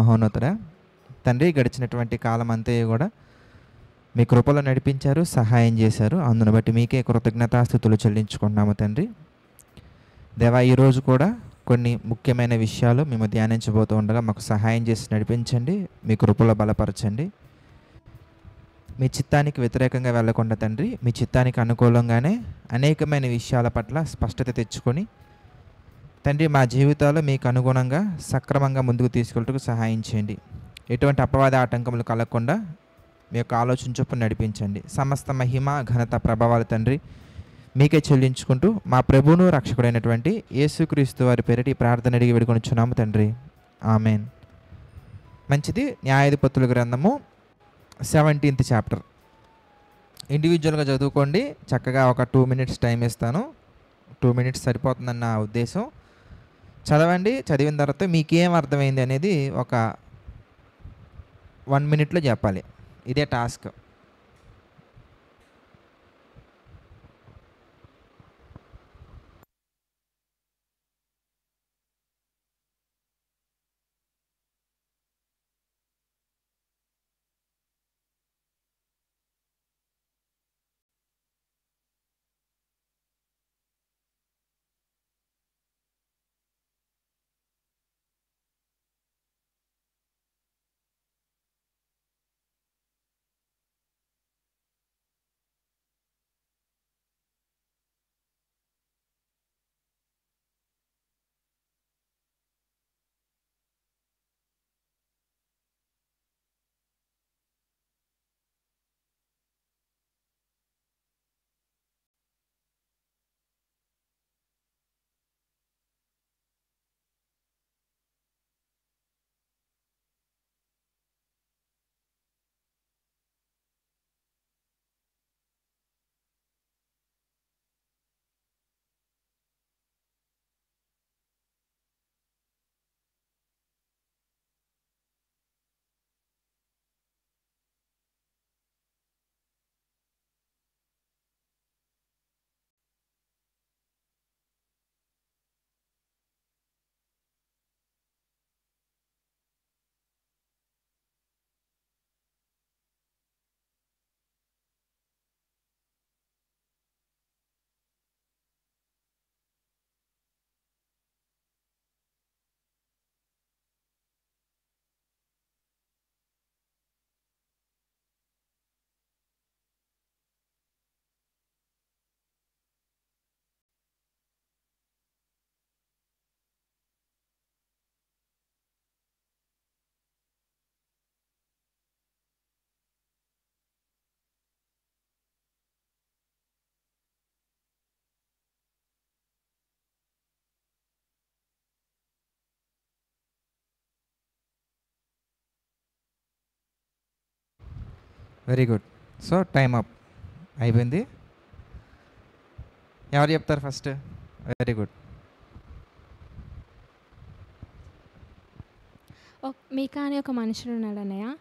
మహోన్నతుడా, తండ్రి గడిచినటువంటి కాలం అంతా కూడా మీ కృపలో నడిపించారు, సహాయం చేశారు. అందును బట్టి మీకే కృతజ్ఞతాస్థుతులు చెల్లించుకుంటున్నాము తండ్రి. దేవా, ఈరోజు కూడా కొన్ని ముఖ్యమైన విషయాలు మేము ధ్యానించబోతూ ఉండగా మాకు సహాయం చేసి నడిపించండి, మీ కృపలో బలపరచండి. మీ చిత్తానికి వ్యతిరేకంగా వెళ్ళకుండా తండ్రి, మీ చిత్తానికి అనుకూలంగానే అనేకమైన విషయాల పట్ల స్పష్టత తెచ్చుకొని తండ్రి మా జీవితాలు మీకు అనుగుణంగా సక్రమంగా ముందుకు తీసుకెళ్ళటకు సహాయం చేయండి. ఎటువంటి అపవాద ఆటంకములు కలగకుండా మీ యొక్క ఆలోచన చొప్పున నడిపించండి. సమస్త మహిమ ఘనత ప్రభావాలు తండ్రి మీకే చెల్లించుకుంటూ మా ప్రభువును రక్షకుడైనటువంటి యేసుక్రీస్తు వారి పేరిట ఈ ప్రార్థన అడిగి వేడుకొనుచున్నాము తండ్రి, ఆమెన్. మంచిది. న్యాయాధిపతుల గ్రంథము 17th చాప్టర్ ఇండివిజువల్గా చదువుకోండి. చక్కగా ఒక 2 minutes టైం ఇస్తాను. 2 minutes సరిపోతుందన్న నా ఉద్దేశం. చదవండి. చదివిన తర్వాత మీకేం అర్థమైంది అనేది ఒక 1 minute చెప్పాలి. ఇదే task. Very good. So time up అయిపోయింది. ఎవరు చెప్తారు ఫస్ట్? Very good. మీకా అని ఒక మనుషుడు ఉన్నాడు అన్నయ్య.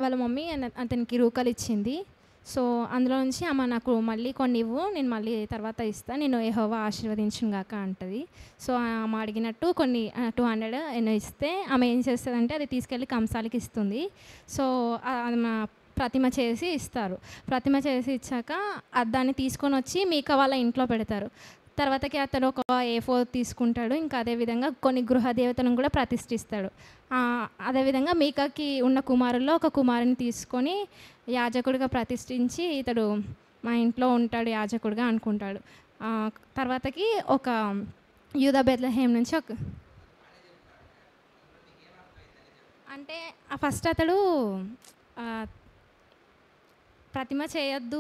వాళ్ళ మమ్మీ అతనికి రూకలు ఇచ్చింది. సో అందులో నుంచి ఆమె నాకు మళ్ళీ కొన్ని ఇవ్వు, నేను మళ్ళీ తర్వాత ఇస్తాను, నేను యెహోవా ఆశీర్వదించును గాక అంటది. సో ఆమె అడిగినట్టు కొన్ని 200 ఎన్నో ఇస్తే ఆమె ఏం చేస్తుందంటే అది తీసుకెళ్ళి కంసాలికి ఇస్తుంది. సో ఆమె ప్రతిమ చేసి ఇస్తారు. ప్రతిమ చేసి ఇచ్చాక దాన్ని తీసుకొని వచ్చి మీకా వాళ్ళ ఇంట్లో పెడతారు. తర్వాతకి అతను ఒక A4 తీసుకుంటాడు. ఇంకా అదేవిధంగా కొన్ని గృహ దేవతలను కూడా ప్రతిష్ఠిస్తాడు. అదేవిధంగా మీకాకి ఉన్న కుమారుల్లో ఒక కుమారుని తీసుకొని యాజకుడిగా ప్రతిష్ఠించి ఇతడు మా ఇంట్లో ఉంటాడు యాజకుడిగా అనుకుంటాడు. తర్వాతకి ఒక యూదా బెత్లెహేం నుంచి అంటే ఫస్ట్ అతడు ప్రతిమ చేయొద్దు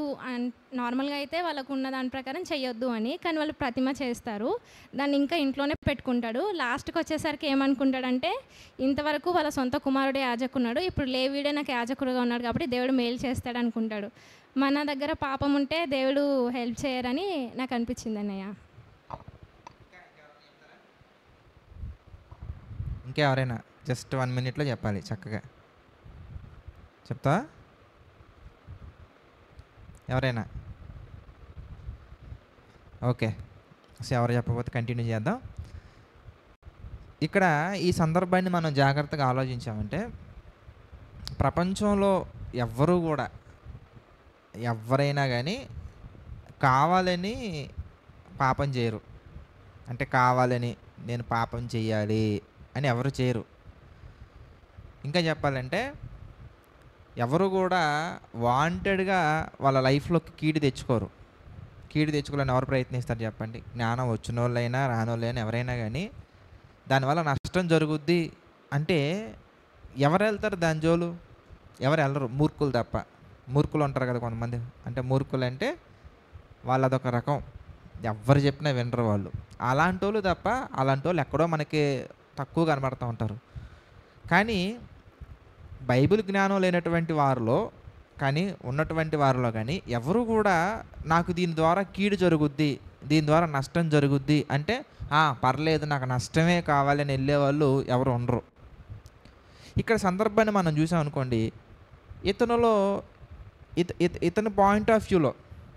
నార్మల్గా అయితే వాళ్ళకు ఉన్న దాని ప్రకారం చేయొద్దు అని, కానీ వాళ్ళు ప్రతిమ చేస్తారు. దాన్ని ఇంకా ఇంట్లోనే పెట్టుకుంటాడు. లాస్ట్కి వచ్చేసరికి ఏమనుకుంటాడంటే ఇంతవరకు వాళ్ళ సొంత కుమారుడే యాజకున్నాడు, ఇప్పుడు లేవీడే నాకు యాజకుడుగా ఉన్నాడు కాబట్టి దేవుడు మేలు చేస్తాడు అనుకుంటాడు. మన దగ్గర పాపం ఉంటే దేవుడు హెల్ప్ చేయరని నాకు అనిపించింది అన్నయ్య. ఇంకెవరైనా జస్ట్ 1 minute చెప్పాలి. చక్కగా చెప్తా. ఎవరైనా? ఓకే. సో ఎవరు చెప్పకపోతే కంటిన్యూ చేద్దాం. ఇక్కడ ఈ సందర్భాన్ని మనం జాగ్రత్తగా ఆలోచించామంటే, ప్రపంచంలో ఎవ్వరూ గూడా, ఎవ్వరైనా గానీ కావాలని పాపం చేయరు. అంటే కావాలని నేను పాపం చెయ్యాలి అని ఎవరు చేయరు. ఇంకా చెప్పాలంటే ఎవరు కూడా వాంటెడ్‌గా వాళ్ళ లైఫ్‌లోకి కీడు తెచ్చుకోరు. కీడు తెచ్చుకోవాలని ఎవరు ప్రయత్నిస్తారు చెప్పండి? జ్ఞానం వచ్చినోళ్ళైనా, రానోళ్ళైనా ఎవరైనా గానీ దానివల్ల నష్టం జరుగుద్ది అంటే ఎవరెళ్తారు దాని జోలు? ఎవరెళ్ళరు. మూర్ఖులు తప్ప. మూర్ఖులు ఉంటారు కదా కొంతమంది. అంటే మూర్ఖులంటే వాళ్ళదొక రకం. ఎవ్వరు చెప్పినా వినరు వాళ్ళు. అలాంటోళ్ళు తప్ప అలాంటోళ్ళు ఎక్కడో మనకి తక్కువ కనబడతా ఉంటారు. కానీ బైబిల్ జ్ఞానం లేనటువంటి వారిలో కానీ, ఉన్నటువంటి వారిలో కానీ ఎవరు కూడా నాకు దీని ద్వారా కీడు జరుగుద్ది, దీని ద్వారా నష్టం జరుగుద్ది అంటే పర్లేదు నాకు నష్టమే కావాలని వెళ్ళేవాళ్ళు ఎవరు ఉండరు. ఇక్కడ సందర్భాన్ని మనం చూసామనుకోండి, ఇతనిలో ఇతని పాయింట్ ఆఫ్ వ్యూలో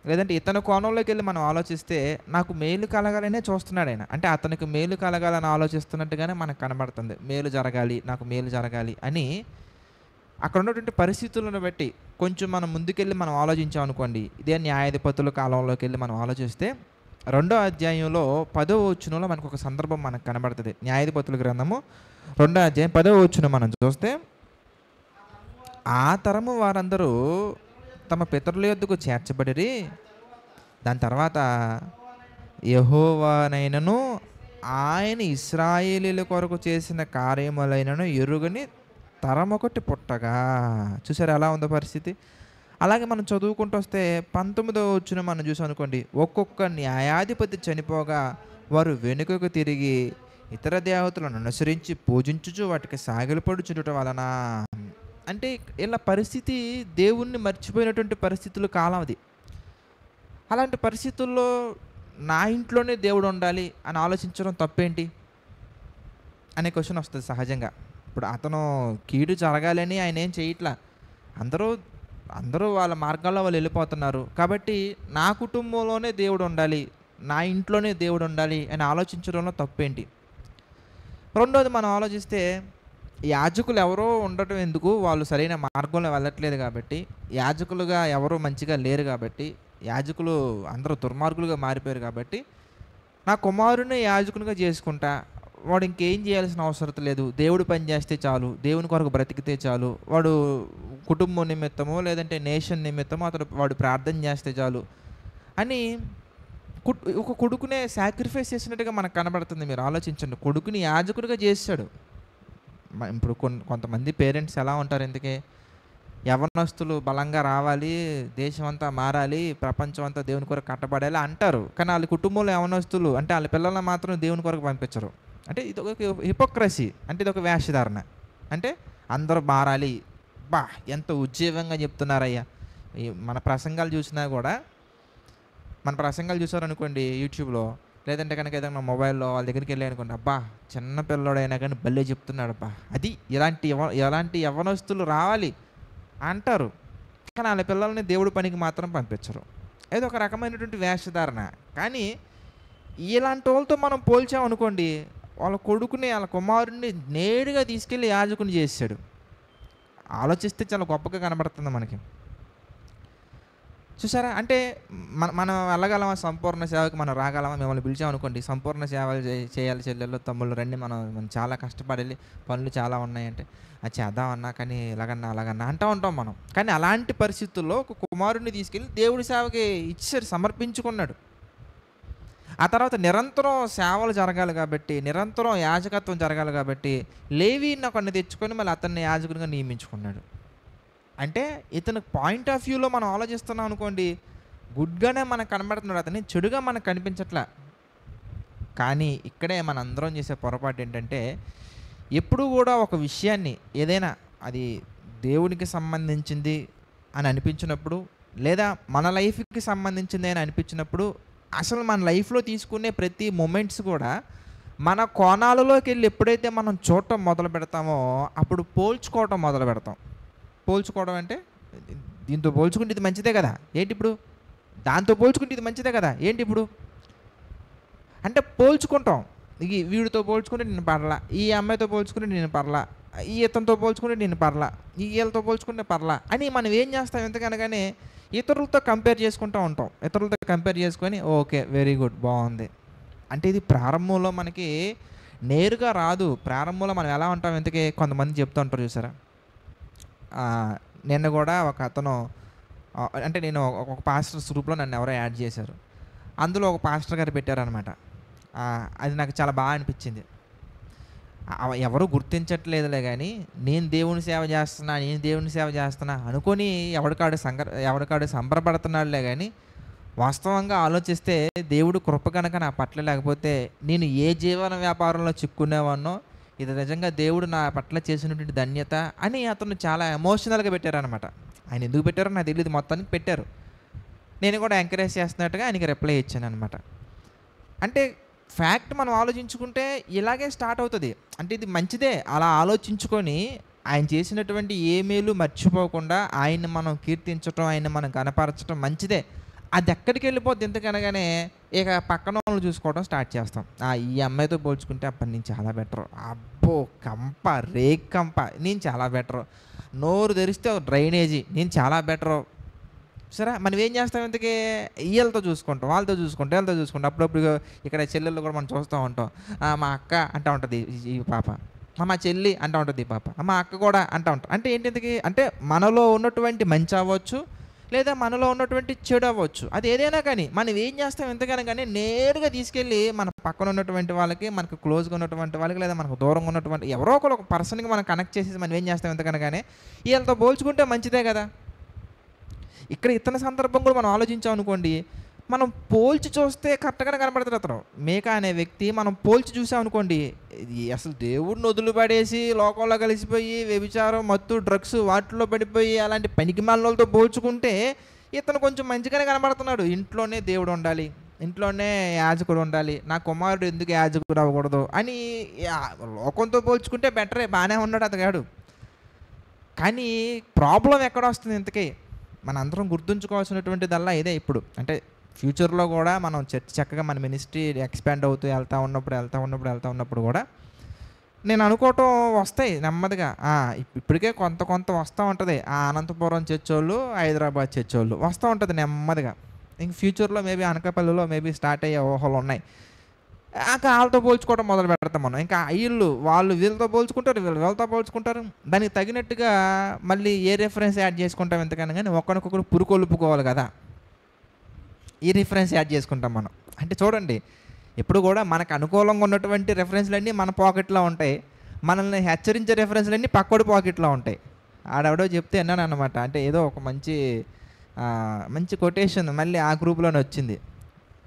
లేదంటే ఇతని కోణంలోకి వెళ్ళి మనం ఆలోచిస్తే నాకు మేలు కలగాలనే చూస్తున్నాడు ఆయన. అంటే అతనికి మేలు కలగాలని ఆలోచిస్తున్నట్టుగానే మనకు కనబడుతుంది. మేలు జరగాలి, నాకు మేలు జరగాలి అని. అక్కడ ఉన్నటువంటి పరిస్థితులను బట్టి కొంచెం మనం ముందుకెళ్ళి మనం ఆలోచించామనుకోండి, ఇదే న్యాయాధిపతుల కాలంలోకి వెళ్ళి మనం ఆలోచిస్తే 2వ అధ్యాయంలో 10వ వచనంలో మనకు ఒక సందర్భం మనకు కనబడుతుంది. న్యాయాధిపతుల గ్రంథము 2వ అధ్యాయం 10వ వచనం మనం చూస్తే, ఆ తరము వారందరూ తమ పితరుల యొద్దకు చేర్చబడిరి. దాని తర్వాత యెహోవానైనను ఆయన ఇశ్రాయేలీయుల కొరకు చేసిన కార్యములైనను ఎరుగని తరమొకటి పుట్టగా. చూసారా ఎలా ఉందో పరిస్థితి? అలాగే మనం చదువుకుంటూ వస్తే 19వ వచనం మనం చూసాం అనుకోండి, ఒక్కొక్క న్యాయాధిపతి చనిపోగా వారు వెనుకకు తిరిగి ఇతర దేవతలను అనుసరించి పూజించుచు వాటికి సాగిలపడుచుట వలన. అంటే ఇలా పరిస్థితి దేవుణ్ణి మర్చిపోయినటువంటి పరిస్థితులు కాలం అది. అలాంటి పరిస్థితుల్లో నా ఇంట్లోనే దేవుడు ఉండాలి అని ఆలోచించడం తప్పేంటి అనే క్వశ్చన్ వస్తుంది సహజంగా. ఇప్పుడు అతను కీడు జరగాలని ఆయన ఏం చేయట్లా. అందరూ వాళ్ళ మార్గాల్లో వాళ్ళు వెళ్ళిపోతున్నారు. కాబట్టి నా కుటుంబంలోనే దేవుడు ఉండాలి, నా ఇంట్లోనే దేవుడు ఉండాలి అని ఆలోచించడంలో తప్పేంటి? రెండోది మనం ఆలోచిస్తే, యాజకులు ఎవరో ఉండటం ఎందుకు? వాళ్ళు సరైన మార్గంలో వెళ్ళట్లేదు కాబట్టి, యాజకులుగా ఎవరో మంచిగా లేరు కాబట్టి, యాజకులు అందరూ దుర్మార్గులుగా మారిపోయారు కాబట్టి, నా కుమారుని యాజకునిగా చేసుకుంటా, వాడు ఇంకేం చేయాల్సిన అవసరం లేదు, దేవుడు పని చేస్తే చాలు, దేవుని కొరకు బ్రతికితే చాలు, వాడు కుటుంబం నిమిత్తమో లేదంటే నేషన్ నిమిత్తమో వాడు ప్రార్థన చేస్తే చాలు అని ఒక కొడుకునే సాక్రిఫైస్ చేసినట్టుగా మనకు కనబడుతుంది. మీరు ఆలోచించండి, కొడుకుని యాజకుడిగా చేశాడు. ఇప్పుడు కొంతమంది పేరెంట్స్ ఎలా ఉంటారు, ఎందుకే యవనస్తులు బలంగా రావాలి, దేశం అంతా మారాలి, ప్రపంచం అంతా దేవుని కొరకు కట్టబడాలి అంటారు. కానీ వాళ్ళ కుటుంబంలో యవనస్తులు అంటే వాళ్ళ పిల్లల్ని మాత్రం దేవుని కొరకు పంపించరు. అంటే ఇది ఒక హిపోక్రసీ, అంటే ఇది ఒక వేషధారణ. అంటే అందరూ మారాలి. ఎంత ఉజ్జీవంగా చెప్తున్నారయ్యా. మన ప్రసంగాలు చూసినా కూడా, మన ప్రసంగాలు చూసారనుకోండి యూట్యూబ్లో, లేదంటే కనుక ఏదైనా మొబైల్లో వాళ్ళ దగ్గరికి వెళ్ళి అనుకోండి, చిన్న పిల్లోడైనా కానీ భలే చెప్తున్నాడు, అది ఇలాంటి యవ్వనస్తులు రావాలి అంటారు. కానీ వాళ్ళ పిల్లల్ని దేవుడి పనికి మాత్రం పంపించరు. ఏదో ఒక రకమైనటువంటి వేషధారణ. కానీ ఇలాంటి వాళ్ళతో మనం పోల్చామనుకోండి, వాళ్ళ కొడుకుని వాళ్ళ కుమారుడిని నేరుగా తీసుకెళ్ళి యాజకుని చేశాడు. ఆలోచిస్తే చాలా గొప్పగా కనబడుతుంది మనకి. చూసారా? అంటే మనం వెళ్ళగలమా సంపూర్ణ సేవకి? మనం రాగలమా? మిమ్మల్ని పిలిచామనుకోండి, సంపూర్ణ సేవలు చేయాలి చెల్లెళ్ళు తమ్ముళ్ళు రండి, మనం చాలా కష్టపడాలి, పనులు చాలా ఉన్నాయంటే అది చేద్దామన్నా, కానీ ఇలాగన్నా అలాగన్నా అంటూ ఉంటాం మనం. కానీ అలాంటి పరిస్థితుల్లో ఒక కుమారుడిని తీసుకెళ్ళి దేవుడి సేవకి ఇచ్చారు, సమర్పించుకున్నాడు. ఆ తర్వాత నిరంతరం సేవలు జరగాలి కాబట్టి, నిరంతరం యాజకత్వం జరగాలి కాబట్టి లేవీని ఒకరిని తెచ్చుకొని మళ్ళీ అతన్ని యాజకునిగా నియమించుకున్నాడు. అంటే ఇతని పాయింట్ ఆఫ్ వ్యూలో మనం ఆలోచిస్తున్నాం అనుకోండి, గుడ్గానే మనకు కనబడుతున్నాడు, అతన్ని చెడుగా మనకు కనిపించట్లా. కానీ ఇక్కడే మన అందరం చేసే పొరపాటు ఏంటంటే, ఎప్పుడు కూడా ఒక విషయాన్ని ఏదైనా అది దేవునికి సంబంధించింది అని అనిపించినప్పుడు, లేదా మన లైఫ్కి సంబంధించింది అని అనిపించినప్పుడు, అసలు మన లైఫ్లో తీసుకునే ప్రతి మూమెంట్స్ కూడా మన కోణాలలోకి వెళ్ళి ఎప్పుడైతే మనం చూడటం మొదలు పెడతామో అప్పుడు పోల్చుకోవటం మొదలు పెడతాం. పోల్చుకోవడం అంటే దీంతో పోల్చుకుంటే ఇది మంచిదే కదా, ఏంటి ఇప్పుడు? దాంతో పోల్చుకుంటే ఇది మంచిదే కదా, ఏంటి ఇప్పుడు? అంటే పోల్చుకుంటాం. వీడితో పోల్చుకుంటే నేను పర్లా, ఈ అమ్మాయితో పోల్చుకుంటే నేను పర్లా, ఈ ఇతనితో పోల్చుకుంటే నేను పర్లా, ఈ వీళ్ళతో పోల్చుకుంటే పర్లా అని మనం ఏం చేస్తాం ఎందుకనగానే ఇతరులతో కంపేర్ చేసుకుంటూ ఉంటాం. ఇతరులతో కంపేర్ చేసుకొని ఓకే వెరీ గుడ్ బాగుంది అంటే ఇది ప్రారంభంలో మనకి నేరుగా రాదు. ప్రారంభంలో మనం ఎలా ఉంటాం ఇంతకీ కొంతమంది చెప్తూ ఉంటారు చూసారా. నిన్న కూడా ఒక అతను అంటే నేను ఒక పాస్టర్స్ గ్రూప్లో నన్ను ఎవరో యాడ్ చేశారు. అందులో ఒక పాస్టర్ గారు పెట్టారనమాట. అది నాకు చాలా బాగా అనిపించింది. ఎవరు గుర్తించట్లేదులే కానీ నేను దేవుని సేవ చేస్తున్నా అనుకొని ఎవడికాడు సంబరపడుతున్నాడులే కానీ వాస్తవంగా ఆలోచిస్తే దేవుడు కృప కనుక నా పట్ల లేకపోతే నేను ఏ జీవన వ్యాపారంలో చిక్కునేవాడినో ఇది నిజంగా దేవుడు నా పట్ల చేసినటువంటి ధన్యత అని అతను చాలా ఎమోషనల్గా పెట్టారనమాట. ఆయన ఎందుకు పెట్టారో నాకు తెలియదు, మొత్తానికి పెట్టారు. నేను కూడా ఎంకరేజ్ చేస్తున్నట్టుగా ఆయనకి రిప్లై ఇచ్చాను అనమాట. అంటే ఫ్యాక్ట్ మనం ఆలోచించుకుంటే ఇలాగే స్టార్ట్ అవుతుంది. అంటే ఇది మంచిదే, అలా ఆలోచించుకొని ఆయన చేసినటువంటి ఏ మేలు మర్చిపోకుండా ఆయన్ని మనం కీర్తించడం, ఆయన్ని మనం కనపరచడం మంచిదే. అది ఎక్కడికి వెళ్ళిపోద్ది ఎందుకనగానే ఇక పక్కన వాళ్ళు చూసుకోవడం స్టార్ట్ చేస్తాం. ఈ అమ్మాయితో పోల్చుకుంటే అప్పటి నేను చాలా బెటర్, అబ్బో కంప నేను చాలా బెటర్, నోరు తెరిస్తే డ్రైనేజీ నేను చాలా బెటరు. సరే మనం ఏం చేస్తాం ఇంతకీ వీళ్ళతో చూసుకుంటాం, వాళ్ళతో చూసుకుంటాం. అప్పుడప్పుడు ఇక్కడ చెల్లెళ్ళు కూడా మనం చూస్తూ ఉంటాం. మా అక్క అంటూ ఉంటుంది ఈ పాప, మా చెల్లి అంటూ ఉంటుంది ఈ పాప, మా అక్క కూడా అంటూ ఉంటాం. అంటే ఏంటి ఇంతకీ అంటే మనలో ఉన్నటువంటి మంచి అవ్వచ్చు లేదా మనలో ఉన్నటువంటి చెడు అవ్వచ్చు, అది ఏదైనా కానీ మనం ఏం చేస్తాం ఎంతగానో కానీ నేరుగా తీసుకెళ్ళి మన పక్కన ఉన్నటువంటి వాళ్ళకి, మనకు క్లోజ్గా ఉన్నటువంటి వాళ్ళకి లేదా మనకు దూరంగా ఉన్నటువంటి ఎవరో ఒక పర్సన్కి మనం కనెక్ట్ చేసేసి మనం ఏం చేస్తాం ఎంతగానో కానీ వీళ్ళతో పోల్చుకుంటే మంచిదే కదా. ఇక్కడ ఇతని సందర్భం కూడా మనం ఆలోచించాం అనుకోండి, మనం పోల్చి చూస్తే కరెక్ట్గానే కనపడుతుంది. అతను మేకా అనే వ్యక్తి మనం పోల్చి చూసాం అనుకోండి, అసలు దేవుడిని వదిలిపడేసి లోకంలో కలిసిపోయి వ్యభిచారం, మత్తు, డ్రగ్స్ వాటిల్లో పడిపోయి అలాంటి పనికి మాలినోళ్ళతో పోల్చుకుంటే ఇతను కొంచెం మంచిగానే కనబడుతున్నాడు. ఇంట్లోనే దేవుడు ఉండాలి, ఇంట్లోనే యాజకుడు ఉండాలి, నా కుమారుడు ఎందుకు యాజకుడు అవ్వకూడదు అని లోకంతో పోల్చుకుంటే బెటరే, బాగానే ఉన్నాడు అతగాడు. కానీ ప్రాబ్లం ఎక్కడ వస్తుంది ఇంతకీ మనందరం గుర్తుంచుకోవాల్సినటువంటిదల్లా ఇదే. ఇప్పుడు అంటే ఫ్యూచర్లో కూడా మనం చక్కగా మన మినిస్ట్రీ ఎక్స్పాండ్ అవుతూ వెళ్తూ ఉన్నప్పుడు కూడా నేను అనుకోవటం వస్తాయి నెమ్మదిగా. ఇప్పటికే కొంత వస్తూ ఉంటుంది. అనంతపురం చర్చోళ్ళు, హైదరాబాద్ చర్చోళ్ళు వస్తూ ఉంటుంది నెమ్మదిగా. ఇంక ఫ్యూచర్లో మేబీ అనకాపల్లిలో మేబీ స్టార్ట్ అయ్యే ఊహలు ఉన్నాయి. వాళ్ళతో పోల్చుకోవడం మొదలు పెడతాం మనం. ఇంకా వాళ్ళు వీళ్ళతో పోల్చుకుంటారు, వీళ్ళతో పోల్చుకుంటారు. దానికి తగినట్టుగా మళ్ళీ ఏ రెఫరెన్స్ యాడ్ చేసుకుంటాం ఎంతకన్నా కానీ ఒకరికొకరు పురుకొల్పుకోవాలి కదా, ఈ రిఫరెన్స్ యాడ్ చేసుకుంటాం మనం. అంటే చూడండి, ఎప్పుడు కూడా మనకు అనుకూలంగా ఉన్నటువంటి రెఫరెన్స్లన్నీ మన పాకెట్లో ఉంటాయి, మనల్ని హెచ్చరించే రెఫరెన్స్లన్నీ పక్కోడి పాకెట్లో ఉంటాయి. ఆడెవడో చెప్తే అన్నాను అనమాట. అంటే ఏదో ఒక మంచి కొటేషన్ మళ్ళీ ఆ గ్రూప్లోనే వచ్చింది.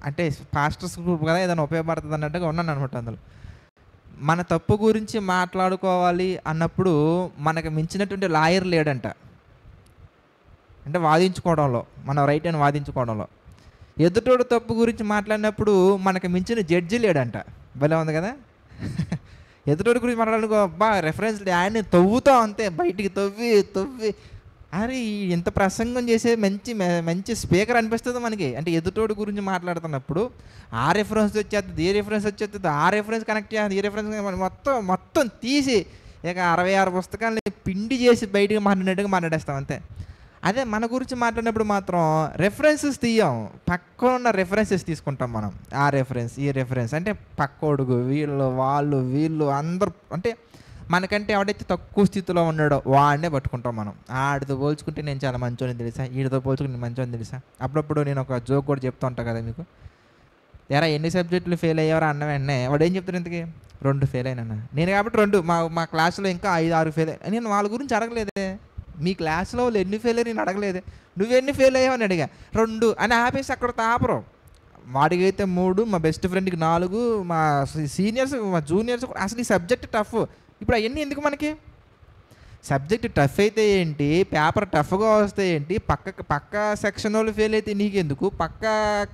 అంటే పాస్టర్స్ గ్రూప్ కదా, ఏదైనా ఉపయోగపడుతుంది అన్నట్టుగా ఉన్నాను అనమాట. అందులో మన తప్పు గురించి మాట్లాడుకోవాలి అన్నప్పుడు మనకు మించినటువంటి లాయర్ లేడంట. అంటే వాదించుకోవడంలో, మన రైట్ అని వాదించుకోవడంలో. ఎదుటోడు తప్పు గురించి మాట్లాడినప్పుడు మనకు మించిన జడ్జి లేడంట. భలే ఉంది కదా. ఎదుటోడి గురించి మాట్లాడుకో రెఫరెన్స్ ఆయన్ని తవ్వుతాం అంతే, బయటికి తవ్వి అరే ఇంత ప్రసంగం చేసే మంచి స్పీకర్ అనిపిస్తుంది మనకి. అంటే ఎదుటోడి గురించి మాట్లాడుతున్నప్పుడు ఆ రెఫరెన్స్ వచ్చేస్తుంది, ఈ రెఫరెన్స్ వచ్చేస్తుంది, ఆ రెఫరెన్స్ కనెక్ట్ చేస్తుంది, ఈ రెఫరెన్స్ మొత్తం తీసి ఇక 66 పుస్తకాలని పిండి చేసి బయటికి మాట్లాడినట్టుగా మాట్లాడేస్తాం అంతే. అదే మన గురించి మాట్లాడినప్పుడు మాత్రం రెఫరెన్సెస్ తీయం, పక్కన ఉన్న రెఫరెన్సెస్ తీసుకుంటాం మనం. ఆ రెఫరెన్స్, ఈ రెఫరెన్స్ అంటే పక్కోడుగు, వీళ్ళు అందరూ అంటే మనకంటే ఎవడైతే తక్కువ స్థితిలో ఉన్నాడో వాడినే పట్టుకుంటాం మనం. ఆడితో పోల్చుకుంటే నేను చాలా మంచోని తెలుసా, వీడితో పోల్చుకుంటే నేను మంచోని తెలుసా. అప్పుడప్పుడు నేను ఒక జోక్ కూడా చెప్తూ ఉంటాను కదా మీకు. ఎరా ఎన్ని సబ్జెక్టులు ఫెయిల్ అయ్యారా అన్న వెంటనే వాడు ఏం చెప్తారు ఇంతకీ, 2 ఫెయిల్ అయినా నేను కాబట్టి 2. మా క్లాస్లో ఇంకా 5-6 ఫెయిల్ అయ్యి. నేను వాళ్ళ గురించి అడగలేదే, మీ క్లాస్లో వాళ్ళు ఎన్ని ఫెయిల్ అయ్యి నేను అడగలేదు, నువ్వెన్ని ఫెయిల్ అయ్యావు అని అడిగా. 2 అని ఆపేసి అక్కడ తాపరం. వాడికైతే 3, మా బెస్ట్ ఫ్రెండ్కి 4, మా సీనియర్స్, మా జూనియర్స్. అసలు ఈ సబ్జెక్ట్ టఫ్. ఇప్పుడు అవన్నీ ఎందుకు మనకి? సబ్జెక్ట్ టఫ్ అయితే ఏంటి, పేపర్ టఫ్గా వస్తే ఏంటి, పక్క సెక్షన్ వాళ్ళు ఫెయిల్ అయితే నీకెందుకు, పక్క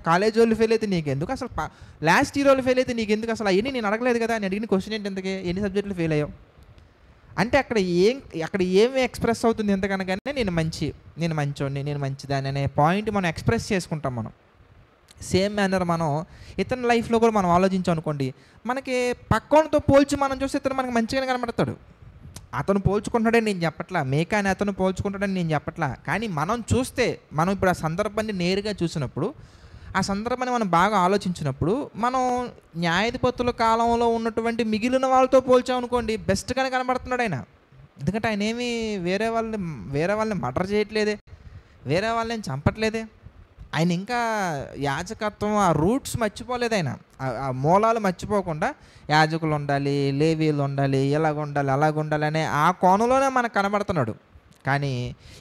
కాలేజ్ వాళ్ళు ఫెయిల్ అయితే నీకెందుకు, అసలు లాస్ట్ ఇయర్ వాళ్ళు ఫెయిల్ అయితే నీకెందుకు, అసలు అవన్నీ నేను అడగలేదు కదా. నేను అడిగిన క్వశ్చన్ ఏంటి ఎంతకే, ఎన్ని సబ్జెక్టులు ఫెయిల్ అయ్యావు అంటే అక్కడ ఏమి ఎక్స్ప్రెస్ అవుతుంది ఎంతకనగానే నేను మంచోడిని, నేను మంచిదాన్ని అనే పాయింట్ మనం ఎక్స్ప్రెస్ చేసుకుంటాం మనం. సేమ్ మేనర్ మనం ఇతని లైఫ్లో కూడా మనం ఆలోచించాం అనుకోండి, మనకి పక్కనతో పోల్చి మనం చూస్తే ఇతను మనకి మంచిగానే కనబడతాడు. అతను పోల్చుకుంటాడని నేను చెప్పట్లా, మేకాని అతను పోల్చుకుంటాడని నేను చెప్పట్లా. కానీ మనం చూస్తే, మనం ఇప్పుడు ఆ సందర్భాన్ని నేరుగా చూసినప్పుడు, ఆ సందర్భాన్ని మనం బాగా ఆలోచించినప్పుడు, మనం న్యాయాధిపతుల కాలంలో ఉన్నటువంటి మిగిలిన వాళ్ళతో పోల్చామనుకోండి, బెస్ట్గానే కనబడుతున్నాడు ఆయన. ఎందుకంటే ఆయన ఏమీ వేరే వాళ్ళని మర్డర్ చేయట్లేదే, వేరే వాళ్ళని చంపట్లేదే. ఆయన ఇంకా యాజకత్వం ఆ రూట్స్ మర్చిపోలేదు. ఆయన ఆ మూలాలు మర్చిపోకుండా యాజకులు ఉండాలి, లేవీలు ఉండాలి, ఇలాగ ఉండాలి, అలాగ ఉండాలి అనే ఆ కోణంలోనే మనకు కనబడుతున్నాడు. కానీ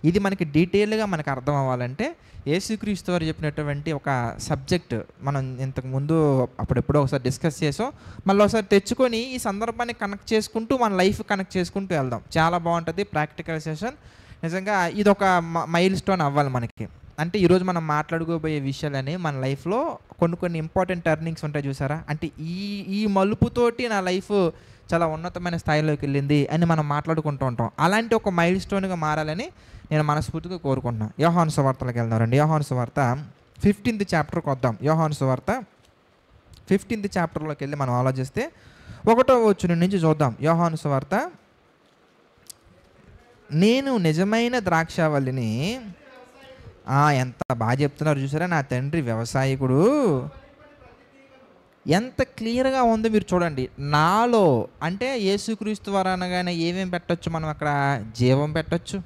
ఇది మనకి డీటెయిల్గా మనకు అర్థం అవ్వాలంటే యేసుక్రీస్తు వారు చెప్పినటువంటి ఒక సబ్జెక్ట్ మనం ఇంతకుముందు అప్పుడెప్పుడో ఒకసారి డిస్కస్ చేసాం, మళ్ళీ ఒకసారి తెచ్చుకొని ఈ సందర్భాన్ని కనెక్ట్ చేసుకుంటూ మన లైఫ్ కనెక్ట్ చేసుకుంటూ వెళ్దాం. చాలా బాగుంటుంది ప్రాక్టికల్ సెషన్. నిజంగా ఇది ఒక మైల్ స్టోన్ అవ్వాలి మనకి. అంటే ఈరోజు మనం మాట్లాడుకోబోయే విషయాలని మన లైఫ్లో కొన్ని ఇంపార్టెంట్ టర్నింగ్స్ ఉంటాయి చూసారా. అంటే ఈ మలుపుతోటి నా లైఫ్ చాలా ఉన్నతమైన స్థాయిలోకి వెళ్ళింది అని మనం మాట్లాడుకుంటూ ఉంటాం. అలాంటి ఒక మైల్ స్టోన్గా మారాలని నేను మనస్ఫూర్తిగా కోరుకుంటున్నాను. యోహాను సువార్తలకు వెళ్దామండి. యోహాను సువార్త 15th చాప్టర్కి వద్దాం. యోహాను సువార్త 15th చాప్టర్లోకి వెళ్ళి మనం ఆలోచిస్తే 1వ వచనం నుంచి చూద్దాం. యోహాను సువార్త, నేను నిజమైన ద్రాక్షావల్లిని. ఎంత బాగా చెప్తున్నారు చూసారా, నా తండ్రి వ్యవసాయకుడు. ఎంత క్లియర్గా ఉందో మీరు చూడండి. నాలో అంటే యేసుక్రీస్తు వారు అనగానే ఏమేమి పెట్టచ్చు మనం అక్కడ? జీవం పెట్టచ్చు,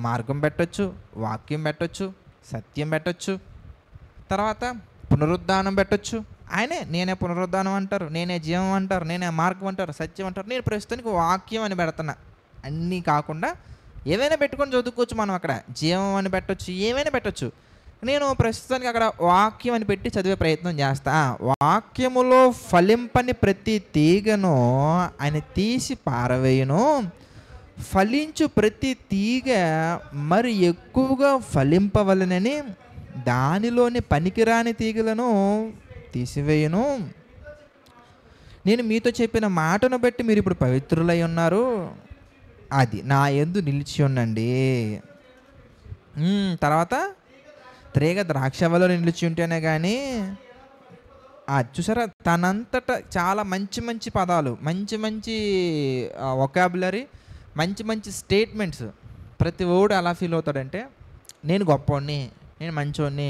మార్గం పెట్టచ్చు, వాక్యం పెట్టచ్చు, సత్యం పెట్టచ్చు, తర్వాత పునరుద్ధానం పెట్టచ్చు. నేనే పునరుద్ధానం అంటారు, నేనే జీవం అంటారు, నేనే మార్గం అంటారు, సత్యం అంటారు. నేను ప్రస్తుతానికి వాక్యం అని పెడుతున్నా. అన్నీ కాకుండా ఏవైనా పెట్టుకొని చదువుకోవచ్చు మనం. అక్కడ జీవం అని పెట్టచ్చు, ఏమైనా పెట్టచ్చు. నేను ప్రస్తుతానికి అక్కడ వాక్యం అని పెట్టి చదివే ప్రయత్నం చేస్తా. వాక్యములో ఫలింపని ప్రతి తీగను ఆయన తీసి పారవేయును, ఫలించు ప్రతి తీగ మరి ఎక్కువగా ఫలింపవలనని దానిలోని పనికిరాని తీగలను తీసివేయును. నేను మీతో చెప్పిన మాటను బట్టి మీరు ఇప్పుడు పవిత్రులై ఉన్నారు. అది నా యందు నిలిచి ఉండండి. తర్వాత త్రేగ ద్రాక్షవల్లో నిలిచి ఉంటేనే కానీ చూసారా, తనంతట చాలా మంచి మంచి పదాలు, మంచి మంచి వొకాబులరీ, మంచి మంచి స్టేట్మెంట్స్. ప్రతి ఓడు ఎలా ఫీల్ అవుతాడంటే, నేను గొప్పవాడిని, నేను మంచోడిని,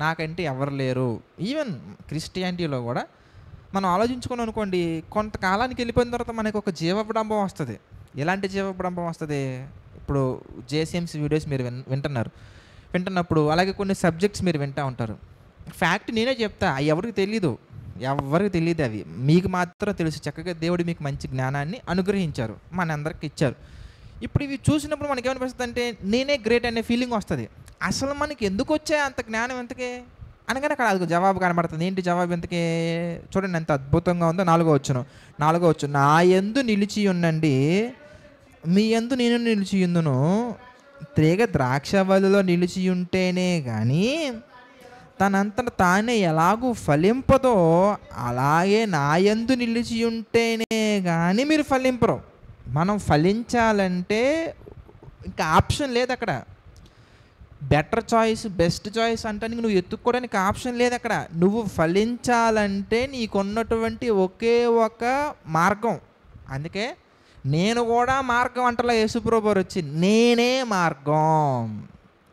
నాకంటే ఎవరు లేరు. ఈవెన్ క్రిస్టియానిటీలో కూడా మనం ఆలోచించుకుని అనుకోండి, కొంతకాలానికి వెళ్ళిపోయిన తర్వాత మనకు ఒక జీవవిడంబం వస్తుంది. ఎలాంటి జీవవిడంబం వస్తుంది? ఇప్పుడు జేసీఎంసీ వీడియోస్ మీరు వింటున్నప్పుడు అలాగే కొన్ని సబ్జెక్ట్స్ మీరు వింటూ ఉంటారు. ఫ్యాక్ట్ నేనే చెప్తా, అవి ఎవరికి తెలియదు అవి మీకు మాత్రం తెలుసు. చక్కగా దేవుడు మీకు మంచి జ్ఞానాన్ని అనుగ్రహించారు, మనందరికి ఇచ్చారు. ఇప్పుడు ఇవి చూసినప్పుడు మనకి ఏమనిపిస్తుంది అంటే, నేనే గ్రేట్ అనే ఫీలింగ్ వస్తుంది. అసలు మనకి ఎందుకు వచ్చే అంత జ్ఞానం ఎంతకే అనగానే అక్కడ అది జవాబు కనబడుతుంది. ఏంటి జవాబు ఎంతకే? చూడండి ఎంత అద్భుతంగా ఉందో. 4వ వచనం, నా యందు నిలిచి ఉండండి, మీ యందు నేను నిలిచి ఉందును. త్రేగ ద్రాక్షవల్లిలో నిలిచి ఉంటేనే కానీ తనంతట తానే ఎలాగూ ఫలింపదో, అలాగే నా యందు నిలిచి ఉంటేనే కానీ మీరు ఫలింపరు. మనం ఫలించాలంటే ఇంకా ఆప్షన్ లేదు అక్కడ. బెటర్ చాయిస్, బెస్ట్ చాయిస్ అంటానికి నువ్వు ఎత్తుక్కోవడానికి ఆప్షన్ లేదు అక్కడ. నువ్వు ఫలించాలంటే నీకున్నటువంటి ఒకే ఒక మార్గం. అందుకే నేను కూడా మార్గం అంటలా యేసుప్రభు వారు వచ్చి, నేనే మార్గం.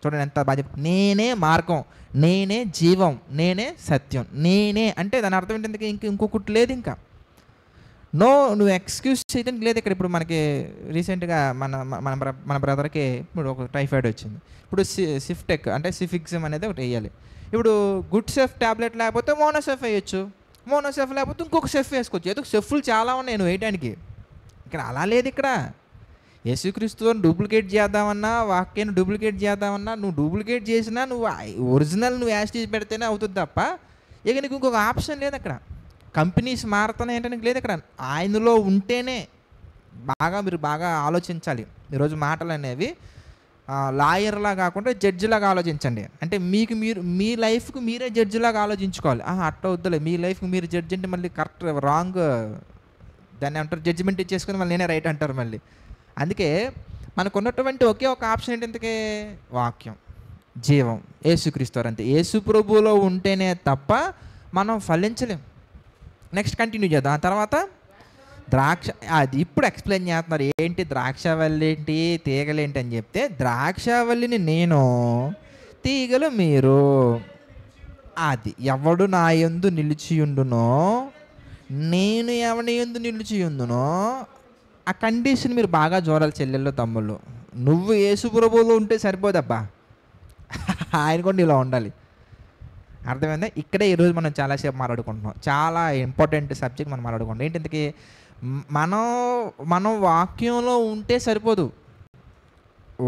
చూడండి ఎంత బాగా చెప్తాను, నేనే మార్గం, నేనే జీవం, నేనే సత్యం. నేనే అంటే దాని అర్థం ఏంటంటే ఇంకొకటి లేదు. ఇంకా నువ్వు ఎక్స్క్యూజ్ చేయడానికి లేదు ఇక్కడ. ఇప్పుడు మనకి రీసెంట్గా మన బ్రదర్కి ఇప్పుడు ఒక టైఫాయిడ్ వచ్చింది. ఇప్పుడు సిఫ్టెక్ అంటే సిఫిక్సిమ్ అనేది ఒకటి వేయాలి. ఇప్పుడు గుడ్ సెఫ్ ట్యాబ్లెట్ లేకపోతే మోనోసెఫ్ వేయచ్చు, మోనోసెఫ్ లేకపోతే ఇంకొక సెఫ్ వేసుకోవచ్చు. ఏదో సెఫ్లు చాలా ఉన్నాయి నువ్వు వేయడానికి. ఇక్కడ అలా లేదు. ఇక్కడ యేసుక్రీస్తుని డూప్లికేట్ చేద్దామన్నా, వాక్యాన్ని డూప్లికేట్ చేద్దామన్నా, నువ్వు డూప్లికేట్ చేసినా నువ్వు ఒరిజినల్ నువ్వు యాస్టీజ్ పెడితేనే అవుతుంది తప్ప ఇక నీకు ఇంకొక ఆప్షన్ లేదు అక్కడ. కంపెనీస్ మారుతున్నాయి అంటే నీకు లేదు అక్కడ. ఆయనలో ఉంటేనే. మీరు బాగా ఆలోచించాలి. ఈరోజు మాటలు అనేవి లాయర్లా కాకుండా జడ్జిలాగా ఆలోచించండి. అంటే మీ లైఫ్కి మీరే జడ్జిలాగా ఆలోచించుకోవాలి. అట్ట వద్దులే, మీ లైఫ్కి మీరు జడ్జి అంటే మళ్ళీ కరెక్ట్ రాంగ్ దాన్ని అంటారు, జడ్జిమెంట్ ఇచ్చేసుకుని మళ్ళీ నేనే రైట్ అంటారు మళ్ళీ. అందుకే మనకు ఉన్నటువంటి ఒకే ఒక ఆప్షన్ ఏంటి? ఇంతకే వాక్యం, జీవం. యేసుక్రీస్తు వారు అంతే. యేసు ప్రభువులో ఉంటేనే తప్ప మనం ఫలించలేం. నెక్స్ట్ కంటిన్యూ చేద్దాం. ఆ తర్వాత ద్రాక్ష, అది ఇప్పుడు ఎక్స్ప్లెయిన్ చేస్తున్నారు ఏంటి ద్రాక్షవల్లి ఏంటి తీగలేంటి అని చెప్తే, ద్రాక్షవల్లిని నేను, తీగలు మీరు. అది ఎవడు నా యందు నిలిచియుండునో నేను ఎవని యందు నిలిచియుందునో, ఆ కండిషన్ మీరు బాగా చూడాలి చెల్లెళ్ళు తమ్ముళ్ళు. నువ్వు యేసు ప్రభువులో ఉంటే సరిపోదబ్బా, ఆయన కూడా నీలో ఉండాలి. అర్థమైందా? ఇక్కడే ఈరోజు మనం చాలాసేపు మాట్లాడుకుంటున్నాం. చాలా ఇంపార్టెంట్ సబ్జెక్ట్ మనం మాట్లాడుకుంటాం. ఏంటి ఇంతకీ, మనం వాక్యంలో ఉంటే సరిపోదు,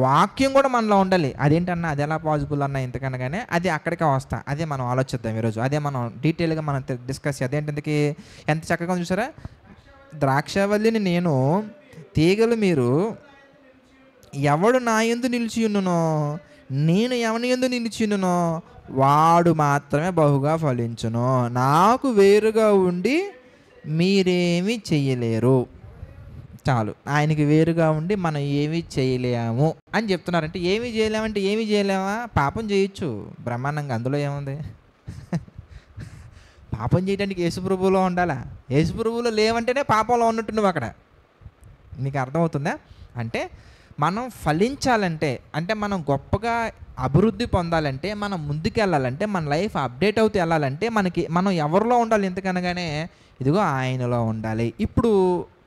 వాక్యం కూడా మనలో ఉండాలి. అదేంటన్నా, అది ఎలా పాసిబుల్ అన్నా ఇంతకనగానే అది అక్కడికే వస్తా. అదే మనం ఆలోచిద్దాం ఈరోజు. అదే మనం డీటెయిల్గా మనం డిస్కస్ చేద్దాం. అదేంటికి ఎంత చక్కగా చూసారా, ద్రాక్షవల్లిని నేను, తీగలు మీరు. ఎవడు నా యందు నిలిచియుండునో నేను ఎవని యందు నిలిచియుండునో వాడు మాత్రమే బహుగా ఫలించును. నాకు వేరుగా ఉండి మీరేమీ చెయ్యలేరు. చాలు, ఆయనకి వేరుగా ఉండి మనం ఏమీ చేయలేము అని చెప్తున్నారంటే, ఏమీ చేయలేమంటే ఏమీ చేయలేమా? పాపం చేయొచ్చు బ్రహ్మాండంగా, అందులో ఏముంది? పాపం చేయడానికి యేసుప్రభువులో ఉండాలా? యేసుప్రభువులో లేవంటేనే పాపంలో ఉన్నట్టు నువ్వు అక్కడ. నీకు అర్థమవుతుందా? అంటే మనం ఫలించాలంటే, అంటే మనం గొప్పగా అభివృద్ధి పొందాలంటే, మనం ముందుకెళ్ళాలంటే, మన లైఫ్ అప్డేట్ అవుతూ వెళ్ళాలంటే మనం ఎవరిలో ఉండాలి? ఎందుకనగానే ఇదిగో ఆయనలో ఉండాలి. ఇప్పుడు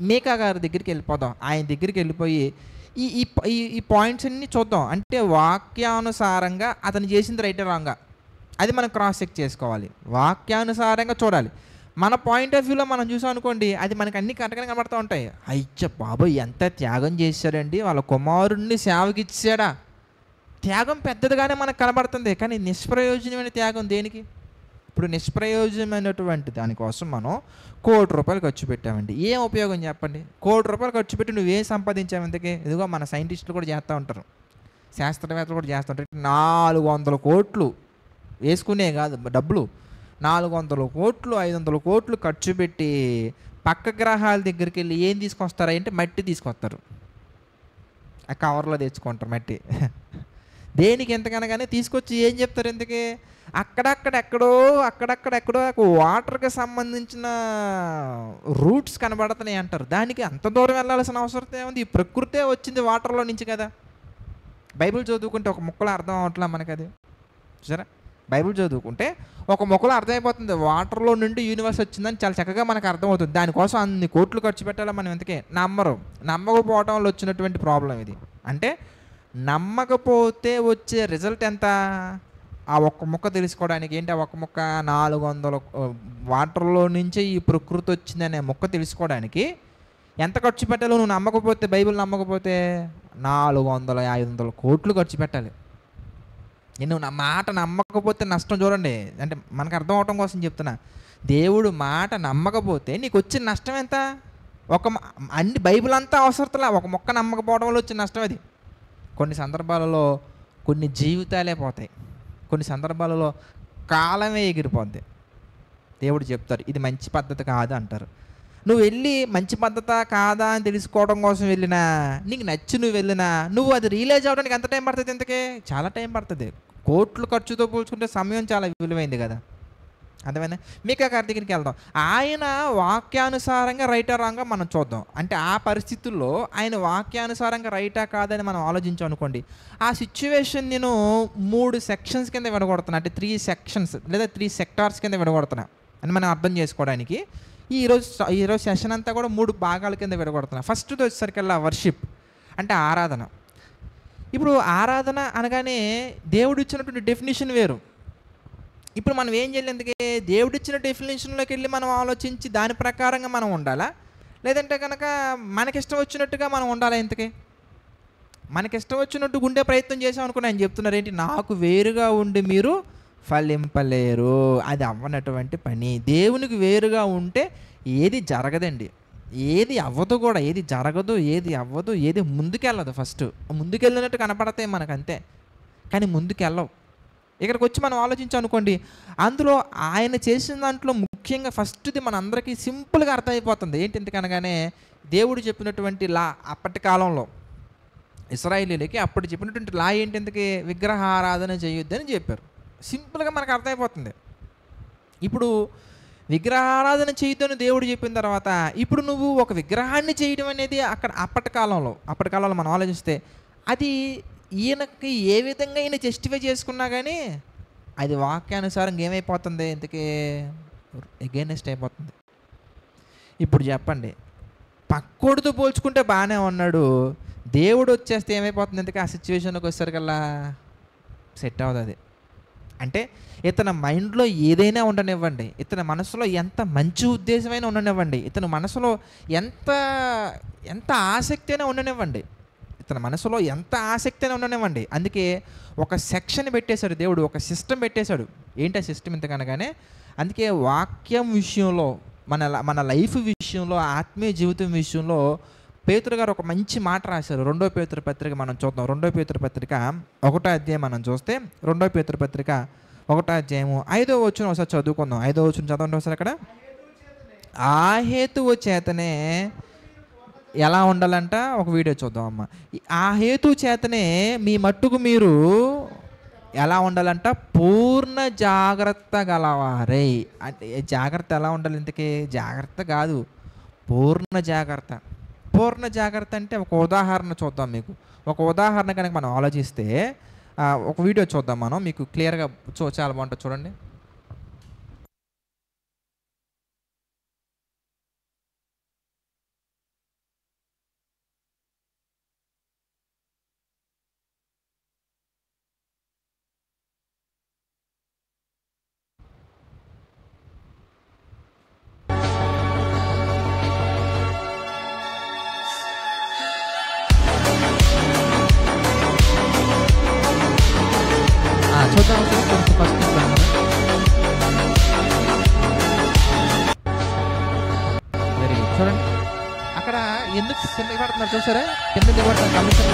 మీకా గారి దగ్గరికి వెళ్ళిపోదాం. ఆయన దగ్గరికి వెళ్ళిపోయి ఈ ఈ ఈ పాయింట్స్ అన్నీ చూద్దాం. అంటే వాక్యానుసారంగా అతను చేసింది రైట్ రాంగా, అది మనం క్రాస్ చెక్ చేసుకోవాలి. వాక్యానుసారంగా చూడాలి. మన పాయింట్ ఆఫ్ వ్యూలో మనం చూసాం అనుకోండి, అది మనకు అన్ని కరెక్ట్గా కనబడుతూ ఉంటాయి. అయ్య బాబోయ్ ఎంత త్యాగం చేశాడండి, వాళ్ళ కుమారుణ్ణి సేవకి ఇచ్చాడా. త్యాగం పెద్దదిగానే మనకు కనబడుతుంది, కానీ నిష్ప్రయోజనమైన త్యాగం దేనికి? ఇప్పుడు నిష్ప్రయోజనమైనటువంటి దానికోసం మనం ₹1,00,00,000 ఖర్చు పెట్టామండి. ఏం ఉపయోగం చెప్పండి? ₹1,00,00,000 ఖర్చు పెట్టి నువ్వేం సంపాదించావు ఇంతకీ? ఇదిగో మన సైంటిస్టులు కూడా చేస్తూ ఉంటారు, శాస్త్రవేత్తలు కూడా చేస్తూ ఉంటారు. 400 కోట్లు వేసుకునే కాదు డబ్బులు, 400 కోట్లు 500 కోట్లు ఖర్చు పెట్టి పక్క గ్రహాల దగ్గరికి వెళ్ళి ఏం తీసుకొస్తారా అంటే మట్టి తీసుకొస్తారు. ఆ కవర్లో తెచ్చుకుంటారు మట్టి. దేనికి ఎంతకనగానే తీసుకొచ్చి ఏం చెప్తారు? ఎందుకే అక్కడక్కడెక్కడో వాటర్కి సంబంధించిన రూట్స్ కనబడుతున్నాయి అంటారు. దానికి అంత దూరం వెళ్ళాల్సిన అవసరం ఏముంది? ఈ ప్రకృతే వచ్చింది వాటర్లో నుంచి కదా. బైబిల్ చదువుకుంటే ఒక ముక్కలో అర్థం అవట్లా మనకు అది. సరే, బైబిల్ చదువుకుంటే ఒక మొక్కలో అర్థమైపోతుంది వాటర్లో నుండి యూనివర్స్ వచ్చిందని చాలా చక్కగా మనకు అర్థమవుతుంది. దానికోసం అన్ని కోట్లు ఖర్చు పెట్టాలి మనం. ఎందుకే నమ్మకపోవటం వల్ల వచ్చినటువంటి ప్రాబ్లం ఇది. అంటే నమ్మకపోతే వచ్చే రిజల్ట్ ఎంత? ఆ ఒక్క మొక్క తెలుసుకోవడానికి ఏంటి, ఆ ఒక్క మొక్క 400 వాటర్లో నుంచే ఈ ప్రకృతి వచ్చిందనే మొక్క తెలుసుకోవడానికి ఎంత ఖర్చు పెట్టాలో నువ్వు నమ్మకపోతే, బైబిల్ నమ్మకపోతే 400-500 కోట్లు ఖర్చు పెట్టాలి. నేను నా మాట నమ్మకపోతే నష్టం చూడండి. అంటే మనకు అర్థం అవటం కోసం చెప్తున్నా. దేవుడు మాట నమ్మకపోతే నీకు వచ్చిన నష్టం ఎంత? అన్ని బైబిల్ అంతా అవసరతలా, ఒక మొక్క నమ్మకపోవడం వల్ల వచ్చిన నష్టం అది. కొన్ని సందర్భాలలో కొన్ని జీవితాలే పోతాయి, కొన్ని సందర్భాలలో కాలమే ఎగిరిపోద్ది. దేవుడు చెప్తారు ఇది మంచి పద్ధతి కాదు అంటారు. నువ్వు వెళ్ళి మంచి పద్ధత కాదా అని తెలుసుకోవడం కోసం వెళ్ళినా, నీకు నచ్చి నువ్వు వెళ్ళినా, నువ్వు అది రియలైజ్ అవ్వడానికి ఎంత టైం పడుతుంది? ఇంతకే చాలా టైం పడుతుంది. కోట్లు ఖర్చుతో పోల్చుకుంటే సమయం చాలా విలువైంది కదా. అర్థమైందా? మీకా గారి దగ్గరికి వెళ్దాం. ఆయన వాక్యానుసారంగా రైటా రాంగా మనం చూద్దాం. అంటే ఆ పరిస్థితుల్లో ఆయన వాక్యానుసారంగా రైటా కాదని మనం ఆలోచించాం అనుకోండి, ఆ సిచ్యువేషన్ నేను 3 సెక్షన్స్ కింద విడగొడుతున్నా. అంటే 3 సెక్షన్స్ లేదా 3 సెక్టార్స్ కింద విడగొడుతున్నా అని మనం అర్థం చేసుకోవడానికి. ఈరోజు సెషన్ అంతా కూడా 3 భాగాల కింద విడగొడుతున్నా. ఫస్ట్ది వచ్చేసరికల్లా వర్షిప్, అంటే ఆరాధన. ఇప్పుడు ఆరాధన అనగానే దేవుడు ఇచ్చినటువంటి డెఫినేషన్ వేరు. ఇప్పుడు మనం ఏం చేయాలి? ఎందుకే దేవుడు ఇచ్చిన డెఫినేషన్లోకి వెళ్ళి మనం ఆలోచించి దాని ప్రకారంగా మనం ఉండాలా, లేదంటే కనుక మనకిష్టం వచ్చినట్టుగా మనం ఉండాలా? ఇంతకే మనకిష్టం వచ్చినట్టు ఉండే ప్రయత్నం చేసాం అనుకుని ఆయన చెప్తున్నారు ఏంటి, నాకు వేరుగా ఉండి మీరు ఫలింపలేరు. అది అవ్వనటువంటి పని. దేవునికి వేరుగా ఉంటే ఏది జరగదండి, ఏది అవ్వదు కూడా, ఏది జరగదు, ఏది అవ్వదు, ఏది ముందుకెళ్ళదు. ఫస్ట్ ముందుకెళ్ళినట్టు కనపడతాయి మనకు అంతే, కానీ ముందుకెళ్ళవు. ఇక్కడికి వచ్చి మనం ఆలోచించాం అనుకోండి, అందులో ఆయన చేసిన దాంట్లో ముఖ్యంగా ఫస్ట్ది మన అందరికీ సింపుల్గా అర్థమైపోతుంది. ఏంటి ఎందుకనగానే దేవుడు చెప్పినటువంటి అప్పటి కాలంలో ఇశ్రాయేలీలకి అప్పుడు చెప్పినటువంటి లా ఏంటి, ఎందుకు విగ్రహారాధన చేయొద్దని చెప్పారు. సింపుల్గా మనకు అర్థమైపోతుంది. ఇప్పుడు విగ్రహారాధన చేయొద్దని దేవుడు చెప్పిన తర్వాత ఇప్పుడు నువ్వు ఒక విగ్రహాన్ని చేయడం అనేది అక్కడ అప్పటి కాలంలో మనం ఆలోచిస్తే అది ఈయనకి ఏ విధంగా ఈయన జస్టిఫై చేసుకున్నా కానీ అది వాక్యానుసారంగా ఏమైపోతుంది, ఇంతకీ ఎగైనెస్ట్ అయిపోతుంది. ఇప్పుడు చెప్పండి, పక్కోడితో పోల్చుకుంటే బాగానే ఉన్నాడు, దేవుడు వచ్చేస్తే ఏమైపోతుంది, ఇంతకీ ఆ సిచ్యువేషన్కి వచ్చేసరికల్లా సెట్ అవుతుంది. అది అంటే ఇతని మైండ్లో ఏదైనా ఉండనివ్వండి, ఇతని మనసులో ఎంత మంచి ఉద్దేశమైనా ఉండనివ్వండి, ఇతని మనసులో ఎంత ఎంత ఆసక్తి అయినా ఉండనివ్వండి, ఇతని మనసులో ఎంత ఆసక్తి అయినా ఉండనివ్వండి. అందుకే ఒక సెక్షన్ పెట్టేశాడు దేవుడు, ఒక సిస్టమ్ పెట్టేశాడు. ఏంటి ఆ సిస్టమ్ ఇంతకనగానే, అందుకే వాక్యం విషయంలో మన లైఫ్ విషయంలో ఆత్మీయ జీవితం విషయంలో పేతురు గారు ఒక మంచి మాట రాశారు. 2వ పేతురు పత్రిక మనం చూద్దాం. 2వ పేతురు పత్రిక 1వ అధ్యాయం మనం చూస్తే 2వ పేతురు పత్రిక 1వ అధ్యాయము 5వ వచనం ఒకసారి చదువుకుందాం. 5వ వచనం చదవండి ఒకసారి. అక్కడ ఆ హేతువు చేతనే ఎలా ఉండాలంట, ఒక వీడియో చూద్దాం అమ్మ. ఆ హేతు చేతనే మీ మట్టుకు మీరు ఎలా ఉండాలంట, పూర్ణ జాగ్రత్త గలవారై. అంటే జాగ్రత్త ఎలా ఉండాలి, ఇంతకీ జాగ్రత్త కాదు, పూర్ణ జాగ్రత్త. పూర్ణ జాగ్రత్త అంటే ఒక ఉదాహరణ చూద్దాం. మీకు ఒక ఉదాహరణ కనుక మనం ఆలోచిస్తే ఒక వీడియో చూద్దాం మనం, మీకు క్లియర్గా చాలా బాగుంటుంది చూడండి. చూద్దాం కొంచెం ఫస్ట్ వెరీ గుడ్. చూడండి అక్కడ ఎందుకు కింద పడుతున్నారు చూసారా, కింద పడుతున్నారు కమిషన్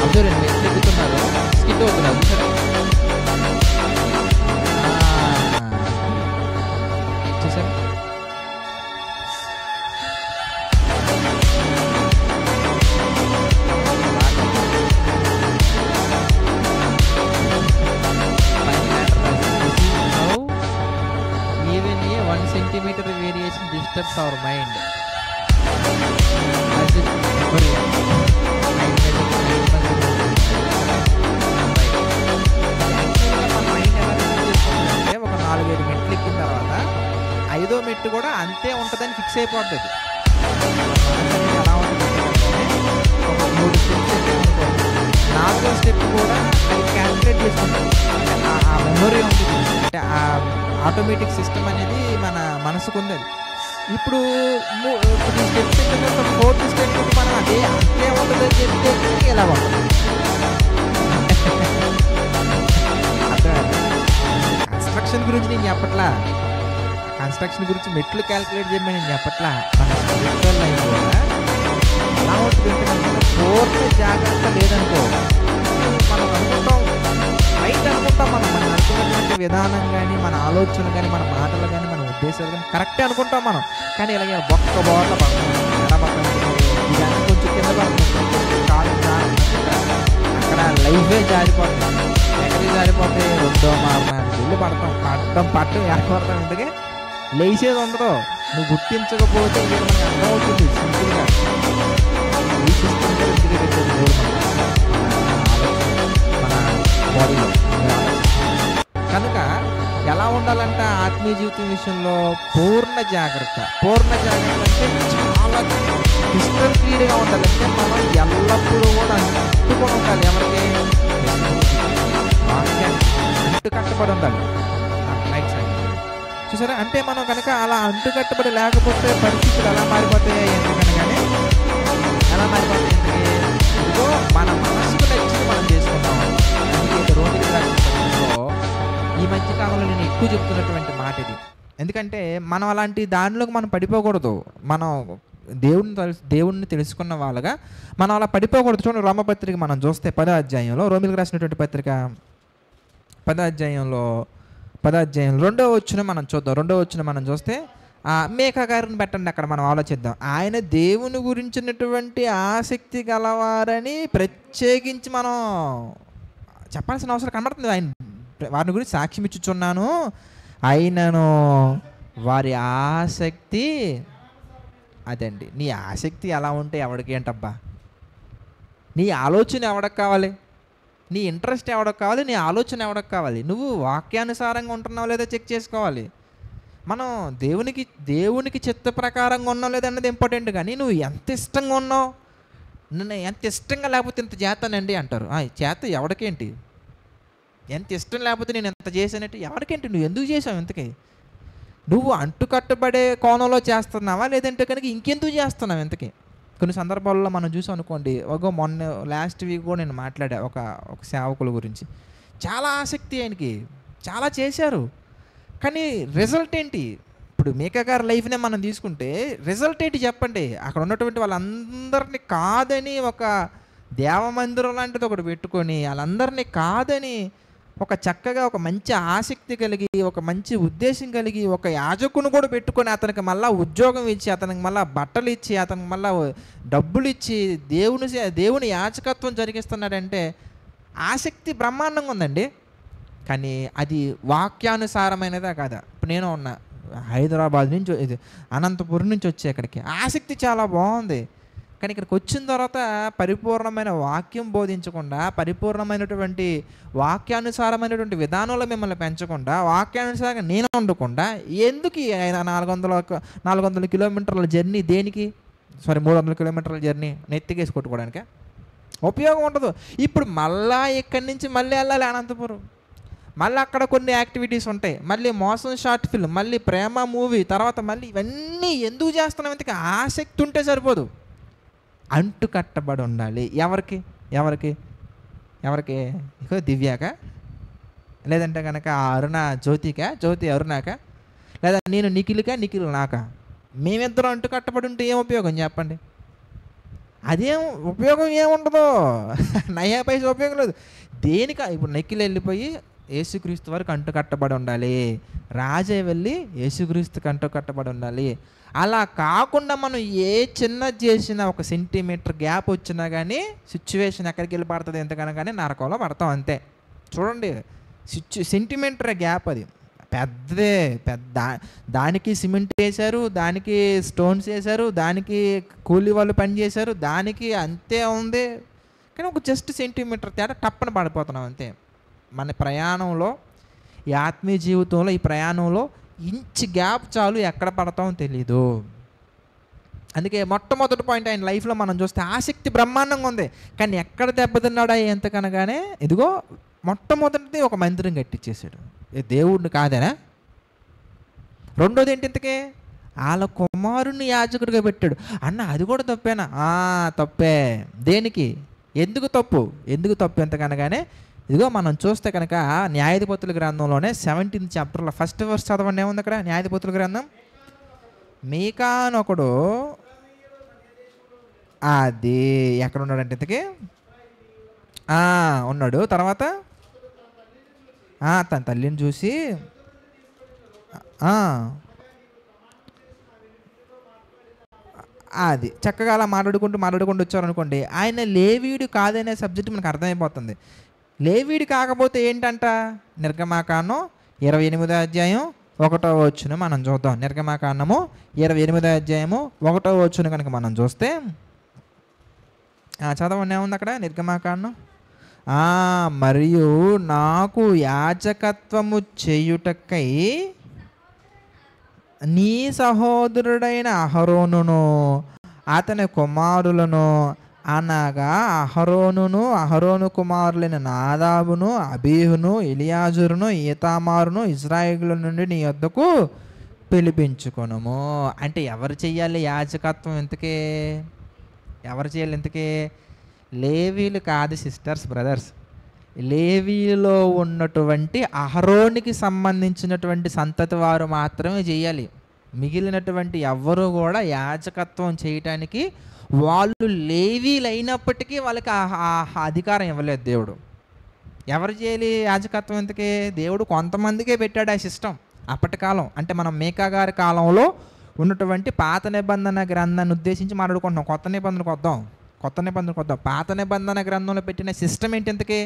అబ్జర్వ్ ఎక్కుతున్నారు, స్కిట్ అవుతున్నారు చూసారా. చూసారా centimeter variation disturbs our mind. As it ఒక 4-5 మెట్లు ఎక్కిన తర్వాత 5వ మెట్టు కూడా అంతే ఉంటుందని ఫిక్స్ అయిపోతుంది. ఎలా ఉంటుంది, ఒక 3 స్టెప్స్ ఎక్కించుకోండి, 4వ స్టెప్ కూడా అది క్యాల్కులేట్ చేసుకుంటుంది. ఆ మెమొరీ ఉంది, అంటే ఆ ఆటోమేటిక్ సిస్టమ్ అనేది మన మనసుకు ఉంది. ఇప్పుడు 3 స్టెప్స్ ఎక్కిన 4th స్టెప్ మనం అదే అంతే ఉంటుందని చెప్తే ఎలా ఉంటుంది. కన్స్ట్రక్షన్ గురించి నేను చెప్పట్లా, కన్స్ట్రక్షన్ గురించి మెట్లు క్యాల్కులేట్ చేయమని నేను చెప్పట్లా. మన స్పిరిచువల్ లైఫ్ కూడా ఎలా ఉంటుంది, పూర్ణ జాగ్రత్త లేదనుకో, మనం అనుకుంటాం రైట్ అనుకుంటాం, మనం అనుకున్నటువంటి విధానం కానీ మన ఆలోచన కానీ మన మాటలు కానీ మన ఉద్దేశాలు కానీ కరెక్టే అనుకుంటాం మనం. కానీ ఇలాగే బొక్క బోర్ల పడతాం, ఎలా పడతాం, ఇదన్నీ కొంచెం కింద పడుతుంది, కాలు అక్కడ లైఫే జారిపోతుంది. ఎక్కడికి జారిపోతే 2వ మారణానికి వెళ్ళి పట్టడం ఏర్పడతాం. ఇంతకే లేచేది ఉండదు, నువ్వు గుర్తించకపోతే ఇది మనకు అర్థమవుతుంది సింపుల్గా. ఈ సిస్టమ్ కూడా ఇంటికి పెట్టేది మన బాడీలో. కనుక ఎలా ఉండాలంట ఆత్మీయ జీవితం విషయంలో, పూర్ణ జాగ్రత్త. పూర్ణ జాగ్రత్త అంటే చాలా క్రిస్టల్ క్లియర్గా ఉండాలంటే మనం ఎల్లప్పుడూ కూడా అంటుకొని ఉండాలి. ఎవరికి, వాక్యానికి అంటుకట్టబడి ఉండాలి. రైట్ సైడ్ చూసారా. అంటే మనం కనుక అలా అంటుకట్టబడి లేకపోతే పరిస్థితులు ఎలా మారిపోతాయి, ఎందుకనగానే ఎలా మారిపోతాయి, ఇదిగో మన మనసుకు నచ్చింది మనం చేసుకుంటాం. అందుకే రోమిలకు రాసిన పత్రికలో ఈ మధ్య కాలంలో నేను ఎక్కువ చెప్తున్నటువంటి మాట ఇది. ఎందుకంటే మనం అలాంటి దానిలోకి మనం పడిపోకూడదు. మనం దేవుడిని తెలుసుకున్న వాళ్ళగా మనం అలా పడిపోకూడదు. చూడండి రోమపత్రిక మనం చూస్తే 10వ అధ్యాయంలో, రోమిలకు రాసినటువంటి పత్రిక 10వ అధ్యాయంలో 2వ వచనం మనం చూద్దాం. 2వ వచనం మనం చూస్తే మేకా గారిని పెట్టండి అక్కడ, మనం ఆలోచిద్దాం. ఆయన దేవుని గురించినటువంటి ఆసక్తి గలవారని ప్రత్యేకించి మనం చెప్పాల్సిన అవసరం కనబడుతుంది. ఆయన వారిని గురించి సాక్ష్యం ఇచ్చుచున్నాను, అయినను వారి ఆసక్తి అదండి. నీ ఆసక్తి ఎలా ఉంటే ఎవడికి ఏంటబ్బా? నీ ఆలోచన ఎవడకు కావాలి? నీ ఇంట్రెస్ట్ ఎవడకు కావాలి? నీ ఆలోచన ఎవడకు కావాలి? నువ్వు వాక్యానుసారంగా ఉంటున్నావు లేదా చెక్ చేసుకోవాలి. మనం దేవునికి చిత్త ప్రకారంగా ఉన్నావు లేదన్నది ఇంపార్టెంట్, కానీ నువ్వు ఎంత ఇష్టంగా ఉన్నావు, నన్ను ఎంత ఇష్టంగా లేకపోతే ఇంత చేస్తానండి అంటారు. చేత ఎవడికేంటి? ఎంత ఇష్టం లేకపోతే నేను ఎంత చేశానంటే ఎవరికేంటి? నువ్వు ఎందుకు చేసావు? ఇంతకీ నువ్వు అంటుకట్టబడే కోణంలో చేస్తున్నావా, లేదంటే కనుక ఇంకెందుకు చేస్తున్నావు? ఇంతకీ కొన్ని సందర్భాల్లో మనం చూసాం అనుకోండి. మొన్న లాస్ట్ వీక్ కూడా నేను మాట్లాడా ఒక సేవకుల గురించి. చాలా ఆసక్తి ఆయనకి, చాలా చేశారు, కానీ రిజల్ట్ ఏంటి? ఇప్పుడు మేకా గారి లైఫ్నే మనం తీసుకుంటే రిజల్ట్ ఏంటి చెప్పండి? అక్కడ ఉన్నటువంటి వాళ్ళందరినీ కాదని ఒక దేవమందిరం లాంటిది ఒకటి పెట్టుకొని వాళ్ళందరినీ కాదని ఒక చక్కగా ఒక మంచి ఆసక్తి కలిగి ఒక మంచి ఉద్దేశం కలిగి ఒక యాజకుని కూడా పెట్టుకొని అతనికి మళ్ళీ ఉద్యోగం ఇచ్చి అతనికి మళ్ళీ బట్టలు ఇచ్చి అతనికి మళ్ళీ డబ్బులు ఇచ్చి దేవుని యాజకత్వం జరిగిస్తున్నాడంటే ఆసక్తి బ్రహ్మాండంగా ఉందండి. కానీ అది వాక్యానుసారమైనదా కాదా? ఇప్పుడు నేను ఉన్నా హైదరాబాద్ నుంచి, ఇది అనంతపురం నుంచి వచ్చే ఇక్కడికి, ఆసక్తి చాలా బాగుంది, కానీ ఇక్కడికి వచ్చిన తర్వాత పరిపూర్ణమైన వాక్యం బోధించకుండా, పరిపూర్ణమైనటువంటి వాక్యానుసారమైనటువంటి విధానంలో మిమ్మల్ని పెంచకుండా, వాక్యానుసారంగా నేను ఉండకుండా ఎందుకు 400 కిలోమీటర్ల జర్నీ? దేనికి? 300 కిలోమీటర్ల జర్నీ నెత్తికేసి కొట్టుకోవడానికి ఉపయోగం ఉండదు. ఇప్పుడు మళ్ళా ఇక్కడి నుంచి మళ్ళీ వెళ్ళాలి అనంతపురం, మళ్ళీ అక్కడ కొన్ని యాక్టివిటీస్ ఉంటాయి, మళ్ళీ మోసం షార్ట్ ఫిల్మ్, మళ్ళీ ప్రేమ మూవీ, తర్వాత మళ్ళీ ఇవన్నీ ఎందుకు చేస్తున్నాం? ఇంతకీ ఆసక్తి ఉంటే సరిపోదు, అంటు కట్టబడి ఉండాలి. ఎవరికి ఎవరికి ఎవరికి? ఇక దివ్యాక, లేదంటే కనుక జ్యోతి అరుణాక, లేదా నేను నిఖిల్ నాక? మేమిద్దరం అంటు కట్టబడి ఉంటే ఏం ఉపయోగం చెప్పండి? అదేం ఉపయోగం ఏముండదు, నయా పైసా ఉపయోగం లేదు. దేనికి? ఇప్పుడు నిఖిల్ వెళ్ళిపోయి యేసుక్రీస్తు వరకు అంటు కట్టబడి ఉండాలి, రాజే వెళ్ళి యేసుక్రీస్తుకి అంటు కట్టబడి ఉండాలి. అలా కాకుండా మనం ఏ చిన్న చేసినా ఒక సెంటీమీటర్ గ్యాప్ వచ్చినా కానీ సిచ్యువేషన్ ఎక్కడికి వెళ్ళి పడుతుంది, ఎంతకన్నా కానీ నరకంలో పడతాం అంతే. చూడండి, సెంటీమీటర్ గ్యాప్ అది పెద్దదే, దానికి సిమెంట్ వేశారు, దానికి స్టోన్స్ వేశారు, దానికి కూలీ వాళ్ళు పని చేశారు, దానికి అంతే ఉంది, కానీ ఒక జస్ట్ సెంటీమీటర్ తేడా టప్పన పడిపోతున్నాం అంతే. మన ప్రయాణంలో, ఈ ఆత్మీయ జీవితంలో, ఈ ప్రయాణంలో ఇంచ్ గ్యాప్ చాలు, ఎక్కడ పడతామో తెలీదు. అందుకే మొట్టమొదటి పాయింట్ ఆయన లైఫ్లో మనం చూస్తే ఆసక్తి బ్రహ్మాండంగా ఉంది, కానీ ఎక్కడ దెబ్బతిన్నాడా ఎంతకనగానే ఇదిగో మొట్టమొదటిది ఒక మందిరం కట్టించేసాడు. దేవుడిని కాదేనా? రెండోది ఏంటి ఇంతకే? వాళ్ళ కుమారుని యాజకుడిగా పెట్టాడు. అన్న అది కూడా తప్పేనా? తప్పే. దేనికి? ఎందుకు తప్పు ఎంతకనగానే ఇదిగో మనం చూస్తే కనుక న్యాయాధిపతుల గ్రంథంలోనే 17th చాప్టర్లో 1st verse చదవండి. ఏముంది అక్కడ? న్యాయాధిపతుల గ్రంథం. మీకా అని ఒకడు, అది ఎక్కడ ఉన్నాడంటే ఇంతకీ ఉన్నాడు. తర్వాత తన తల్లిని చూసి అది చక్కగా అలా మాట్లాడుకుంటూ వచ్చారనుకోండి. ఆయన లేవీయుడు కాదనే సబ్జెక్ట్ మనకు అర్థమైపోతుంది. లేవీయుడు కాకపోతే ఏంటంట? నిర్గమాకాండం 28వ అధ్యాయం 1వ వచనం మనం చూద్దాం. నిర్గమాకాండము 28వ అధ్యాయము 1వ వచనం కనుక మనం చూస్తే చదవండి. ఏముంది అక్కడ? నిర్గమాకాండం. మరియు నాకు యాజకత్వము చేయుటకై నీ సహోదరుడైన అహరోనును అతని కుమారులను, అనగా అహరోను కుమారులైన నాదాబును, అబీహును, ఎలియాజరును, ఈతామారును ఇశ్రాయేలు నుండి నీ వద్దకు పిలిపించుకొనుము. అంటే ఎవరు చెయ్యాలి యాజకత్వం? ఇంతకే ఎవరు చేయాలి? ఇంతకే లేవీలు కాదు సిస్టర్స్, బ్రదర్స్. లేవీలో ఉన్నటువంటి అహరోనికి సంబంధించినటువంటి సంతతి వారు మాత్రమే చేయాలి. మిగిలినటువంటి ఎవ్వరూ కూడా యాజకత్వం చేయటానికి వాళ్ళు లేవీలు అయినప్పటికీ వాళ్ళకి అధికారం ఇవ్వలేదు దేవుడు. ఎవరు చేయాలి యాజకత్వం? ఇంతకీ దేవుడు కొంతమందికే పెట్టాడు ఆ సిస్టమ్. అప్పటి కాలం అంటే మనం మేకా గారి కాలంలో ఉన్నటువంటి పాత నిబంధన గ్రంథాన్ని ఉద్దేశించి మాట్లాడుకుంటున్నాం. కొత్త నిబంధనకు వద్దాం. పాత నిబంధన గ్రంథంలో పెట్టిన సిస్టమ్ ఏంటి? ఇంతకీ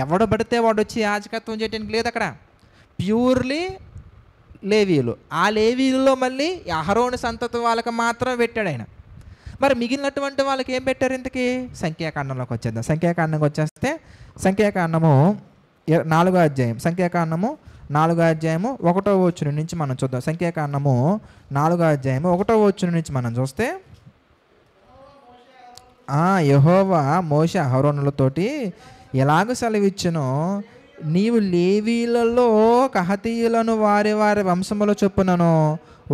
ఎవడు పడితే వాడు వచ్చి యాజకత్వం చేయడానికి లేదు అక్కడ. ప్యూర్లీ లేవీయులు. ఆ లేవీయుల్లో మళ్ళీ అహరోను సంతతి వాళ్ళకి మాత్రమే పెట్టాడు ఆయన. మరి మిగిలినటువంటి వాళ్ళకి ఏం పెట్టారు? ఇంతకీ సంఖ్యాకాండంలోకి వచ్చేద్దాం. సంఖ్యాకాండంకి వచ్చేస్తే సంఖ్యాకాండము 4వ అధ్యాయం, సంఖ్యాకాండము 4వ అధ్యాయము 1వ వచనం నుంచి మనం చూద్దాం. సంఖ్యాకాండము 4వ అధ్యాయము 1వ వచనం నుంచి మనం చూస్తే, యెహోవా మోషే అహరోనులతోటి ఎలాగ సెలవిచ్చునో, నీవు లేవీలలో కహతీయులను వారి వారి వంశముల చొప్పునను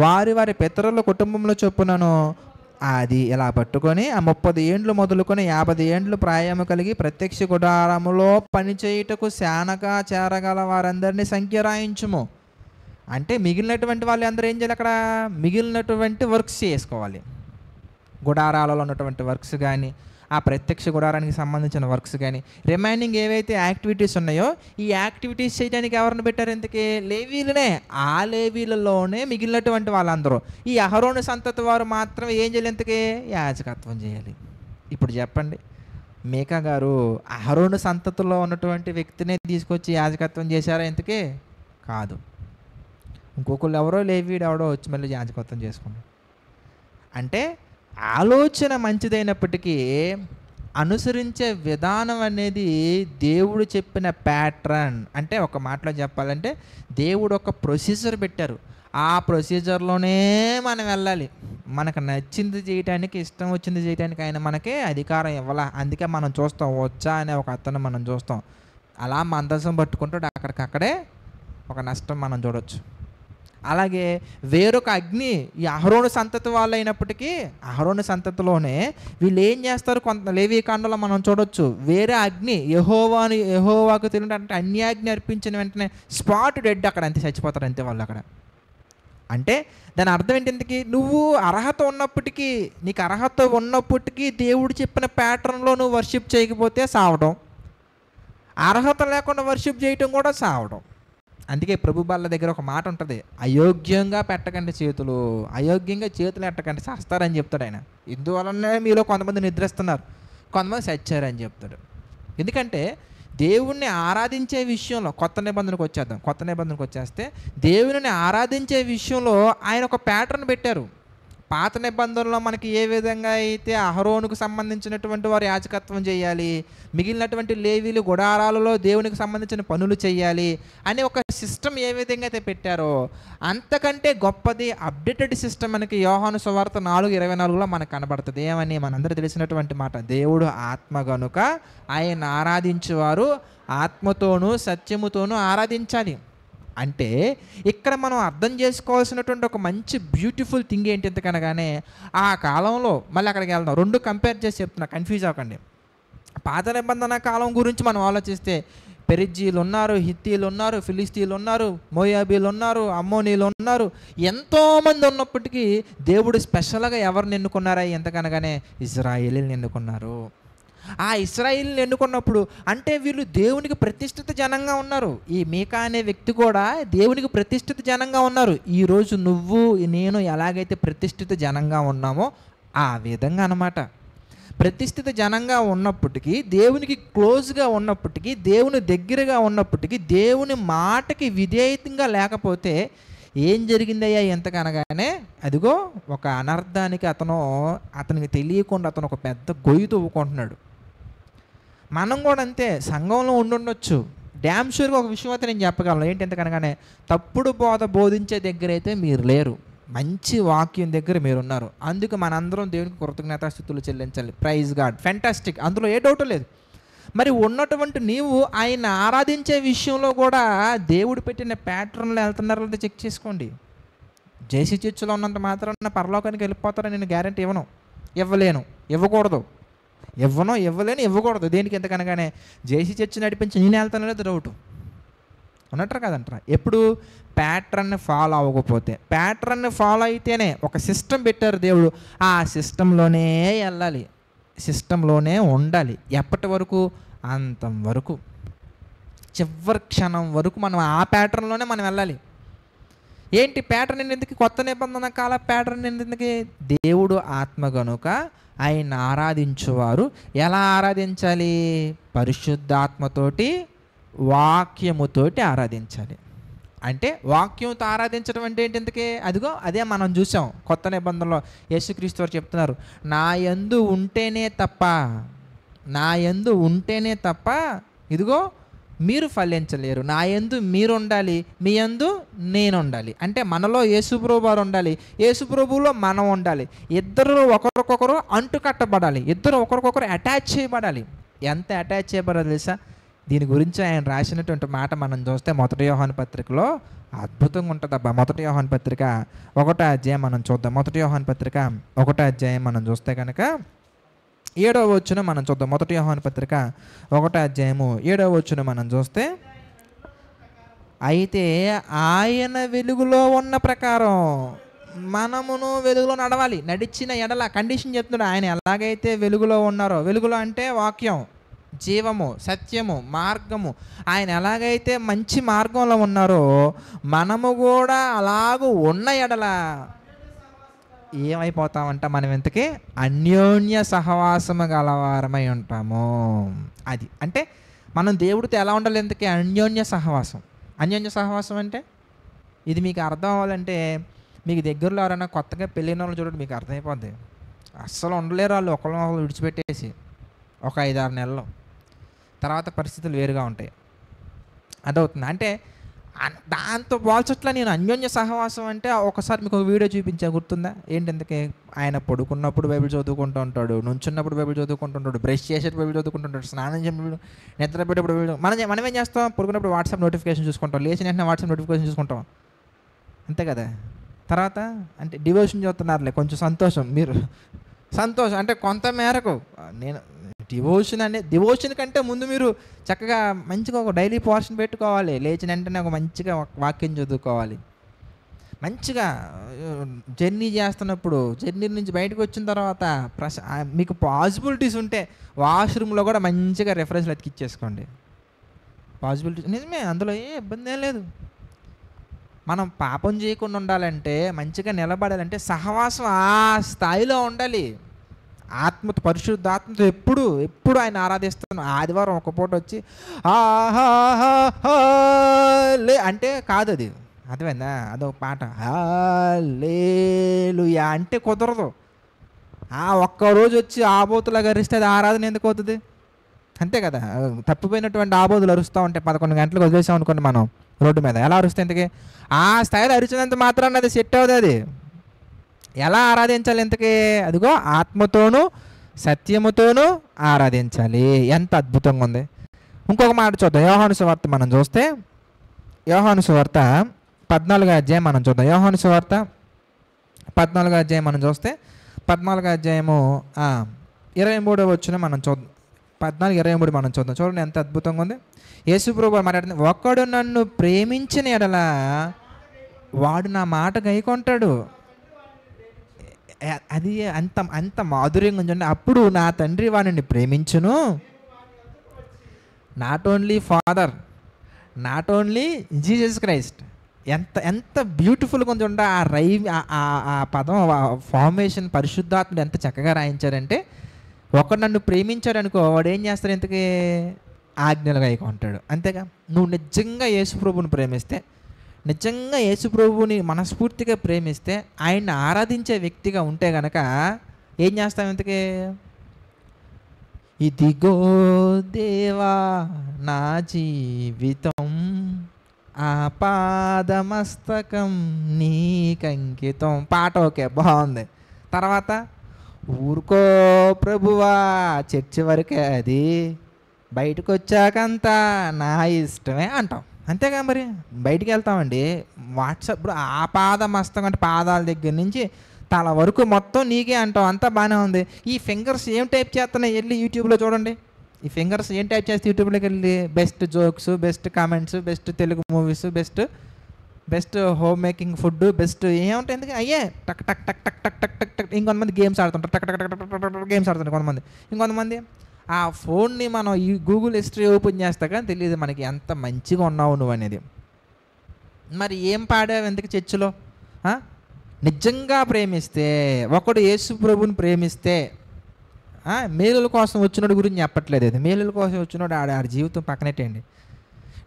వారి వారి పితరుల కుటుంబంలో చొప్పునను అది ఇలా పట్టుకొని ఆ 30 ఏండ్లు మొదలుకొని 50 ఏండ్లు ప్రాయము కలిగి ప్రత్యక్ష గుడారములో పనిచేయుటకు శానగా చేరగల వారందరినీ సంఖ్య రాయించుము. అంటే మిగిలినటువంటి వాళ్ళు అందరూ ఏం చేయాలి? అక్కడ మిగిలినటువంటి వర్క్స్ చేసుకోవాలి. గుడారాలలో ఉన్నటువంటి వర్క్స్ కానీ, ఆ ప్రత్యక్ష గుడారానికి సంబంధించిన వర్క్స్ కానీ, రిమైనింగ్ ఏవైతే యాక్టివిటీస్ ఉన్నాయో ఈ యాక్టివిటీస్ చేయడానికి ఎవరిని పెట్టారు? ఇంతకీ లేవీలనే. ఆ లేవీలలోనే మిగిలినటువంటి వాళ్ళందరూ, ఈ అహరోను సంతతి వారు మాత్రమే ఏం చేయాలి? ఇంతకీ యాజకత్వం చేయాలి. ఇప్పుడు చెప్పండి, మీకా గారు అహరోను సంతతిలో ఉన్నటువంటి వ్యక్తినే తీసుకొచ్చి యాజకత్వం చేశారా? ఇంతకీ కాదు. ఇంకొకళ్ళు ఎవరో లేవీడు ఎవడో వచ్చి మళ్ళీ యాజకత్వం చేసుకున్నాడు. అంటే ఆలోచన మంచిదైనప్పటికీ అనుసరించే విధానం అనేది దేవుడు చెప్పిన ప్యాటర్న్. అంటే ఒక మాటలో చెప్పాలంటే దేవుడు ఒక ప్రొసీజర్ పెట్టారు. ఆ ప్రొసీజర్లోనే మనం వెళ్ళాలి. మనకు నచ్చింది చేయటానికి, ఇష్టం వచ్చింది చేయటానికి ఆయన మనకి అధికారం ఇవ్వాల. అందుకే మనం చూస్తాం, వచ్చా అనే ఒక అతను మనం చూస్తాం. అలా మందసం పట్టుకుంటాడు, అక్కడికక్కడే ఒక నష్టం మనం చూడవచ్చు. అలాగే వేరొక అగ్ని, ఈ అహరోను సంతతి వాళ్ళు అయినప్పటికీ అహరోను సంతతిలోనే వీళ్ళు ఏం చేస్తారు? కొంత లేవీకాండంలో మనం చూడొచ్చు, వేరే అగ్ని యెహోవాకు తెలియదు అంటే అన్యాగ్ని అర్పించిన వెంటనే స్పాట్ డెడ్, అక్కడ అంతే చచ్చిపోతారు అంతే వాళ్ళు అక్కడ. అంటే దాని అర్థం ఏంటి? ఇంతకీ నువ్వు అర్హత ఉన్నప్పటికీ, నీకు అర్హత ఉన్నప్పటికీ దేవుడు చెప్పిన ప్యాటర్న్లో నువ్వు వర్షిప్ చేయకపోతే సావడం, అర్హత లేకుండా వర్షిప్ చేయటం కూడా సావడం. అందుకే ప్రభు బాల దగ్గర ఒక మాట ఉంటుంది, అయోగ్యంగా పెట్టకండి చేతులు, అయోగ్యంగా చేతులు ఎట్టకండి చేస్తారని చెప్తాడు ఆయన. ఇందువలనే మీలో కొంతమంది నిద్రిస్తున్నారు, కొంతమంది చచ్చారని చెప్తాడు. ఎందుకంటే దేవుణ్ణి ఆరాధించే విషయంలో కొత్త నిబంధనకు వచ్చేస్తే దేవుని ఆరాధించే విషయంలో ఆయన ఒక ప్యాటర్న్ పెట్టారు. పాత నిబంధనలో మనకి ఏ విధంగా అయితే అహరోనుకు సంబంధించినటువంటి వారు యాజకత్వం చేయాలి, మిగిలినటువంటి లేవీలు గుడారాలలో దేవునికి సంబంధించిన పనులు చేయాలి అని ఒక సిస్టమ్ ఏ విధంగా అయితే పెట్టారో అంతకంటే గొప్పది అప్డేటెడ్ సిస్టమ్ మనకి యోహాను సువార్త 4:24లో మనకు కనబడుతుంది. ఏమని? మనందరూ తెలిసినటువంటి మాట, దేవుడు ఆత్మ గనుక ఆయన ఆరాధించేవారు ఆత్మతోనూ సత్యముతోనూ ఆరాధించాలి. అంటే ఇక్కడ మనం అర్థం చేసుకోవాల్సినటువంటి ఒక మంచి బ్యూటిఫుల్ థింగ్ ఏంటి ఎంతకనగానే, ఆ కాలంలో మళ్ళీ అక్కడికి వెళ్దాం, రెండు కంపేర్ చేసి చెప్తున్నా, కన్ఫ్యూజ్ అవ్వకండి. పాత నిబంధన కాలం గురించి మనం ఆలోచిస్తే పెరిజ్జీలు ఉన్నారు, హిత్తీలు ఉన్నారు, ఫిలిస్తీన్లు ఉన్నారు, మోయాబీలు ఉన్నారు, అమ్మోనీలు ఉన్నారు, ఎంతోమంది ఉన్నప్పటికీ దేవుడు స్పెషల్గా ఎవరిని ఎన్నుకున్నారా ఎంతకనగానే? ఇజ్రాయేలీని ఎన్నుకున్నారు. ఆ ఇశ్రాయేలుని ఎన్నుకున్నప్పుడు అంటే వీళ్ళు దేవునికి ప్రతిష్ఠిత జనంగా ఉన్నారు. ఈ మీకా అనే వ్యక్తి కూడా దేవునికి ప్రతిష్ఠిత జనంగా ఉన్నారు. ఈరోజు నువ్వు నేను ఎలాగైతే ప్రతిష్ఠిత జనంగా ఉన్నామో ఆ విధంగా అన్నమాట. ప్రతిష్ఠిత జనంగా ఉన్నప్పటికీ, దేవునికి క్లోజ్గా ఉన్నప్పటికీ, దేవుని దగ్గరగా ఉన్నప్పటికీ, దేవుని మాటకి విధేయతంగా లేకపోతే ఏం జరిగిందయ్యా ఎంతకనగానే, అదిగో ఒక అనర్థానికి అతనికి తెలియకుండా అతను ఒక పెద్ద గొయ్యి తవ్వుకుంటున్నాడు. మనం కూడా అంతే, సంఘంలో ఉండుండొచ్చు, డ్యామ్ షూర్గా ఒక విషయం అయితే నేను చెప్పగలను. ఏంటి ఎంతకనగానే, తప్పుడు బోధ బోధించే దగ్గర అయితే మీరు లేరు, మంచి వాక్యం దగ్గర మీరున్నారు. అందుకు మనందరం దేవునికి కృతజ్ఞతాస్తుతులు చెల్లించాలి. ప్రైజ్ గాడ్, ఫ్యాంటాస్టిక్, అందులో ఏ డౌట్ లేదు. మరి ఉన్నటువంటి నీవు ఆయన ఆరాధించే విషయంలో కూడా దేవుడు పెట్టిన ప్యాటర్న్లో వెళ్తున్నారో లేదో చెక్ చేసుకోండి. జేసీ చర్చిలో ఉన్నంత మాత్రాన పరలోకానికి వెళ్ళిపోతారని నేను గ్యారెంటీ ఇవ్వలేను, ఇవ్వకూడదు, ఇవ్వకూడదు. దేనికి ఎంతకనగానే జేసీ చర్చి నడిపించి నేను వెళ్తాననేది డౌట్ ఉన్నట్టు కదంటారా. ఎప్పుడు ప్యాటర్న్ ఫాలో అవ్వకపోతే, ప్యాటర్న్ ఫాలో అయితేనే ఒక సిస్టమ్ పెట్టారు దేవుడు, ఆ సిస్టంలోనే వెళ్ళాలి, సిస్టంలోనే ఉండాలి. ఎప్పటి వరకు? అంతం వరకు, చివరి క్షణం వరకు మనం ఆ ప్యాటర్న్లోనే మనం వెళ్ళాలి. ఏంటి ప్యాటర్న్ ఎందుకు? కొత్త నిబంధన కాల ప్యాటర్న్ ఎందుకు? దేవుడు ఆత్మ గనుక ఆయన ఆరాధించువారు ఎలా ఆరాధించాలి? పరిశుద్ధాత్మతోటి వాక్యముతోటి ఆరాధించాలి. అంటే వాక్యంతో ఆరాధించడం అంటే ఏంటి? ఎందుకే అదిగో అదే మనం చూసాం కొత్త నిబంధనలో యేసుక్రీస్తు వారు చెప్తున్నారు, నా యందు ఉంటేనే తప్ప ఇదిగో మీరు ఫలించలేరు. నా యందు మీరు ఉండాలి, మీ యందు నేను ఉండాలి. అంటే మనలో యేసుప్రభు వారు ఉండాలి, యేసుప్రభులో మనం ఉండాలి. ఇద్దరు ఒకరికొకరు అంటుకట్టబడాలి, ఇద్దరు ఒకరికొకరు అటాచ్ చేయబడాలి. ఎంత అటాచ్ చేయబడాలి తెలుసా? దీని గురించి ఆయన రాసినటువంటి మాట మనం చూస్తే మొదటి యోహాను పత్రికలో అద్భుతంగా ఉంటుంది అబ్బా. మొదటి యోహాను పత్రిక 1వ అధ్యాయం మనం చూద్దాం. మొదటి యోహాను పత్రిక 1వ అధ్యాయం మనం చూస్తే కనుక 7వ వచనం మనం చూద్దాం. మొదటి యోహాను పత్రిక 1వ అధ్యాయము 7వ వచనం మనం చూస్తే, అయితే ఆయన వెలుగులో ఉన్న ప్రకారం మనమును వెలుగులో నడవాలి. నడిచిన ఎడల కండిషన్ చెప్తున్నాడు ఆయన. ఎలాగైతే వెలుగులో ఉన్నారో, వెలుగులో అంటే వాక్యం, జీవము, సత్యము, మార్గము, ఆయన ఎలాగైతే మంచి మార్గంలో ఉన్నారో మనము కూడా అలాగూ ఉన్న ఎడల ఏమైపోతామంట? మనం ఇంతకీ అన్యోన్య సహవాసము గలవారమై ఉంటాము. అది అంటే మనం దేవుడితో ఎలా ఉండాలి? ఇంతకీ అన్యోన్య సహవాసం. అన్యోన్య సహవాసం అంటే ఇది మీకు అర్థం అవ్వాలంటే మీకు దగ్గరలో ఎవరైనా కొత్తగా పెళ్ళైన వాళ్ళు చూడండి, మీకు అర్థమైపోద్ది. అస్సలు ఉండలేరు వాళ్ళు ఒకళ్ళు విడిచిపెట్టేసి ఒక 5-6 నెలలు. తర్వాత పరిస్థితులు వేరుగా ఉంటాయి. అదవుతుంది. అంటే దాంతో పోల్చట్లా నేను అన్యోన్య సహవాసం అంటే ఒకసారి మీకు ఒక వీడియో చూపించా, గుర్తుందా? ఏంటందుకే ఆయన పడుకున్నప్పుడు బైబిల్ చదువుకుంటూ ఉంటాడు, నుంచున్నప్పుడు బైబిల్ చదువుకుంటుంటాడు, బ్రష్ చేసేటప్పుడు బైబిల్ చదువుకుంటుంటాడు, స్నానం చేసేటప్పుడు, నిద్రపోయేటప్పుడు బైబిల్. మనం ఏం చేస్తాం? పడుకున్నప్పుడు వాట్సాప్ నోటిఫికేషన్ చూసుకుంటాం, లేచిన వెంటనే వాట్సాప్ నోటిఫికేషన్ చూసుకుంటాం, అంతే కదా. తర్వాత అంటే డివోషన్ చూస్తున్నారులే, కొంచెం సంతోషం. మీరు సంతోషం అంటే కొంత మేరకు. నేను డివోషన్ కంటే ముందు మీరు చక్కగా మంచిగా ఒక డైలీ పోర్షన్ పెట్టుకోవాలి. లేచిన వెంటనే ఒక మంచిగా వాక్యం చదువుకోవాలి. మంచిగా జర్నీ చేస్తున్నప్పుడు, జర్నీ నుంచి బయటకు వచ్చిన తర్వాత మీకు పాసిబిలిటీస్ ఉంటే వాష్రూమ్లో కూడా మంచిగా రెఫరెన్స్లు అతికిచ్చేసుకోండి. పాసిబిలిటీస్ నిజమే, అందులో ఏ ఇబ్బంది ఏం లేదు. మనం పాపం చేయకుండా ఉండాలంటే, మంచిగా నిలబడాలంటే సహవాసం ఆ స్థాయిలో ఉండాలి. ఆత్మతో, పరిశుద్ధాత్మతో ఎప్పుడు ఆయన ఆరాధిస్తున్నాం. ఆదివారం ఒక పూట వచ్చి లే అంటే కాదు, అది అర్థమైందా? అదొక పాట, హల్లెలూయా అంటే కుదరదు. ఒక్కరోజు వచ్చి ఆబోతులాగా అరిస్తే అది ఆరాధన ఎందుకు అవుతుంది? అంతే కదా. తప్పిపోయినటువంటి ఆబోతులు అరుస్తూ ఉంటే 11 గంటలకు వదిలేసాం అనుకోండి మనం రోడ్డు మీద, ఎలా అరుస్తే ఇంతకీ? ఆ స్థాయిలో అరిచినంత మాత్రాన్ని అది సెట్ అవుతుంది. అది ఎలా ఆరాధించాలి ఇంతకీ? అదిగో ఆత్మతోనూ సత్యముతోనూ ఆరాధించాలి. ఎంత అద్భుతంగా ఉంది. ఇంకొక మాట చూద్దాం. యోహాను సువార్త మనం చూస్తే, యోహాను సువార్త 14వ అధ్యాయం మనం చూద్దాం. యోహాను సువార్త 14వ అధ్యాయం మనం చూస్తే, 14వ అధ్యాయము 23వ వచనం మనం చూద్దాం. 14:23 మనం చూద్దాం. చూడండి ఎంత అద్భుతంగా ఉంది. యేసుప్రభువు మాట్లాడుతుంది, ఒక్కడు నన్ను ప్రేమించిన ఎడల వాడు నా మాట గైకొంటాడు. అది అంత మాధుర్యంగా ఉంచండి. అప్పుడు నా తండ్రి వాడిని ప్రేమించును. Not only father, not only Jesus Christ. ఎంత బ్యూటిఫుల్గా ఉంటుండ ఆ పదం, ఫార్మేషన్. పరిశుద్ధాత్ముడు ఎంత చక్కగా రాయించారంటే, ఒకడు నన్ను ప్రేమించాడు అనుకో, వాడు ఏం చేస్తాడు? ఇంతకీ ఆజ్ఞలుగా ఉంటాడు. అంతేగా. నువ్వు నిజంగా యేసుప్రభుని ప్రేమిస్తే, నిజంగా యేసుప్రభుని మనస్ఫూర్తిగా ప్రేమిస్తే, ఆయన్ని ఆరాధించే వ్యక్తిగా ఉంటే గనక ఏం చేస్తావు? ఇంతకీ ఇదిగో దేవా నా జీవితం ఆపాదమస్తకం నీకంకితం. పాట ఓకే, బాగుంది. తర్వాత ఊరుకో ప్రభువా చర్చి వరకే, అది బయటకు వచ్చాకంతా నా ఇష్టమే అంటాం. అంతేగా. మరి బయటికి వెళ్తామండి, వాట్సాప్ ఇప్పుడు ఆపాదమస్తకం అంటే పాదాల దగ్గర నుంచి తల వరకు మొత్తం నీకే అంటాం. అంతా బాగానే ఉంది. ఈ ఫింగర్స్ ఏం టైప్ చేస్తున్నాయి? వెళ్ళి యూట్యూబ్లో చూడండి. ఈ ఫింగర్స్ ఏం టైప్ చేస్తే యూట్యూబ్లోకి వెళ్ళి best jokes, best comments, best Telugu movies, best home making food, best ఏముంటాయి? ఎందుకు అయ్యే టక్ టక్ టక్ టక్ టక్ టక్ టక్ టక్. ఇంకొంతమంది గేమ్స్ ఆడుతుంటారు, టక్ టక్ టక్ టక్ టక్ గేమ్స్ ఆడుతుంటారు కొంతమంది. ఇంకొంతమంది ఆ ఫోన్ని మనం ఈ గూగుల్ హిస్టరీ ఓపెన్ చేస్తా కానీ తెలియదు మనకి ఎంత మంచిగా ఉన్నావు నువ్వు అనేది. మరి ఏం పాడావు ఎందుకు చర్చిలో? నిజంగా ప్రేమిస్తే, ఒకడు యేసు ప్రభుని ప్రేమిస్తే, మేలుల కోసం వచ్చినోడు గురించి చెప్పట్లేదు. అది మేలుల కోసం వచ్చినోడు ఆడి జీవితం పక్కనెట్టండి.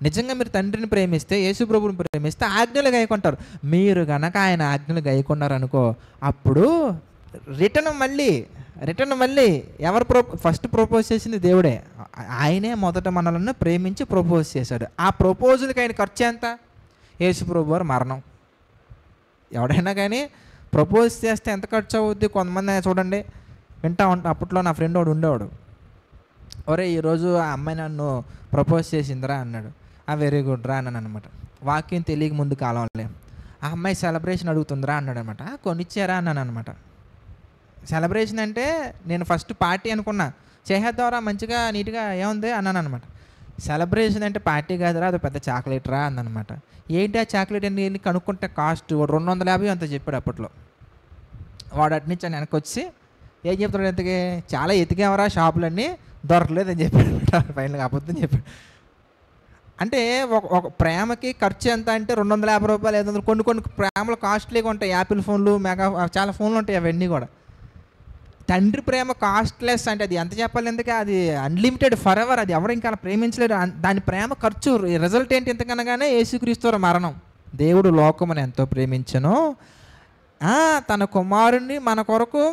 నిజంగా మీరు తండ్రిని ప్రేమిస్తే, యేసు ప్రభుని ప్రేమిస్తే ఆజ్ఞలు గైకొంటారు. మీరు గనక ఆయన ఆజ్ఞలు గైకొన్నారనుకో, అప్పుడు రిటర్న్ మళ్ళీ ఎవరు ఫస్ట్ ప్రపోజ్ చేసింది దేవుడే. ఆయనే మొదట మనల్ని ప్రేమించి ప్రపోజ్ చేశాడు. ఆ ప్రపోజల్కి ఆయన ఖర్చు ఎంత? యేసు ప్రభు వారు మరణం. ఎవడైనా కానీ ప్రపోజ్ చేస్తే ఎంత ఖర్చు అవుద్ది? కొంతమంది చూడండి వింటా ఉంటా. అప్పట్లో నా ఫ్రెండ్ వాడు ఉండేవాడు. ఒరే ఈరోజు ఆ అమ్మాయి నన్ను ప్రపోజ్ చేసిందిరా అన్నాడు. వెరీ గుడ్ రా అన్నాను అనమాట. వాక్యం తెలియక ముందు కాలంలో ఆ అమ్మాయి సెలబ్రేషన్ అడుగుతుందిరా అన్నాడు అనమాట. కొనిచ్చారా అన్నాను అనమాట. సెలబ్రేషన్ అంటే నేను ఫస్ట్ పార్టీ అనుకున్నా, చేసేద్దాంరా మంచిగా నీట్గా ఏముంది అన్నాను అనమాట. సెలబ్రేషన్ అంటే పార్టీ కాదురా, అది పెద్ద చాక్లెట్ రా అందనమాట. ఏంటి ఆ చాక్లెట్ అని వెళ్ళి కనుక్కుంటే కాస్ట్ 250 అంత చెప్పాడు అప్పట్లో. వాడు అటు నుంచి వెనక్కి వచ్చి ఏం చెప్తాడు, ఎంతకి చాలా ఎతికామరా షాపులన్నీ దొరకలేదని చెప్పాడు అనమాట. ఫైనల్గా అబద్ధం చెప్పాడు. అంటే ఒక ప్రేమకి ఖర్చు ఎంత అంటే 250 రూపాయలు, 500. కొన్ని ప్రేమలు కాస్ట్లీగా ఉంటాయి. యాపిల్ ఫోన్లు, మెగా చాలా ఫోన్లు ఉంటాయి, అవన్నీ కూడా. తండ్రి ప్రేమ కాస్ట్లెస్ అంటే అది ఎంత చెప్పాలి, ఎందుకే అది అన్లిమిటెడ్ ఫర్ ఎవర్. అది ఎవరు ఇంకా ప్రేమించలేడు. దాని ప్రేమ ఖర్చు రిజల్ట్ ఏంటి? ఎంతకనగానే యేసుక్రీస్తు మరణం. దేవుడు లోకమును ఎంతో ప్రేమించను, తన కుమారుణ్ణి మన కొరకు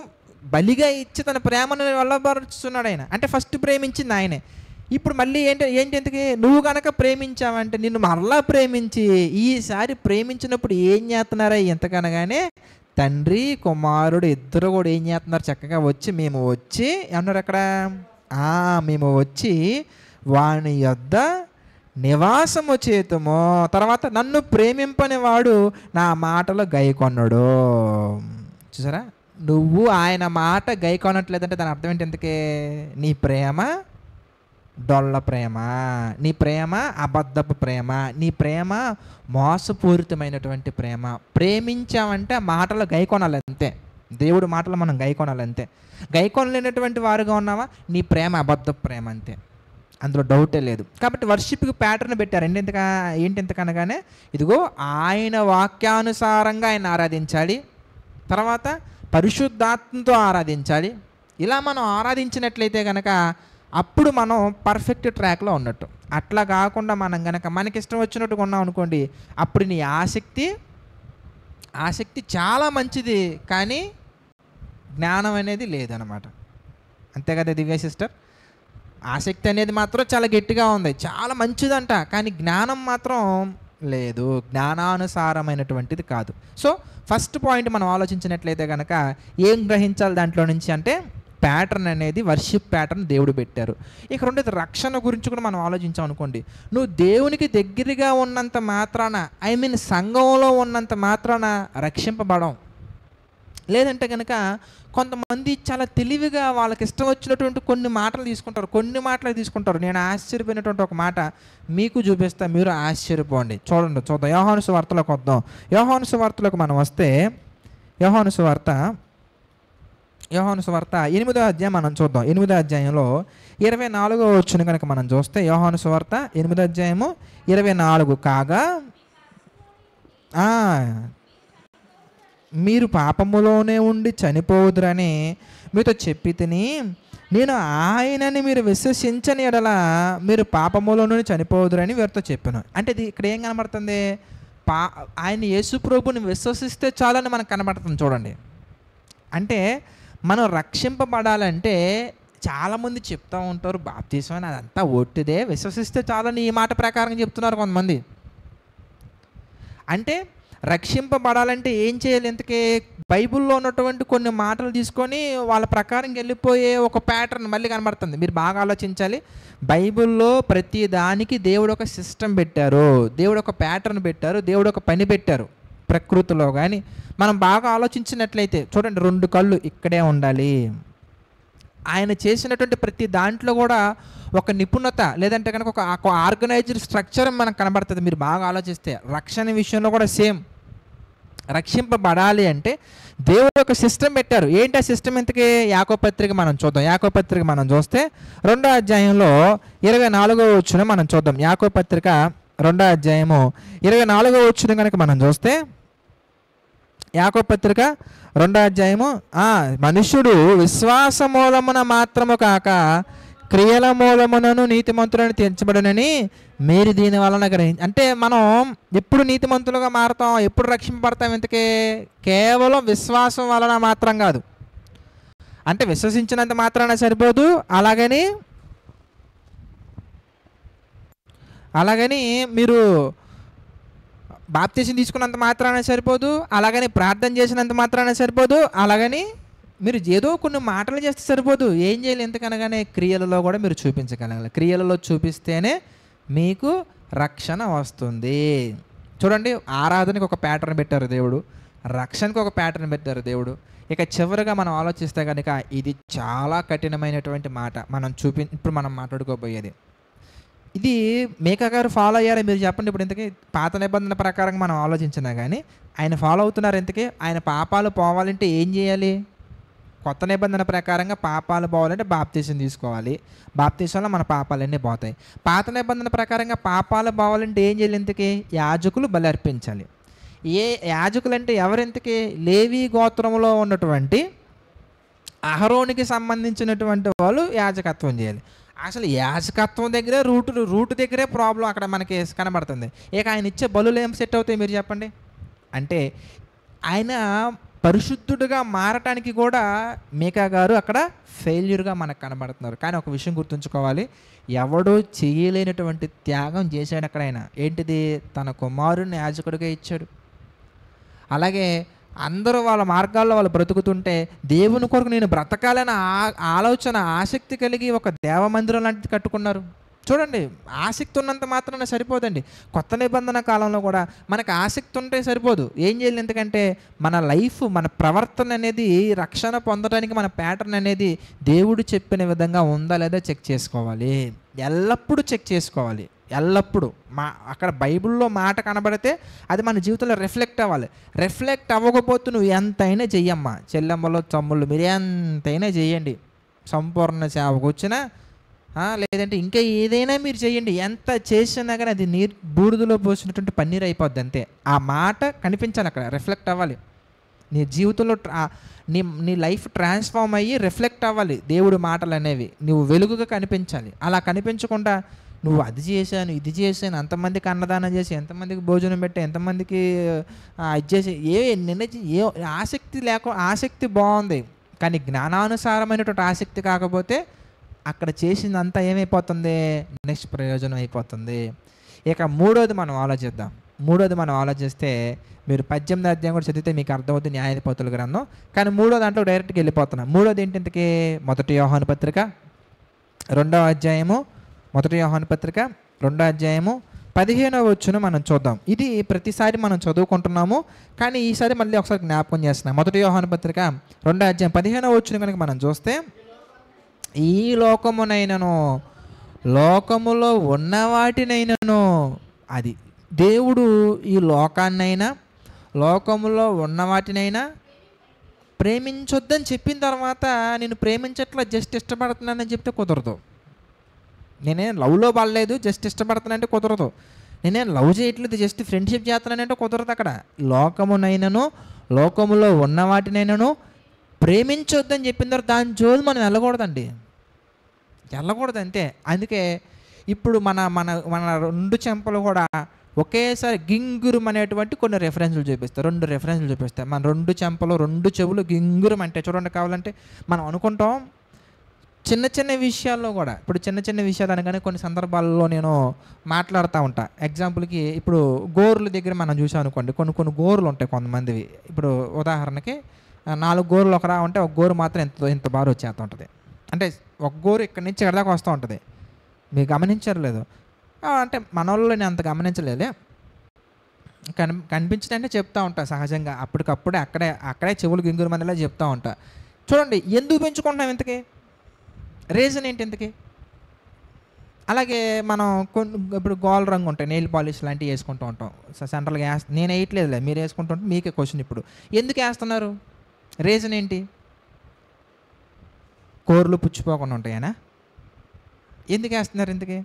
బలిగా ఇచ్చి తన ప్రేమను వెళ్ళబరుచుతున్నాడు ఆయన. అంటే ఫస్ట్ ప్రేమించింది ఆయనే. ఇప్పుడు మళ్ళీ ఏంటి ఎందుకు? నువ్వు కనుక ప్రేమించావంటే నిన్ను మరలా ప్రేమించి ఈసారి ప్రేమించినప్పుడు ఏం చేస్తున్నారా ఎంతకనగానే తండ్రి కుమారుడు ఇద్దరు కూడా ఏం చేస్తున్నారు? చక్కగా మేము వచ్చి ఏమన్నారు అక్కడ? మేము వచ్చి వాని యొద్ద నివాసము చేతుము. తర్వాత నన్ను ప్రేమింపని వాడు నా మాటలు గైకొన్నాడు. చూసారా? నువ్వు ఆయన మాట గైకొనట్లేదంటే దాని అర్థం ఏంటి? ఎందుకే? నీ ప్రేమ డొల్ల ప్రేమ, నీ ప్రేమ అబద్ధపు ప్రేమ, నీ ప్రేమ మోసపూరితమైనటువంటి ప్రేమ. ప్రేమించామంటే మాటలు గైకొనాలి అంతే. దేవుడి మాటలు మనం గైకొనాలి అంతే. గైకొనలేనటువంటి వారుగా ఉన్నావా, నీ ప్రేమ అబద్ధపు ప్రేమ అంతే, అందులో డౌటే లేదు. కాబట్టి వర్షిప్కి ప్యాటర్న్ పెట్టారు. ఏంటి ఎంతకనగానే ఇదిగో ఆయన వాక్యానుసారంగా ఆయన ఆరాధించాలి, తర్వాత పరిశుద్ధాత్మతో ఆరాధించాలి. ఇలా మనం ఆరాధించినట్లయితే కనుక అప్పుడు మనం పర్ఫెక్ట్ ట్రాక్లో ఉన్నట్టు. అట్లా కాకుండా మనం కనుక మనకిష్టం వచ్చినట్టుగా ఉన్నాం అనుకోండి, అప్పుడు నీ ఆసక్తి చాలా మంచిది, కానీ జ్ఞానం అనేది లేదనమాట. అంతే కదా దివ్య సిస్టర్? ఆసక్తి అనేది మాత్రం చాలా గట్టిగా ఉంది, చాలా మంచిదంట, కానీ జ్ఞానం మాత్రం లేదు, జ్ఞానానుసారమైనటువంటిది కాదు. సో ఫస్ట్ పాయింట్ మనం ఆలోచించినట్లయితే కనుక ఏం గ్రహించాలి దాంట్లో నుంచి అంటే ప్యాటర్న్ అనేది, వర్షిప్ ప్యాటర్న్ దేవుడు పెట్టారు. ఇక రెండోది రక్షణ గురించి కూడా మనం ఆలోచించాం అనుకోండి. నువ్వు దేవునికి దగ్గరగా ఉన్నంత మాత్రాన, సంఘంలో ఉన్నంత మాత్రాన రక్షింపబడం. లేదంటే కనుక కొంతమంది చాలా తెలివిగా వాళ్ళకి ఇష్టం వచ్చినటువంటి కొన్ని మాటలు తీసుకుంటారు. నేను ఆశ్చర్యపోయినటువంటి ఒక మాట మీకు చూపిస్తా, మీరు ఆశ్చర్యపోండి. చూద్దాం. యోహాను సువార్తలోకి వద్దాం. యోహాను సువార్తలోకి మనం వస్తే యోహాను సువార్త 8వ అధ్యాయం మనం చూద్దాం. 8వ అధ్యాయంలో 24వ వచనం కనుక మనం చూస్తే, యోహాను సువార్త 8వ అధ్యాయము 24. కాగా మీరు పాపములోనే ఉండి చనిపోవుదురని మీతో చెప్పి తిని, నేను ఆయనని మీరు విశ్వసించని ఎడల మీరు పాపములో నుండి చనిపోవుదురని వీరితో చెప్పాను. అంటే ఇది ఇక్కడ ఏం కనబడుతుంది? ఆయన యేసు ప్రభుని విశ్వసిస్తే చాలని మనకు కనబడుతుంది. చూడండి, అంటే మనం రక్షింపబడాలంటే చాలామంది చెప్తూ ఉంటారు బాప్తిసం అని, అదంతా ఒట్టిదే, విశ్వసిస్తే చాలని ఈ మాట ప్రకారం చెప్తున్నారు కొంతమంది. అంటే రక్షింపబడాలంటే ఏం చేయాలి? ఇంతకీ బైబిల్లో ఉన్నటువంటి కొన్ని మాటలు తీసుకొని వాళ్ళ ప్రకారం వెళ్ళిపోయే ఒక ప్యాటర్న్ మళ్ళీ కనబడుతుంది. మీరు బాగా ఆలోచించాలి. బైబిల్లో ప్రతి దానికి దేవుడు ఒక సిస్టమ్ పెట్టారు, దేవుడు ఒక ప్యాటర్న్ పెట్టారు, దేవుడు ఒక పని పెట్టారు. ప్రకృతిలో కానీ మనం బాగా ఆలోచించినట్లయితే చూడండి, 2 కళ్ళు ఇక్కడే ఉండాలి. ఆయన చేసినటువంటి ప్రతి దాంట్లో కూడా ఒక నిపుణత, లేదంటే కనుక ఒక ఆర్గనైజ్డ్ స్ట్రక్చర్ మనకు కనబడుతుంది. మీరు బాగా ఆలోచిస్తే రక్షణ విషయంలో కూడా సేమ్. రక్షింపబడాలి అంటే దేవుడు ఒక సిస్టమ్ పెట్టారు. ఏంటి ఆ సిస్టమ్? ఇంతకీ యాకోబు పత్రిక మనం చూద్దాం. యాకోబు పత్రిక మనం చూస్తే 2వ అధ్యాయంలో 24వ వచనం మనం చూద్దాం. యాకోబు పత్రిక 2 కనుక మనం చూస్తే, యాకోబు పత్రిక 2 మనుష్యుడు విశ్వాస మూలమున మాత్రము కాక క్రియల మూలమునను నీతిమంతులను తీర్చబడునని మీరు దీని వలన అంటే మనం ఎప్పుడు నీతిమంతులుగా మారుతాం, ఎప్పుడు రక్షింపబడతాం, ఇంతకే కేవలం విశ్వాసం వలన మాత్రం కాదు. అంటే విశ్వసించినంత మాత్రాన సరిపోదు, అలాగని మీరు బాప్తిసం తీసుకున్నంత మాత్రాన సరిపోదు, అలాగని ప్రార్థన చేసినంత మాత్రాన సరిపోదు, అలాగని మీరు ఏదో కొన్ని మాటలు చేస్తే సరిపోదు. ఏం చేయాలి? ఎందుకనగానే క్రియలలో కూడా మీరు చూపించగలగాలి. క్రియలలో చూపిస్తేనే మీకు రక్షణ వస్తుంది. చూడండి, ఆరాధనకి ఒక ప్యాటర్న్ పెట్టారు దేవుడు, రక్షణకు ఒక ప్యాటర్న్ పెట్టారు దేవుడు. ఇక చివరిగా మనం ఆలోచిస్తే కనుక ఇది చాలా కఠినమైనటువంటి మాట ఇప్పుడు మనం మాట్లాడుకోబోయేది. ఇది మేకా గారు ఫాలో అయ్యారా మీరు చెప్పండి. ఇప్పుడు ఇంతకీ పాత నిబంధన ప్రకారం మనం ఆలోచించినా కానీ ఆయన ఫాలో అవుతున్నారు. ఇంతకీ ఆయన పాపాలు పోవాలంటే ఏం చేయాలి? కొత్త నిబంధన ప్రకారంగా పాపాలు పోవాలంటే బాప్తీసం తీసుకోవాలి. బాప్తీసంలో మన పాపాలన్నీ పోతాయి. పాత నిబంధన ప్రకారంగా పాపాలు పోవాలంటే ఏం చేయాలి? ఇంతకీ యాజకులు బలి అర్పించాలి. ఏ యాజకులు అంటే ఎవరింతకీ? లేవి గోత్రంలో ఉన్నటువంటి అహరోనికి సంబంధించినటువంటి వాళ్ళు యాజకత్వం చేయాలి. అసలు యాజకత్వం దగ్గరే రూట్ దగ్గరే ప్రాబ్లం అక్కడ మనకి కనబడుతుంది. ఇక ఆయన ఇచ్చే బలులు ఏం సెట్ అవుతాయి మీరు చెప్పండి. అంటే ఆయన పరిశుద్ధుడిగా మారటానికి కూడా మీకా గారు అక్కడ ఫెయిల్యూర్గా మనకు కనబడుతున్నారు. కానీ ఒక విషయం గుర్తుంచుకోవాలి, ఎవడో చేయలేనటువంటి త్యాగం చేశాడు అక్కడ ఆయన. ఏంటిది? తన కుమారుడిని యాజకుడిగా ఇచ్చాడు. అలాగే అందరూ వాళ్ళ మార్గాల్లో వాళ్ళు బ్రతుకుతుంటే దేవుని కొరకు నేను బ్రతకాలన్న ఆలోచన, ఆసక్తి కలిగి ఒక దేవమందిరం లాంటిది కట్టుకున్నారు. చూడండి, ఆసక్తి ఉన్నంత మాత్రాన సరిపోదండి. కొత్త నిబంధన కాలంలో కూడా మనకు ఆసక్తి ఉంటే సరిపోదు. ఏం చేయాలి? ఎందుకంటే మన లైఫ్, మన ప్రవర్తన అనేది రక్షణ పొందడానికి మన ప్యాటర్న్ అనేది దేవుడు చెప్పిన విధంగా ఉందా లేదా చెక్ చేసుకోవాలి. ఎల్లప్పుడూ చెక్ చేసుకోవాలి. ఎల్లప్పుడూ అక్కడ బైబిల్లో మాట కనబడితే అది మన జీవితంలో రిఫ్లెక్ట్ అవ్వాలి. రిఫ్లెక్ట్ అవ్వకపోతే నువ్వు ఎంతైనా చెయ్యమ్మా, చెల్లెమ్మలో తమ్ముళ్ళు మీరు ఎంతైనా చేయండి, సంపూర్ణ సేవకు వచ్చినా లేదంటే ఇంకా ఏదైనా మీరు చేయండి, ఎంత చేసినా కానీ అది బూడిదలో పోసినటువంటి పన్నీరు అయిపోద్ది అంతే. ఆ మాట కనిపించాలి, అక్కడ రిఫ్లెక్ట్ అవ్వాలి. నీ జీవితంలో నీ లైఫ్ ట్రాన్స్ఫార్మ్ అయ్యి రిఫ్లెక్ట్ అవ్వాలి. దేవుడి మాటలు అనేవి నువ్వు వెలుగుగా కనిపించాలి. అలా కనిపించకుండా నువ్వు అది చేశాను, ఇది చేశాను, అంతమందికి అన్నదానం చేసి, ఎంతమందికి భోజనం పెట్టి, ఎంతమందికి ఇది చేసి, ఆసక్తి బాగుంది కానీ జ్ఞానానుసారమైనటువంటి ఆసక్తి కాకపోతే అక్కడ చేసిందంతా ఏమైపోతుంది? నిష్ప్రయోజనం అయిపోతుంది. ఇక మూడోది మనం ఆలోచిస్తే మీరు 18వ అధ్యాయం కూడా చదివితే మీకు అర్థమవుతుంది, న్యాయాధిపతుల గ్రంథం. కానీ మూడో దాంట్లో డైరెక్ట్గా వెళ్ళిపోతున్నాం. మూడోది ఏంటి? ఇంతకీ 1 యోహాను పత్రిక 2వ అధ్యాయము, 1 యోహాను పత్రిక 2వ అధ్యాయము 15వ వచనం మనం చూద్దాం. ఇది ప్రతిసారి మనం చదువుకుంటున్నాము కానీ ఈసారి మళ్ళీ ఒకసారి జ్ఞాపకం చేస్తున్నాం. 1 యోహాను పత్రిక 2వ అధ్యాయం 15వ వచనం కనుక మనం చూస్తే, ఈ లోకమునైనను లోకములో ఉన్న వాటినైనను, అది దేవుడు ఈ లోకాన్నైనా లోకములో ఉన్న వాటినైనా ప్రేమించొద్దని చెప్పిన తర్వాత నేను ప్రేమించట్లా జస్ట్ ఇష్టపడుతున్నానని చెప్తే కుదరదు. నేనేం లవ్లో పడలేదు జస్ట్ ఇష్టపడుతున్నానంటే కుదరదు. నేనేం లవ్ చేయట్లేదు జస్ట్ ఫ్రెండ్షిప్ చేస్తున్నానంటే కుదరదు. అక్కడ లోకమునైనను లోకములో ఉన్న వాటినైనను ప్రేమించొద్దని చెప్పిన తర్వాత దాని జోలు మనం వెళ్ళకూడదు అంతే. అందుకే ఇప్పుడు మన మన మన 2 చెంపలు కూడా ఒకేసారి గింగురం అనేటువంటి కొన్ని రెఫరెన్స్లు చూపిస్తాయి. 2 రెఫరెన్స్లు చూపిస్తాయి. మన 2 చెంపలు 2 చెవులు గింగురం అంటే చూడండి. కావాలంటే మనం అనుకుంటాం చిన్న చిన్న విషయాల్లో కూడా. ఇప్పుడు చిన్న చిన్న విషయాలు అనగానే కొన్ని సందర్భాల్లో నేను మాట్లాడుతూ ఉంటా. ఎగ్జాంపుల్కి ఇప్పుడు గోర్ల దగ్గర మనం చూసాం అనుకోండి, కొన్ని గోర్లు ఉంటాయి కొంతమందివి. ఇప్పుడు ఉదాహరణకి 4 గోర్లు ఒకరా ఉంటే ఒక గోరు మాత్రం ఇంత బాగా వచ్చేస్తూ ఉంటుంది. అంటే ఒక గోరు ఇక్కడి నుంచి ఎక్కడిదాకా వస్తూ ఉంటుంది. మీరు గమనించారు లేదు? అంటే మన వాళ్ళు నేను అంత గమనించలేదే, కనిపించిందంటే చెప్తా ఉంటా సహజంగా. అప్పటికప్పుడే అక్కడే చెవులు గింగురు మనలా చెప్తా ఉంటా. చూడండి, ఎందుకు పెంచుకుంటున్నాం ఇంతకీ? రీజన్ ఏంటి ఇంతకీ? అలాగే మనం ఇప్పుడు గోల్ రంగు ఉంటాయి, నెయిల్ పాలిష్ లాంటివి వేసుకుంటూ ఉంటాం. సెంట్రల్గా నేను వేయట్లేదులే, మీరు వేసుకుంటుంటే మీకే క్వశ్చన్. ఇప్పుడు ఎందుకు వేస్తున్నారు? రీజన్ ఏంటి? కోర్లు పుచ్చిపోకుండా ఉంటాయనా? ఎందుకు వేస్తున్నారు ఇంతకీ?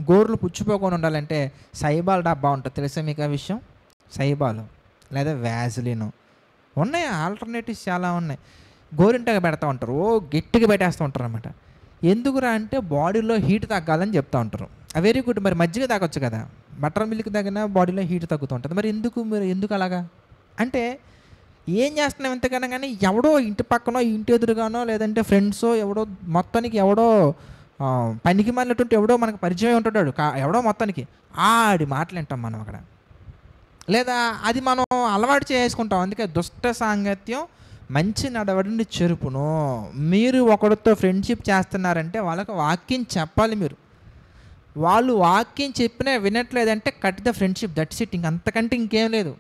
గోర్లు పుచ్చిపోకుండా ఉండాలంటే సైబాల్ డబ్బా ఉంటుంది, తెలుసా మీకు ఆ విషయం? సైబాలు లేదా వ్యాజిలిన్ ఉన్నాయి, ఆల్టర్నేటివ్స్ చాలా ఉన్నాయి. గోరింటగా పెడతా ఉంటారు, ఓ గట్టిగా పెట్టేస్తూ ఉంటారు అనమాట. ఎందుకురా అంటే బాడీలో హీట్ తగ్గాలని చెప్తూ ఉంటారు. Very good. మరి మజ్జిగ తాగొచ్చు కదా, బటర్ మిల్క్ తగ్గినా బాడీలో హీట్ తగ్గుతూ ఉంటుంది. మరి ఎందుకు అలాగా అంటే ఏం చేస్తున్నాం ఎంతకన్నా కానీ ఎవడో ఇంటి పక్కనో ఇంటి ఎదురుగానో లేదంటే ఫ్రెండ్సో ఎవడో మొత్తానికి ఎవడో పనికి మాలినటువంటి ఎవడో మనకు పరిచయం ఉంటున్నాడు ఎవడో మొత్తానికి ఆడి మాటలు వింటాం మనం అక్కడ, లేదా అది మనం అలవాటు చేసుకుంటాం. అందుకే దుష్ట సాంగత్యం మంచి నడవడిని చెరుపును. మీరు ఒకరితో ఫ్రెండ్షిప్ చేస్తున్నారంటే వాళ్ళకి వాక్యం చెప్పాలి. మీరు వాళ్ళు వాక్యం చెప్పినా వినట్లేదంటే cut the friendship, that's it. అంతకంటే ఇంకేం లేదు.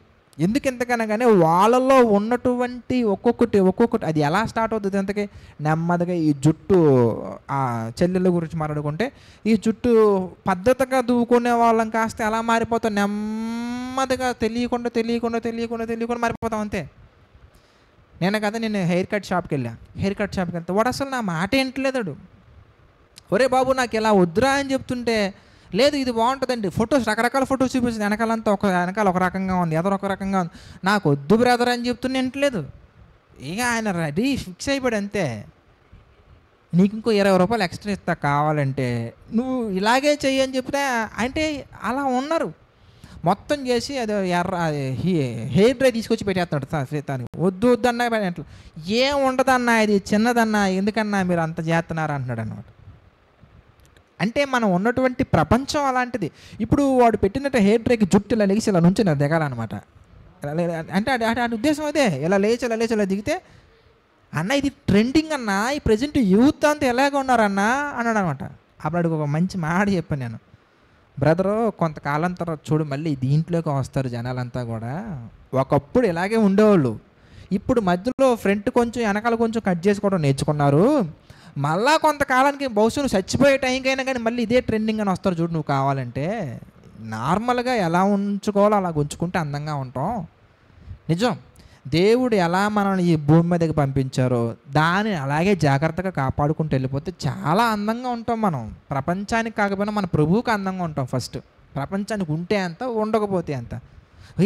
ఎందుకు ఎంతకన్నా కానీ వాళ్ళలో ఉన్నటువంటి ఒక్కొక్కటి అది ఎలా స్టార్ట్ అవుతుంది అంతకే నెమ్మదిగా. ఈ జుట్టు ఆ చెల్లెళ్ళ గురించి మాట్లాడుకుంటే ఈ జుట్టు పద్ధతిగా దువ్వుకునే వాళ్ళం కాస్త ఎలా మారిపోతాం, నెమ్మదిగా తెలియకుండా మారిపోతాం అంతే. నేను హెయిర్ కట్ షాప్కి వెళ్తే వాడు అసలు నా మాట ఏంటలేదాడు. ఒరే బాబు నాకు ఇలా వద్దురా అని చెప్తుంటే, లేదు ఇది బాగుంటుందండి, ఫొటోస్ రకరకాల ఫొటోస్ చూపిస్తుంది, వెనకాల ఒక రకంగా ఉంది, ఎదరు ఒక రకంగా ఉంది, నాకు వద్దు బ్రదర్ అని చెప్తున్నా వింటలేదు. ఇక ఆయన రెడీ ఫిక్స్ అయిపోయాడు అంతే. నీకు ఇంకో 20 రూపాయలు ఎక్స్ట్రా ఇస్తా కావాలంటే నువ్వు ఇలాగే చెయ్యి అని చెప్తే, అంటే అలా ఉన్నారు. మొత్తం చేసి అది హెయిర్ డ్రై తీసుకొచ్చి పెట్టేస్తున్నాడు తనకి. వద్దు అన్నా అట్లా ఏం ఉండదన్నా, ఇది చిన్నదన్నా, ఎందుకన్నా మీరు అంత చేస్తున్నారు అంటున్నాడు అన్నమాట. అంటే మనం ఉన్నటువంటి ప్రపంచం అలాంటిది. ఇప్పుడు వాడు పెట్టినట్టు హెయిర్ డ్రైకి జుట్టు ఇలా లేచి ఇలా నుంచి దిగాలన్నమాట. అంటే అది ఉద్దేశం అదే, ఇలా లేచి ఇలా దిగితే అన్న ఇది ట్రెండింగ్ అన్న, ఈ ప్రజెంట్ యూత్ అంతా ఎలాగ ఉన్నారన్నా అన్నాడు అనమాట. అప్పుడు ఒక మంచి మాట చెప్పాను నేను, బ్రదరు కొంతకాలం తర్వాత చూడు మళ్ళీ దీంట్లోకి వస్తారు జనాలంతా కూడా. ఒకప్పుడు ఇలాగే ఉండేవాళ్ళు, ఇప్పుడు మధ్యలో ఫ్రంట్ కొంచెం వెనకాల కొంచెం కట్ చేసుకోవడం నేర్చుకున్నారు. మళ్ళా కొంతకాలానికి బహుశా నువ్వు చచ్చిపోయే టైంకైనా కానీ మళ్ళీ ఇదే ట్రెండింగ్ అని వస్తారు చూడు. నువ్వు కావాలంటే నార్మల్గా ఎలా ఉంచుకోవాలో అలా ఉంచుకుంటే అందంగా ఉంటాం. నిజం, దేవుడు ఎలా మనల్ని ఈ భూమి మీదకి పంపించారో దాన్ని అలాగే జాగ్రత్తగా కాపాడుకుంటూ వెళ్ళిపోతే చాలా అందంగా ఉంటాం మనం. ప్రపంచానికి కాకపోయినా మన ప్రభువుకి అందంగా ఉంటాం. ఫస్ట్ ప్రపంచానికి ఉంటే అంత, ఉండకపోతే అంత.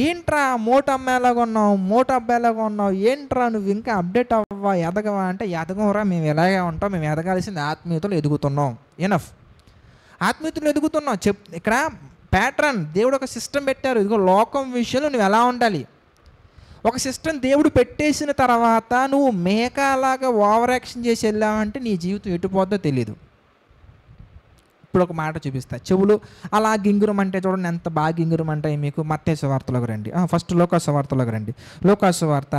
ఏంట్రా మోటు అమ్మాయిలాగా ఉన్నావు, ఏంట్రా నువ్వు ఇంకా అప్డేట్ అవ్వవా, ఎదగవా అంటే ఎదగవరా, మేము ఎలాగే ఉంటాం, మేము ఎదగాల్సింది ఆత్మీయతలు ఎదుగుతున్నాం. ఎనఫ్ ఆత్మీయతలు ఎదుగుతున్నాం. ఇక్కడ ప్యాటర్న్ దేవుడు ఒక సిస్టమ్ పెట్టారు. ఇదిగో లోకం విషయంలో నువ్వు ఎలా ఉండాలి. ఒక సిస్టమ్ దేవుడు పెట్టేసిన తర్వాత నువ్వు మేకలాగా ఓవర్ యాక్షన్ చేసి వెళ్ళావంటే నీ జీవితం ఎటుపోద్దో తెలీదు. ఇప్పుడు ఒక మాట చూపిస్తా. చెవులు అలా గింగురం అంటే చూడండి ఎంత బాగా గింగురం అంటే మీకు. మత్తయి సువార్తలోకి రండి, ఫస్ట్ లోకా సువార్తలోకి రండి. లోకా సువార్త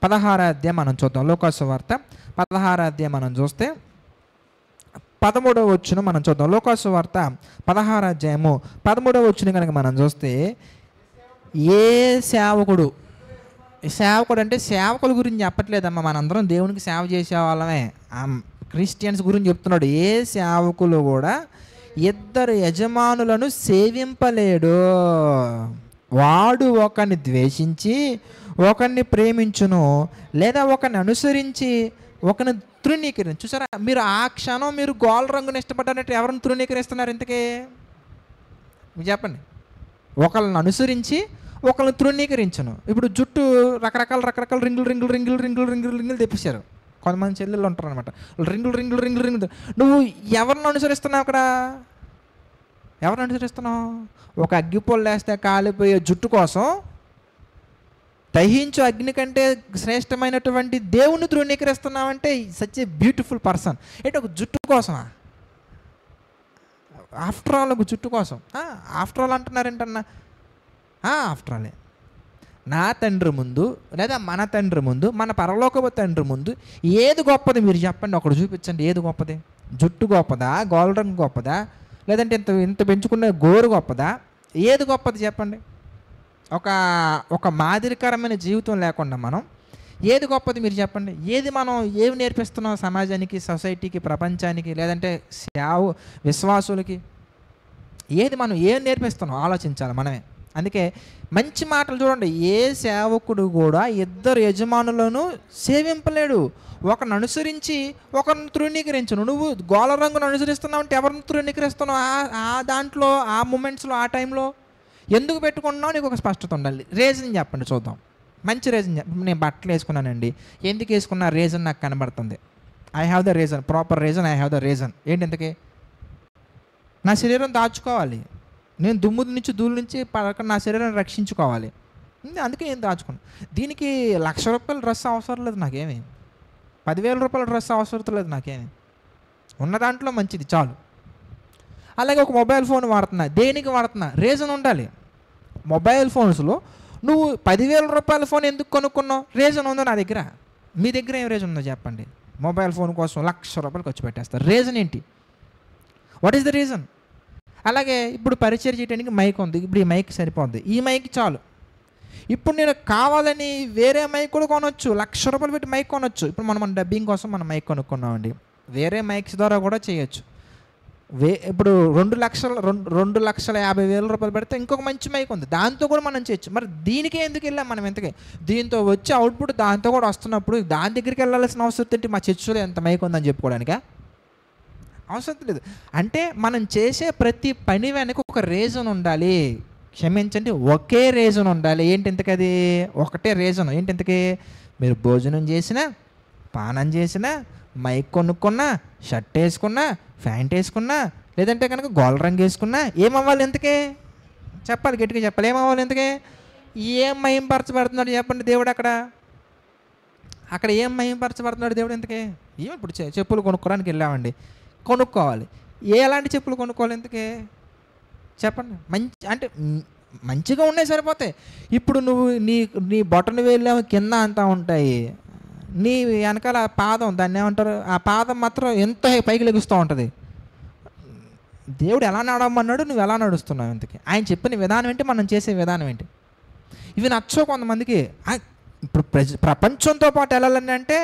16వ అధ్యాయం మనం చూద్దాం. లోకా సువార్త 16వ అధ్యాయం మనం చూస్తే 13వ వచనం మనం చూద్దాం. లోకా సువార్త 16వ అధ్యాయము 13వ వచనం కనుక మనం చూస్తే, ఏ సేవకుడు అంటే సేవకుల గురించి చెప్పట్లేదమ్మా, మనందరం దేవునికి సేవ చేసే వాళ్ళమే, క్రిస్టియన్స్ గురించి చెప్తున్నాడు. ఏ సేవకులు కూడా ఇద్దరు యజమానులను సేవింపలేడు. వాడు ఒకరిని ద్వేషించి ఒకరిని ప్రేమించును, లేదా ఒకరిని అనుసరించి ఒకరిని తృణీకరించు. చూసారా, మీరు ఆ క్షణం మీరు గోల్డ్ రంగుని ఇష్టపడ్డారంటే ఎవరిని తృణీకరిస్తున్నారు ఇంతకీ మీరు చెప్పండి. ఒకళ్ళని అనుసరించి ఒకళ్ళని తృణీకరించను. ఇప్పుడు జుట్టు రకరకాల రింగులు తెప్పించారు. కొంతమంది చెల్లెళ్ళు ఉంటారు అనమాట, రింగులు. నువ్వు ఎవరిని అనుసరిస్తున్నావు అక్కడ? ఎవరిని అనుసరిస్తున్నావు? ఒక అగ్గిపొల్లు వేస్తే కాలిపోయే జుట్టు కోసం దహించు అగ్ని కంటే శ్రేష్టమైనటువంటి దేవుని ధృవీకరిస్తున్నావంటే సచ్ ఏ బ్యూటిఫుల్ పర్సన్. ఏంటి ఒక జుట్టు కోసమా? ఆఫ్టర్ ఆల్ ఒక జుట్టు కోసం. After all అంటున్నారేంటన్నా? ఆఫ్టర్ ఆలే నా తండ్రి ముందు లేదా మన తండ్రి ముందు, మన పరలోకపు తండ్రి ముందు ఏది గొప్పది మీరు చెప్పండి, ఒకటి చూపించండి. ఏది గొప్పది? జుట్టు గొప్పదా, గోల్డ్ రంగు గొప్పదా, లేదంటే ఇంత పెంచుకునే గోరు గొప్పదా? ఏది గొప్పది చెప్పండి? ఒక మాదిరికరమైన జీవితం లేకుండా మనం ఏది గొప్పది మీరు చెప్పండి? ఏమి నేర్పిస్తున్నాం సమాజానికి, సొసైటీకి, ప్రపంచానికి, లేదంటే విశ్వాసులకి? ఏది మనం ఏం నేర్పిస్తున్నాం ఆలోచించాలి మనమే. అందుకే మంచి మాటలు చూడండి, ఏ సేవకుడు కూడా ఇద్దరు యజమానులను సేవింపలేడు. ఒకరిని అనుసరించి ఒకరిని తృణీకరించను. నువ్వు గోళ రంగును అనుసరిస్తున్నావు అంటే ఎవరిని తృణీకరిస్తున్నావు? ఆ దాంట్లో, ఆ మూమెంట్స్లో, ఆ టైంలో ఎందుకు పెట్టుకుంటున్నావు? నీకు ఒక స్పష్టత ఉండాలి. రీజన్ చెప్పండి చూద్దాం. మంచి రీజన్ నేను బట్టలు వేసుకున్నానండి, ఎందుకు వేసుకున్న రీజన్ నాకు కనబడుతుంది. I have the reason, proper reason, I have the reason. ఏంటి ఇంతకీ? నా శరీరం దాచుకోవాలి, నేను దుమ్ము నుంచి ధూళి నుంచి పడకుండా నా శరీరాన్ని రక్షించుకోవాలి, అందుకే నేను దాచుకున్నాను. దీనికి ₹1,00,000 డ్రెస్ అవసరం లేదు నాకేమి, ₹10,000 డ్రెస్ అవసరం లేదు నాకేమి. ఉన్న దాంట్లో మంచిది చాలు. అలాగే ఒక మొబైల్ ఫోన్ వాడుతున్నా, దేనికి వాడుతున్నా? రీజన్ ఉండాలి. మొబైల్ ఫోన్స్లో నువ్వు ₹10,000 ఫోన్ ఎందుకు కొనుక్కున్నావు? రీజన్ ఉందో నా దగ్గర. మీ దగ్గర ఏం రీజన్ ఉందో చెప్పండి. మొబైల్ ఫోన్ కోసం ₹1,00,000 ఖర్చు పెట్టేస్తారు. రీజన్ ఏంటి? What is the reason? అలాగే ఇప్పుడు పరిచయం చేయడానికి మైక్ ఉంది, ఇప్పుడు ఈ మైక్ సరిపోద్ది, ఈ మైక్ చాలు. ఇప్పుడు నేను కావాలని వేరే మైక్ కూడా కొనొచ్చు, ₹1,00,000 పెట్టి మైక్ కొనొచ్చు. ఇప్పుడు మనం డబ్బింగ్ కోసం మనం మైక్ కొనుక్కున్నామండి, వేరే మైక్స్ ద్వారా కూడా చేయొచ్చు. ఇప్పుడు ₹2,50,000 పెడితే ఇంకొక మంచి మైక్ ఉంది, దాంతో కూడా మనం చేయొచ్చు. మరి దీనికే ఎందుకు వెళ్ళాం మనం? ఎంతకే దీంతో వచ్చే అవుట్పుట్ దాంతో కూడా వస్తున్నప్పుడు దాని దగ్గరికి వెళ్ళాల్సిన అవసరం ఏంటి? మా చర్చిలో ఎంత మైక్ ఉందని చెప్పుకోవడానికా? అవసరం లేదు. అంటే మనం చేసే ప్రతి పని వెనక ఒక రీజన్ ఉండాలి. క్షమించండి, ఒకే రీజన్ ఉండాలి. ఏంటి ఇంతకది? ఒకటే రీజన్. ఏంటి ఇంతకీ? మీరు భోజనం చేసినా, పానం చేసినా, మైక్ కొనుక్కున్నా, షర్ట్ వేసుకున్నా, ప్యాంట్ వేసుకున్నా, లేదంటే కనుక గోల్డ్ రంగు వేసుకున్నా ఏమవ్వాలి ఇంతకే? చెప్పాలి, గట్టిగా చెప్పాలి. ఏమవ్వాలి ఇంతకే? ఏం మహింపరచబడుతున్నాడు చెప్పండి దేవుడు? అక్కడ ఏం మహింపరచబడుతున్నాడు దేవుడు ఇంతకే? ఏమి? ఇప్పుడు చెప్పులు కొనుక్కోవడానికి వెళ్ళామండి, కొనుక్కోవాలి. ఎలాంటి చెప్పులు కొనుక్కోవాలి ఇంతకే? చెప్పండి. అంటే మంచిగా ఉన్నాయి సరిపోతాయి. ఇప్పుడు నువ్వు నీ బొటన వేలు కింద అంతా ఉంటాయి, నీ వెనకాల పాదం, దాన్ని ఏమంటారు, ఆ పాదం మాత్రం ఎంతో పైకి లెగుస్తూ ఉంటుంది. దేవుడు ఎలా నడవమన్నాడు, నువ్వు ఎలా నడుస్తున్నావు ఇంతకీ? ఆయన చెప్పిన విధానం ఏంటి, మనం చేసే విధానం ఏంటి? ఇవి నచ్చవు కొంతమందికి. ఇప్పుడు ప్రపంచంతో పాటు వెళ్ళాలని అంటే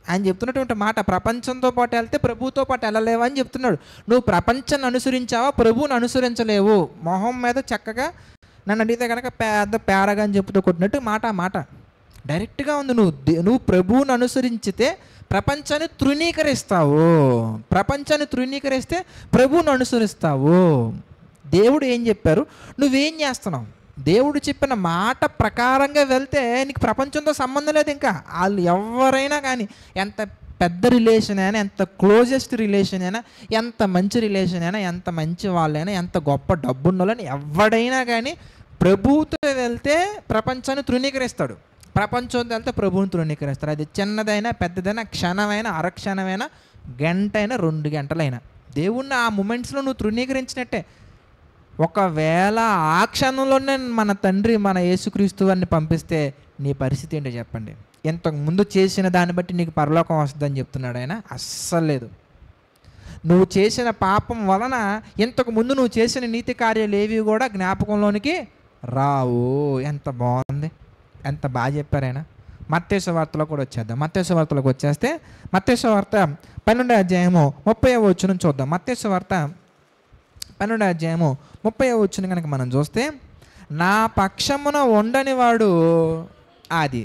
ఆయన చెప్తున్నటువంటి మాట, ప్రపంచంతో పాటు వెళ్తే ప్రభువుతో పాటు వెళ్ళలేవా అని చెప్తున్నాడు. నువ్వు ప్రపంచాన్ని అనుసరించావా, ప్రభువుని అనుసరించలేవు. మొహం మీద చక్కగా నన్ను అడిగితే కనుక పెద్ద పేరగా అని చెప్తూ కొట్టినట్టు మాట డైరెక్ట్గా ఉంది. నువ్వు ప్రభువుని అనుసరించితే ప్రపంచాన్ని తృణీకరిస్తావు, ప్రపంచాన్ని తృణీకరిస్తే ప్రభువుని అనుసరిస్తావు. దేవుడు ఏం చెప్పారు, నువ్వేం చేస్తున్నావు? దేవుడు చెప్పిన మాట ప్రకారంగా వెళ్తే నీకు ప్రపంచంతో సంబంధం లేదు. ఇంకా వాళ్ళు ఎవరైనా కానీ, ఎంత పెద్ద రిలేషన్ అయినా, ఎంత క్లోజెస్ట్ రిలేషన్ అయినా, ఎంత మంచి రిలేషన్ అయినా, ఎంత మంచి వాళ్ళైనా, ఎంత గొప్ప డబ్బున్నోళ్ళని ఎవడైనా కానీ ప్రభువుతో వెళ్తే ప్రపంచాన్ని తృణీకరిస్తాడు, ప్రపంచంతో వెళ్తే ప్రభువుని తృణీకరిస్తాడు. అది చిన్నదైనా పెద్దదైనా, క్షణమైనా అరక్షణమైనా, గంట అయినా 2 గంటలైనా దేవుణ్ణి ఆ మూమెంట్స్లో నువ్వు తృణీకరించినట్టే. ఒకవేళ ఆ క్షణంలోనే మన తండ్రి, మన యేసుక్రీస్తు వారిని పంపిస్తే నీ పరిస్థితి ఏంటో చెప్పండి? ఇంతకు ముందు చేసిన దాన్ని బట్టి నీకు పరలోకం వస్తుందని చెప్తున్నాడు ఆయన? అస్సలు లేదు. నువ్వు చేసిన పాపం వలన ఇంతకు ముందు నువ్వు చేసిన నీతి కార్యాలు ఏవి కూడా జ్ఞాపకంలోనికి రావు. ఎంత బాగుంది, ఎంత బాగా చెప్పారు ఆయన. మత్తయి సువార్తలో కూడా వచ్చేద్దాం. మత్తయి సువార్తలోకి వచ్చేస్తే మత్తయి సువార్త 12వ అధ్యాయము 30వ వచనం చూద్దాం. మత్తయి సువార్త 12వ అధ్యాయము 30వ వచనం కనుక మనం చూస్తే, నా పక్షమున ఉండని వాడు, అది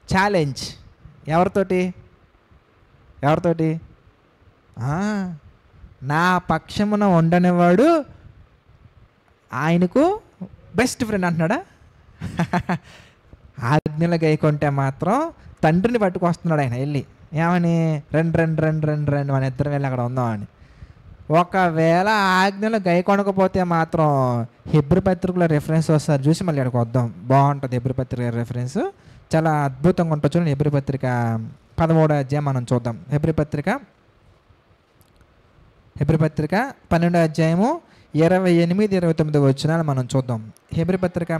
ఛాలెంజ్ ఎవరితోటి? నా పక్షమున ఉండనివాడు ఆయనకు బెస్ట్ ఫ్రెండ్ అంటున్నాడా? ఆజ్ఞలు గైకొంటే మాత్రం తండ్రిని పట్టుకొస్తున్నాడు ఆయన వెళ్ళి. ఏమని? రెండు మన ఇద్దరం వెళ్ళి అక్కడ ఉందామని. ఒకవేళ ఆజ్ఞలు గైకొనకపోతే మాత్రం హెబ్రీ పత్రికలో రెఫరెన్స్ వస్తారు, చూసి మళ్ళీ అక్కడికి వద్దాం. బాగుంటుంది హెబ్రీ పత్రిక రెఫరెన్స్, చాలా అద్భుతంగా ఉంటుంది. చూడండి, హెబ్రీ పత్రిక 13వ అధ్యాయం మనం చూద్దాం. హెబ్రీ పత్రిక 12వ అధ్యాయము 28, 29 వచనాలు మనం చూద్దాం. హెబ్రీ పత్రిక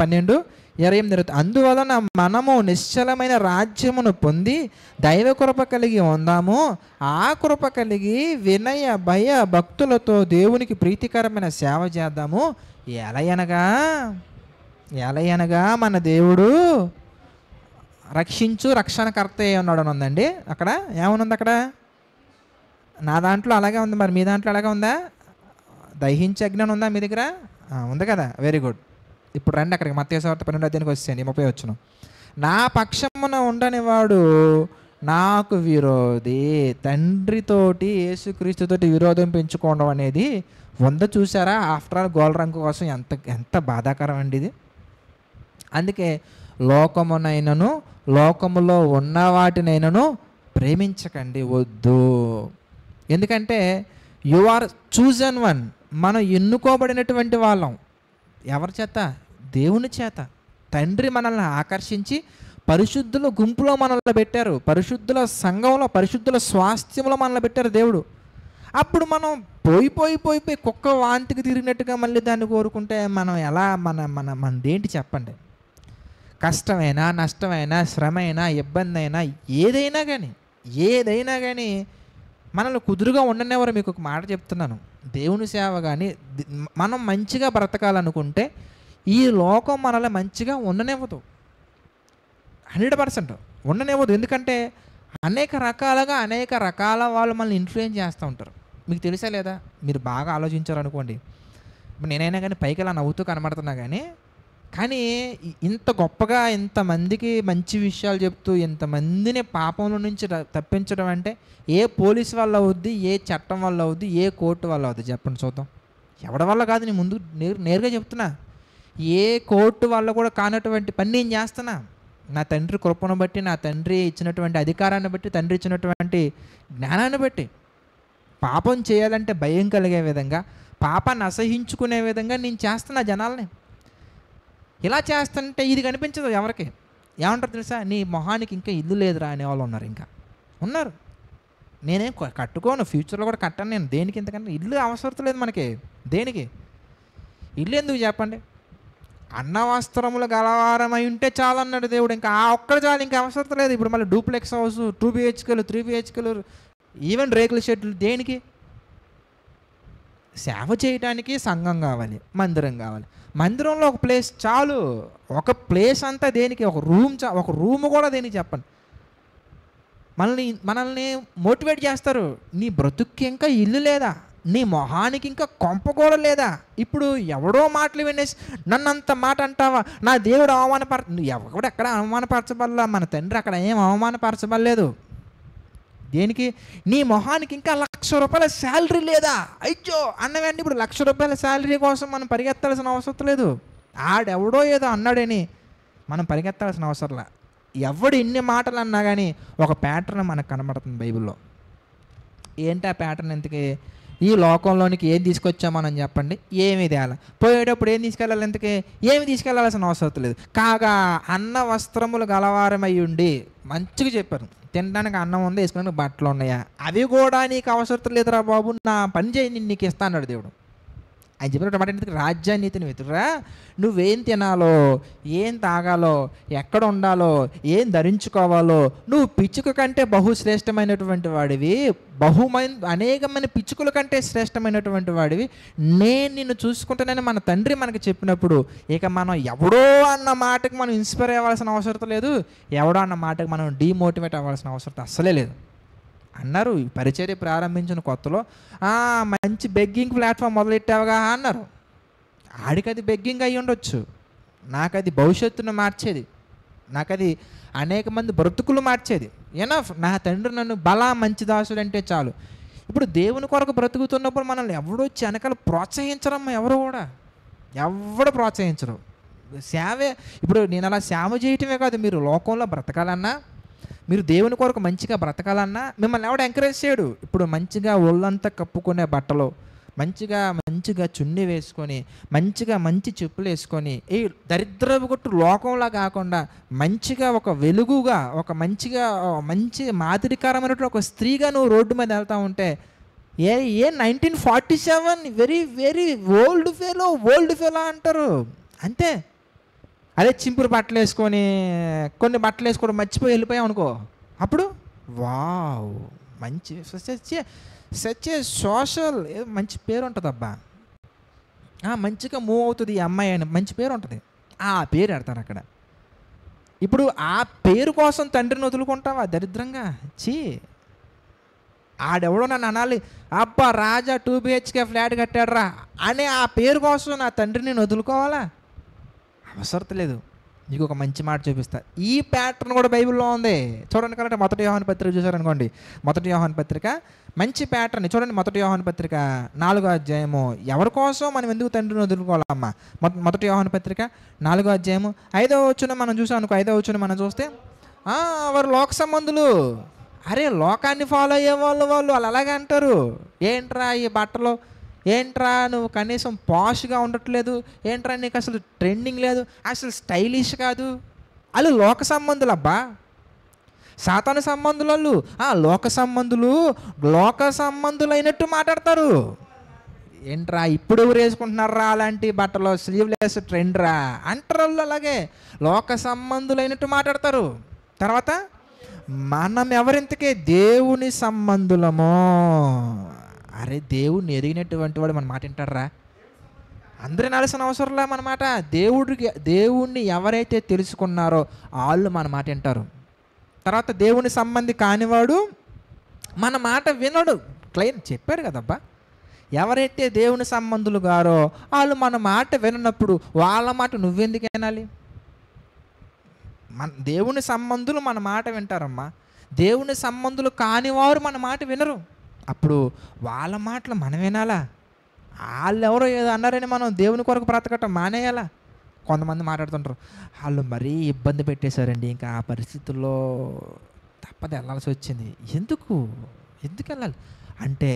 12, 28. అందువలన మనము నిశ్చలమైన రాజ్యమును పొంది దైవ కృప కలిగి ఉందాము. ఆ కృప కలిగి వినయ భయ భక్తులతో దేవునికి ప్రీతికరమైన సేవ చేద్దాము. ఎలయనగా మన దేవుడు రక్షణకర్త ఉన్నాడు అని ఉందండి. అక్కడ ఏమనుంది? అక్కడ నా దాంట్లో అలాగే ఉంది, మరి మీ దాంట్లో అలాగే ఉందా? దహించే అజ్ఞానం ఉందా మీ దగ్గర? ఉంది కదా, వెరీ గుడ్. ఇప్పుడు రండి అక్కడికి, మత్తయి సువార్త 12వ అధ్యాయానికి వచ్చేయండి, 30 వచ్చును. నా పక్షమున ఉండని వాడు నాకు విరోధి. తండ్రితోటి యేసుక్రీస్తుతోటి విరోధం పెంచుకోవడం అనేది చూసారా? ఆఫ్టర్ ఆల్ గోల్డ్ రంగు కోసం ఎంత ఎంత బాధాకరం అండి ఇది. అందుకే లోకమునైనను లోకములో ఉన్న వాటినైనను ప్రేమించకండి, వద్దు. ఎందుకంటే యు ఆర్ చూజన్ వన్. మనం ఎన్నుకోబడినటువంటి వాళ్ళం. ఎవరి చేత? దేవుని చేత. తండ్రి మనల్ని ఆకర్షించి పరిశుద్ధుల గుంపులో మనల్ని పెట్టారు, పరిశుద్ధుల సంఘంలో, పరిశుద్ధుల స్వాస్థ్యంలో మనల్ని పెట్టారు దేవుడు. అప్పుడు మనం పోయి కుక్క వాంతికి తిరిగినట్టుగా మళ్ళీ దాన్ని కోరుకుంటే మనం ఎలా మనదేంటి చెప్పండి? కష్టమైనా, నష్టమైనా, శ్రమ అయినా, ఇబ్బంది అయినా, ఏదైనా కానీ మనల్ని కుదురుగా ఉండనివ్వరు. మీకు ఒక మాట చెప్తున్నాను, దేవుని సేవ కానీ మనం మంచిగా బ్రతకాలనుకుంటే ఈ లోకం మనల్ని మంచిగా ఉండనివ్వదు, 100% ఉండనివ్వదు. ఎందుకంటే అనేక రకాల వాళ్ళు మనల్ని ఇన్ఫ్లుయెన్స్ చేస్తూ ఉంటారు. మీకు తెలుసా లేదా? మీరు బాగా ఆలోచించారు అనుకోండి. నేనైనా కానీ పైకి ఇలా నవ్వుతూ కనబడుతున్నా కానీ ఇంత గొప్పగా ఇంతమందికి మంచి విషయాలు చెప్తూ ఇంతమందిని పాపంలో నుంచి తప్పించడం అంటే ఏ పోలీస్ వల్ల అవుద్ది, ఏ చట్టం వల్ల అవుద్ది, ఏ కోర్టు వల్ల అవుద్ది చెప్పండి చూద్దాం. ఎవరి వల్ల కాదు. నేను ముందు నేరుగా చెప్తున్నా, ఏ కోర్టు వల్ల కూడా కానటువంటి పని నేను చేస్తున్నా. నా తండ్రి కృపను బట్టి, నా తండ్రి ఇచ్చినటువంటి అధికారాన్ని బట్టి, తండ్రి ఇచ్చినటువంటి జ్ఞానాన్ని బట్టి పాపం చేయాలంటే భయం కలిగే విధంగా, పాపాన్ని అసహించుకునే విధంగా నేను చేస్తున్నా జనాల్ని. ఇలా చేస్తుంటే ఇది కనిపించదు ఎవరికి. ఏమంటారు తెలుసా? నీ మొహానికి ఇంకా ఇల్లు లేదురా అనేవాళ్ళు ఉన్నారు, ఇంకా ఉన్నారు. నేనేం కట్టుకోను, ఫ్యూచర్లో కూడా కట్టాను నేను. దేనికి? ఇంతకంటే ఇల్లు అవసరం లేదు మనకి. దేనికి ఇల్లు ఎందుకు చెప్పండి? అన్న వస్త్రములు గలవారమై ఉంటే చాలు అన్నాడు దేవుడు. ఇంకా ఆ ఒక్కడు చాలు, ఇంకా అవసరం లేదు. ఇప్పుడు మళ్ళీ డూప్లెక్స్ హౌస్, 2 BHKలు, 3 BHKలు, ఈవెన్ రేకుల షెడ్లు దేనికి? సేవ చేయడానికి సంఘం కావాలి, మందిరం కావాలి. మందిరంలో ఒక ప్లేస్ చాలు. ఒక ప్లేస్ అంతా దేనికి? ఒక రూమ్ కూడా దేనికి చెప్పండి? మనల్ని మోటివేట్ చేస్తారు. నీ బ్రతుక్కి ఇంకా ఇల్లు లేదా? నీ మొహానికి ఇంకా కొంప కూడా లేదా? ఇప్పుడు ఎవడో మాటలు వినేసి నన్ను అంత మాట అంటావా? నా దేవుడు నువ్వు ఎవడు ఎక్కడ అవమానపరచబడలా, మన తండ్రి అక్కడ ఏం అవమానపరచబడలేదు. దేనికి? నీ మొహానికి ఇంకా ₹1,00,000 శాలరీ లేదా? అయ్యో అన్నవండి. ఇప్పుడు ₹1,00,000 శాలరీ కోసం మనం పరిగెత్తాల్సిన అవసరం లేదు. ఆడెవడో ఏదో అన్నాడని మనం పరిగెత్తాల్సిన అవసరంలా. ఎవడు ఎన్ని మాటలు అన్నా కానీ ఒక ప్యాటర్న్ మనకు కనబడుతుంది బైబిల్లో. ఏంటి ఆ ప్యాటర్న్? ఇంతకీ ఈ లోకంలోనికి ఏం తీసుకొచ్చామని చెప్పండి? ఏమి తేలా. పోయేటప్పుడు ఏం తీసుకెళ్ళాలి? ఇంతకీ ఏమి తీసుకెళ్లాల్సిన అవసరం లేదు. కాగా అన్న వస్త్రములు గలవారమై ఉండి, మంచిగా చెప్పారు. తినడానికి అన్నం ఉంది, వేసుకోవడానికి బట్టలు ఉన్నాయా? అవి కూడా నీకు అవసరం లేదురా బాబు, నా పని చేయి, నేను నీకు ఇస్తా అన్నాడు దేవుడు. ఆయన చెప్పినట్టు మాట ఏంటి? రాజ్యానీతిని వెతుకురా. నువ్వేం తినాలో, ఏం తాగాలో, ఎక్కడ ఉండాలో, ఏం ధరించుకోవాలో, నువ్వు పిచ్చుక కంటే బహుశ్రేష్టమైనటువంటి వాడివి, అనేకమైన పిచ్చుకల కంటే శ్రేష్టమైనటువంటి వాడివి, నేను నిన్ను చూసుకుంటానని మన తండ్రి మనకు చెప్పినప్పుడు ఇక మనం ఎవడో అన్న మాటకి మనం ఇన్స్పైర్ అవ్వాల్సిన అవసరం లేదు, ఎవడో అన్న మాటకి మనం డీమోటివేట్ అవ్వాల్సిన అవసరం అస్సలే లేదు. అన్నారు పరిచర్య ప్రారంభించిన కొత్తలో, మంచి బెగ్గింగ్ ప్లాట్ఫామ్ మొదలెట్టావుగా అన్నారు. ఆడికి అది బెగ్గింగ్ అయ్యి ఉండొచ్చు, నాకు అది భవిష్యత్తును మార్చేది, నాకు అది అనేక మంది బ్రతుకులు మార్చేది. ఎనఫ్. నా తండ్రి నన్ను మంచి దాసుడు అంటే చాలు. ఇప్పుడు దేవుని కొరకు బ్రతుకుతున్నప్పుడు మనల్ని ఎవడో వచ్చి వెనకాల ప్రోత్సహించరమ్మా, ఎవడు ప్రోత్సహించరు. సేవే. ఇప్పుడు నేను అలా సేవ చేయటమే కాదు, మీరు లోకంలో బ్రతకాలన్నా, మీరు దేవుని కొరకు మంచిగా బ్రతకాలన్నా మిమ్మల్ని ఎవడు ఎంకరేజ్ చేయడు. ఇప్పుడు మంచిగా ఒళ్ళంతా కప్పుకునే బట్టలు, మంచిగా చున్నీ వేసుకొని, మంచి చెప్పులు వేసుకొని, ఈ దరిద్రపు కొట్టు లోకంలా కాకుండా మంచిగా ఒక వెలుగుగా, ఒక మంచి మాదిరికరమైనటువంటి ఒక స్త్రీగా నువ్వు రోడ్డు మీద వెళ్తూ ఉంటే, 1947 వెరీ వెరీ ఓల్డ్ ఫెలో అంటారు అంతే. అదే చింపురు బట్టలు వేసుకొని, కొన్ని బట్టలు వేసుకోవడం మర్చిపోయి వెళ్ళిపోయాం అనుకో, అప్పుడు వావ్ మంచి సచ్ సోషల్ మంచి పేరు ఉంటుంది అబ్బా, మంచిగా మూవ్ అవుతుంది ఈ అమ్మాయి అని మంచి పేరు ఉంటుంది. ఆ పేరు పెడతారు అక్కడ. ఇప్పుడు ఆ పేరు కోసం తండ్రిని వదులుకుంటావా దరిద్రంగా? ఆడెవడో నన్ను అనాలి, అబ్బా రాజా 2 BHK ఫ్లాట్ కట్టాడురా అనే ఆ పేరు కోసం నా తండ్రిని నేను వదులుకోవాలా? అవసరం లేదు. మీకు ఒక మంచి మాట చూపిస్తా. ఈ ప్యాటర్న్ కూడా బైబిల్లో ఉంది. చూడండి కాబట్టి 1 యోహాను పత్రిక చూసారనుకోండి. 1 యోహాను పత్రిక మంచి ప్యాటర్న్ చూడండి. 1 యోహాను పత్రిక 4వ అధ్యాయము. ఎవరి కోసం మనం ఎందుకు తండ్రిని వదులుకోవాలమ్మా? 1 యోహాను పత్రిక 4వ అధ్యాయము 5వ వచనం మనం చూసాం అనుకో. 5వ వచనం మనం చూస్తే వారు లోక సంబంధులు. అరే లోకాన్ని ఫాలో అయ్యే వాళ్ళు అలాగే అంటారు. ఏంట్రా ఈ బట్టలు, ఏంట్రా నువ్వు కనీసం పాష్గా ఉండట్లేదు, ఏంట్రా నీకు అసలు ట్రెండింగ్ లేదు, అసలు స్టైలిష్ కాదు. వాళ్ళు లోక సంబంధులు అబ్బా, సాతాను సంబంధులు వాళ్ళు. లోక సంబంధులైనట్టు మాట్లాడతారు. ఏంట్రా ఇప్పుడు ఎవరు వేసుకుంటున్నారా అలాంటి బట్టలు, స్లీవ్లెస్ ట్రెండ్ రా అంటారు వాళ్ళు. అలాగే లోక సంబంధులైనట్టు మాట్లాడతారు. తర్వాత మనం ఎవరింతకే దేవుని సంబంధులమో. అరే దేవుడిని ఎరిగినటువంటి వాడు మన మాట వింటారా? అందరూ వినాల్సిన అవసరంలా మన మాట. దేవుణ్ణి ఎవరైతే తెలుసుకున్నారో వాళ్ళు మన మాట వింటారు. తర్వాత దేవుని సంబంధి కానివాడు మన మాట వినడు. క్లియర్ చెప్పారు కదబ్బా. ఎవరైతే దేవుని సంబంధులు గారో వాళ్ళు మన మాట వినప్పుడు వాళ్ళ మాట నువ్వెందుకు వినాలి? దేవుని సంబంధులు మన మాట వింటారమ్మా. దేవుని సంబంధులు కానివారు మన మాట వినరు. అప్పుడు వాళ్ళ మాటలు మనం వినాలా? వాళ్ళు ఎవరో ఏదో అన్నారని మనం దేవుని కొరకు బ్రతకటం మానేయాలా? కొంతమంది మాట్లాడుతుంటారు, వాళ్ళు మరీ ఇబ్బంది పెట్టేశారండి, ఇంకా ఆ పరిస్థితుల్లో తప్పదు వెళ్ళాల్సి వచ్చింది. ఎందుకు వెళ్ళాలి అంటే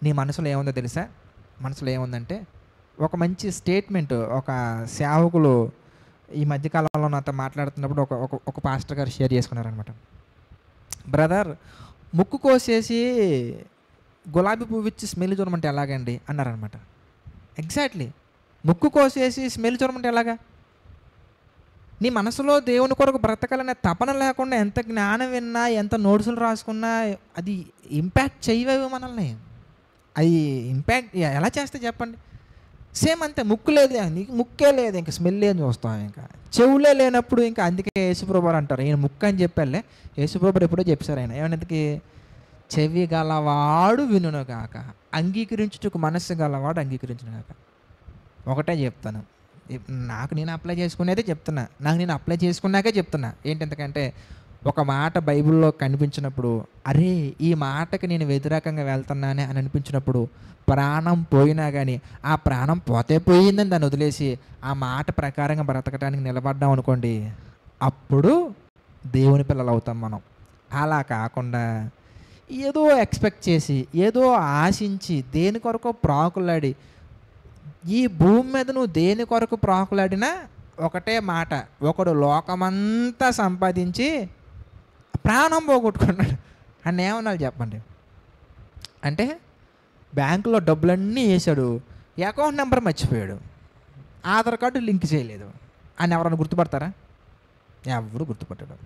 నీ మనసులో ఏముందో తెలుసా? మనసులో ఏముందంటే ఒక మంచి స్టేట్మెంట్ ఒక సేవకులు ఈ మధ్యకాలంలో నాతో మాట్లాడుతున్నప్పుడు ఒక పాస్టర్ గారు షేర్ చేసుకున్నారనమాట. బ్రదర్, ముక్కు కోసేసి గులాబీ పువ్వు ఇచ్చి స్మెల్ చూడమంటే ఎలాగండి అన్నారనమాట. ఎగ్జాక్ట్లీ, ముక్కు కోసేసి స్మెల్ చూడమంటే ఎలాగా? నీ మనసులో దేవుని కొరకు బ్రతకాలనే తపన లేకుండా ఎంత జ్ఞానం విన్నా, ఎంత నోట్సులు రాసుకున్నా అది ఇంపాక్ట్ చేయవేవి మనల్ని. అది ఇంపాక్ట్ ఎలా చేస్తే చెప్పండి? సేమ్ అంతే. ముక్కు లేదు, నీకు ముక్కే లేదు, ఇంకా స్మెల్ ఏం చూస్తాం, ఇంకా చెవులే లేనప్పుడు ఇంకా. అందుకే యేసుప్రభు అంటారు, ఈయన ముక్కు అని చెప్పాలే, యేసుప్రభు ఎప్పుడో చెప్పారు ఆయన ఏమన్నదికి, చెవి గలవాడు వినును గాక, అంగీకరించుటకు మనస్సు గలవాడు అంగీకరించును గాక. ఒకటే చెప్తాను, నాకు నేను అప్లై చేసుకునేదే చెప్తున్నా, నాకు నేను అప్లై చేసుకున్నాకే చెప్తున్నా. ఏంటి ఎందుకంటే ఒక మాట బైబిల్లో కనిపించినప్పుడు, అరే ఈ మాటకి నేను వ్యతిరేకంగా వెళ్తున్నానే అని అనిపించినప్పుడు, ప్రాణం పోయినా కానీ ఆ ప్రాణం పోతే పోయిందని దాన్ని వదిలేసి ఆ మాట ప్రకారంగా బ్రతకడానికి నిలబడ్డాం అనుకోండి, అప్పుడు దేవుని పిల్లలు అవుతాం మనం. అలా కాకుండా ఏదో ఎక్స్పెక్ట్ చేసి, ఏదో ఆశించి, దేని కొరకు ప్రాకులాడి, ఈ భూమి మీద నువ్వు దేని కొరకు ప్రాకులాడినా ఒకటే మాట, ఒకడు లోకమంతా సంపాదించి ప్రాణం పోగొట్టుకున్నాడు అని ఏమన్నా చెప్పండి? అంటే బ్యాంకులో డబ్బులన్నీ వేసాడు, అకౌంట్ నెంబర్ మర్చిపోయాడు, ఆధార్ కార్డు లింక్ చేయలేదు అని ఎవరైనా గుర్తుపడతారా? ఎవరు గుర్తుపట్టాడు.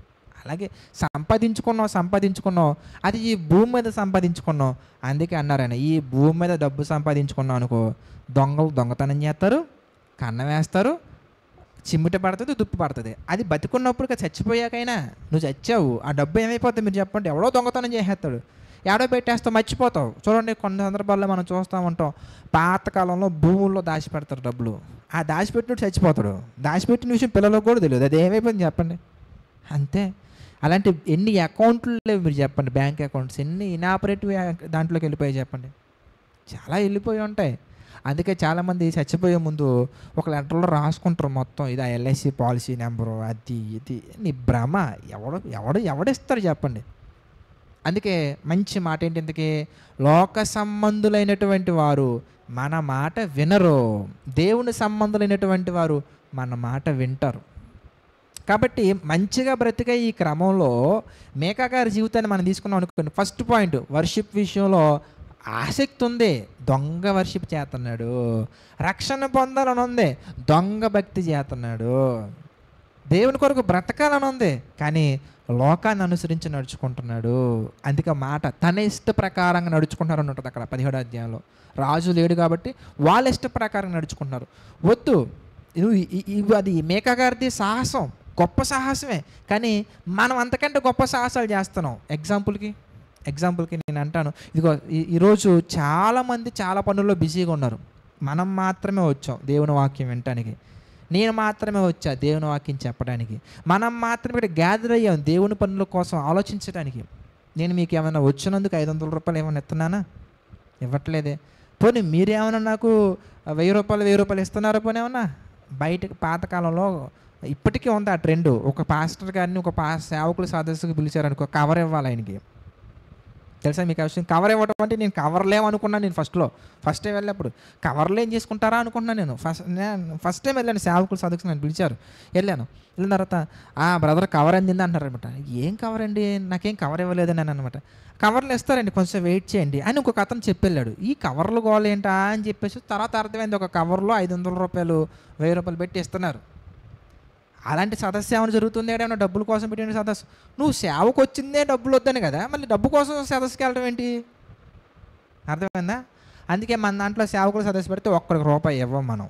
అలాగే సంపాదించుకున్నావు, అది ఈ భూమి మీద సంపాదించుకున్నావు. అందుకే అన్నారని, ఈ భూమి మీద డబ్బు సంపాదించుకున్నావు అనుకో, దొంగలు దొంగతనం చేస్తారు, కన్నం వేస్తారు, చిమ్మిట పడుతుంది, దుప్పి పడుతుంది. అది బతికున్నప్పుడు చచ్చిపోయాకైనా నువ్వు చచ్చావు, ఆ డబ్బు ఏమైపోతుంది మీరు చెప్పండి? ఎవడో దొంగతనం చేసేస్తాడు, ఏడో పెట్టేస్తావు, మర్చిపోతావు. చూడండి కొన్ని సందర్భాల్లో మనం చూస్తూ ఉంటాం, పాతకాలంలో భూముల్లో దాచిపెడతారు డబ్బులు, ఆ దాచిపెట్టినట్టు చచ్చిపోతాడు, దాచిపెట్టిన విషయం పిల్లలకు కూడా తెలియదు, అది ఏమైపోయింది చెప్పండి? అంతే. అలాంటి ఎన్ని అకౌంట్లు లేవు మీరు చెప్పండి? బ్యాంక్ అకౌంట్స్ ఎన్ని ఇనాపరేటివ్ దాంట్లోకి వెళ్ళిపోయాయి చెప్పండి? చాలా వెళ్ళిపోయి ఉంటాయి. అందుకే చాలామంది చచ్చిపోయే ముందు ఒక లెటర్లో రాసుకుంటారు మొత్తం, ఇది LIC పాలసీ నెంబరు, అది ఇది. నీ భ్రమ. ఎవడిస్తారు చెప్పండి? అందుకే మంచి మాట ఏంటి, ఇంతకీ లోక సంబంధులైనటువంటి వారు మన మాట వినరు, దేవుని సంబంధులైనటువంటి వారు మన మాట వింటారు. కాబట్టి మంచిగా బ్రతికే ఈ క్రమంలో మేకా గారి జీవితాన్ని మనం తీసుకున్నాం అనుకోండి. ఫస్ట్ పాయింట్, వర్షిప్ విషయంలో ఆసక్తి ఉంది, దొంగ వర్షిప్ చేస్తున్నాడు. రక్షణ పొందాలని ఉంది, దొంగ భక్తి చేస్తున్నాడు. దేవుని కొరకు బ్రతకాలని ఉంది, కానీ లోకాన్ని అనుసరించి నడుచుకుంటున్నాడు. అందుకే మాట తన ఇష్ట ప్రకారంగా నడుచుకుంటున్నారు అని ఉంటుంది అక్కడ 17వ అధ్యాయంలో. రాజు లేడు కాబట్టి వాళ్ళ ఇష్ట ప్రకారంగా నడుచుకుంటున్నారు. వద్దు, అది మేకా గారిది సాహసం, గొప్ప సాహసమే, కానీ మనం అంతకంటే గొప్ప సాహసాలు చేస్తున్నాం. ఎగ్జాంపుల్కి ఎగ్జాంపుల్కి నేను అంటాను, ఇదిగో ఈరోజు చాలామంది చాలా పనుల్లో బిజీగా ఉన్నారు. మనం మాత్రమే వచ్చాం దేవుని వాక్యం వినటానికి. నేను మాత్రమే వచ్చా దేవుని వాక్యం చెప్పడానికి. మనం మాత్రమే ఇక్కడ గ్యాదర్ అయ్యాం దేవుని పనుల కోసం ఆలోచించడానికి. నేను మీకు ఏమైనా వచ్చినందుకు 500 రూపాయలు ఏమైనా ఇస్తున్నానా? ఇవ్వట్లేదే. పోనీ మీరేమైనా నాకు 1000 రూపాయలు ఇస్తున్నారా? పోనీ ఏమన్నా బయటకు పాతకాలంలో ఇప్పటికీ ఉంది ఆ ట్రెండ్. ఒక పాస్టర్ గారిని ఒక సేవకుల సదస్సుకు పిలిచారనుకో, కవర్ ఇవ్వాలి ఆయనకి. తెలుసా మీకు ఆ విషయం? కవర్ ఇవ్వటం అంటే నేను కవర్లేం అనుకున్నాను. నేను ఫస్ట్ టైం వెళ్ళినప్పుడు కవర్లు ఏం చేసుకుంటారా అనుకుంటున్నాను. నేను ఫస్ట్ టైం వెళ్ళాను సేవకుల సదస్సుకు, నన్ను పిలిచారు. వెళ్ళిన తర్వాత బ్రదర్ కవర్ అందింది అంటారు అనమాట. ఏం కవర్ అండి, నాకేం కవర్ ఇవ్వలేదని నేను అనమాట. కవర్లు ఇస్తారండి, కొంచెం వెయిట్ చేయండి అని ఇంకొక అతను చెప్పెళ్ళాడు. ఈ కవర్లు గోలేంటా అని చెప్పేసి తర్వాత అర్థమైంది, ఒక కవర్లో 500 రూపాయలు 1000 రూపాయలు పెట్టి ఇస్తున్నారు. అలాంటి సదస్సు ఏమైనా జరుగుతుంది? ఏమైనా డబ్బుల కోసం పెట్టిన సదస్సు. నువ్వు సేవకు వచ్చిందే డబ్బులు వద్దని కదా, మళ్ళీ డబ్బు కోసం సదస్సుకి వెళ్ళడం ఏంటి? అర్థమైందా? అందుకే మన దాంట్లో సేవకులు సదస్సు పెడితే ఒక్కడికి రూపాయి ఇవ్వం మనం.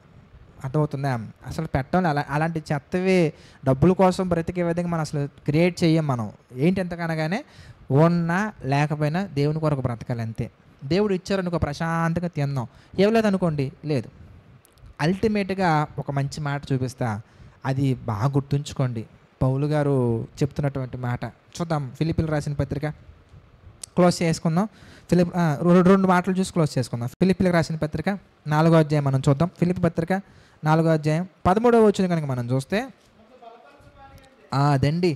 అర్థమవుతుందా? అసలు పెట్టాలి అలాంటి చెత్తవి డబ్బుల కోసం బ్రతికే విధంగా మనం అసలు క్రియేట్ చేయం మనం. ఏంటి ఎంతకనగానే ఉన్నా లేకపోయినా దేవుని కొరకు బ్రతకాలి అంతే. దేవుడు ఇచ్చారనుకో ప్రశాంతంగా తిందాం. ఇవ్వలేదనుకోండి లేదు. అల్టిమేట్గా ఒక మంచి మాట చూపిస్తా, అది బాగా గుర్తుంచుకోండి. పౌలు గారు చెప్తున్నటువంటి మాట చూద్దాం. ఫిలిప్పీలకు రాసిన పత్రిక క్లోజ్ చేసుకుందాం. 2 మాటలు చూసి క్లోజ్ చేసుకుందాం. ఫిలిప్పీలకు రాసిన పత్రిక 4వ అధ్యాయం మనం చూద్దాం. ఫిలిప్పీ పత్రిక 4వ అధ్యాయం 13వ వచనం కనుక మనం చూస్తే, అదండి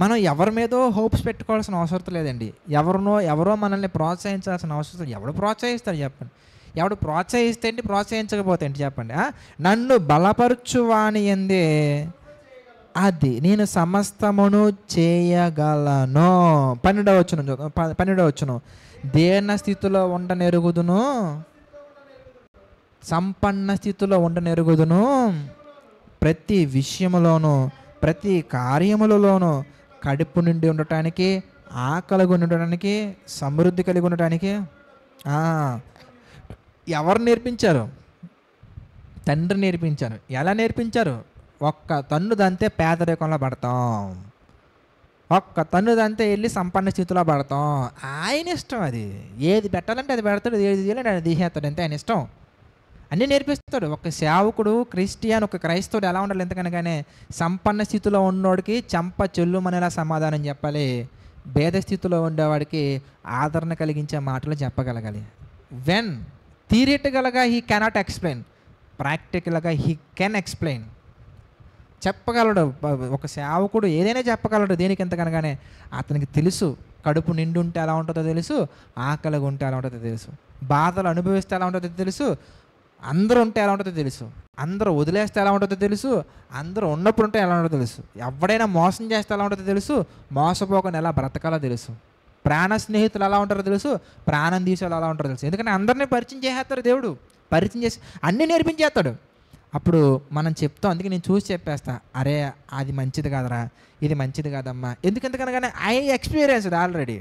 మనం ఎవరి మీదో హోప్స్ పెట్టుకోవాల్సిన అవసరం లేదండి. ఎవరో మనల్ని ప్రోత్సహించాల్సిన అవసరం లేదు. ఎవడు ప్రోత్సహిస్తాడు చెప్పండి? ఎవడు ప్రోత్సహిస్తే ఏంటి, ప్రోత్సహించకపోతే ఏంటి చెప్పండి? నన్ను బలపరచువాని యందే అది నేను సమస్తమును చేయగలను. 12వ వచనం చూద్దాం. 12వ వచనం, దేన స్థితిలో ఉండనెరుగుదును, సంపన్న స్థితిలో ఉండనెరుగుదును, ప్రతి విషయములోను ప్రతి కార్యములలోనూ కడుపు నిండి ఉండటానికి, ఆకలిగా ఉండటానికి, సమృద్ధి కలిగి ఉండటానికి. ఎవరు నేర్పించారు? తండ్రి నేర్పించారు. ఎలా నేర్పించారు? ఒక్క తన్ను దంతే పేదరికంలో పడతాం, ఒక్క తన్ను దంతే వెళ్ళి సంపన్న స్థితిలో పడతాం. ఆయన ఇష్టం. అది ఏది పెట్టాలంటే అది పెడతాడు, ఏది తీయాలంటే అది తీసేస్తాడు, అంతే ఆయన ఇష్టం. అన్నీ నేర్పిస్తాడు. ఒక సేవకుడు క్రిస్టియన్, ఒక క్రైస్తవుడు ఎలా ఉండాలి ఎంతకనగానే, సంపన్న స్థితిలో ఉన్నోడికి చెంప చెల్లుమనేలా సమాధానం చెప్పాలి, భేద స్థితిలో ఉండేవాడికి ఆదరణ కలిగించే మాటలు చెప్పగలగాలి. వెన్ థియరిటికల్గా హీ కెనాట్ ఎక్స్ప్లెయిన్, ప్రాక్టికల్గా హీ కెన్ ఎక్స్ప్లెయిన్. చెప్పగలడు. ఒక సేవకుడు ఏదైనా చెప్పగలడు. దేనికి ఎంతకనగానే అతనికి తెలుసు, కడుపు నిండి ఉంటే ఎలా ఉంటుందో తెలుసు, ఆకలిగా ఉంటే ఎలా ఉంటుందో తెలుసు, బాధలు అనుభవిస్తే ఎలా ఉంటుందో తెలుసు, అందరూ ఉంటే ఎలా ఉంటుందో తెలుసు, అందరూ వదిలేస్తే ఎలా ఉంటుందో తెలుసు, అందరూ ఉన్నప్పుడు ఉంటే ఎలా ఉంటుందో తెలుసు, ఎవడైనా మోసం చేస్తే ఎలా ఉంటుందో తెలుసు, మోసపోకుండా ఎలా బ్రతకాలో తెలుసు, ప్రాణ స్నేహితులు ఎలా ఉంటారో తెలుసు, ప్రాణం తీసేవాళ్ళు ఎలా ఉంటారో తెలుసు. ఎందుకంటే అందరినీ పరిచయం చేసేస్తాడు దేవుడు. పరిచయం చేసి అన్నీ నేర్పించేస్తాడు. అప్పుడు మనం చెప్తాం. అందుకే నేను చూసి చెప్పేస్తా, అరే అది మంచిది కాదరా, ఇది మంచిది కాదమ్మా. ఎందుకంతకనగానే ఐ ఎక్స్పీరియన్స్డ్ ఆల్రెడీ.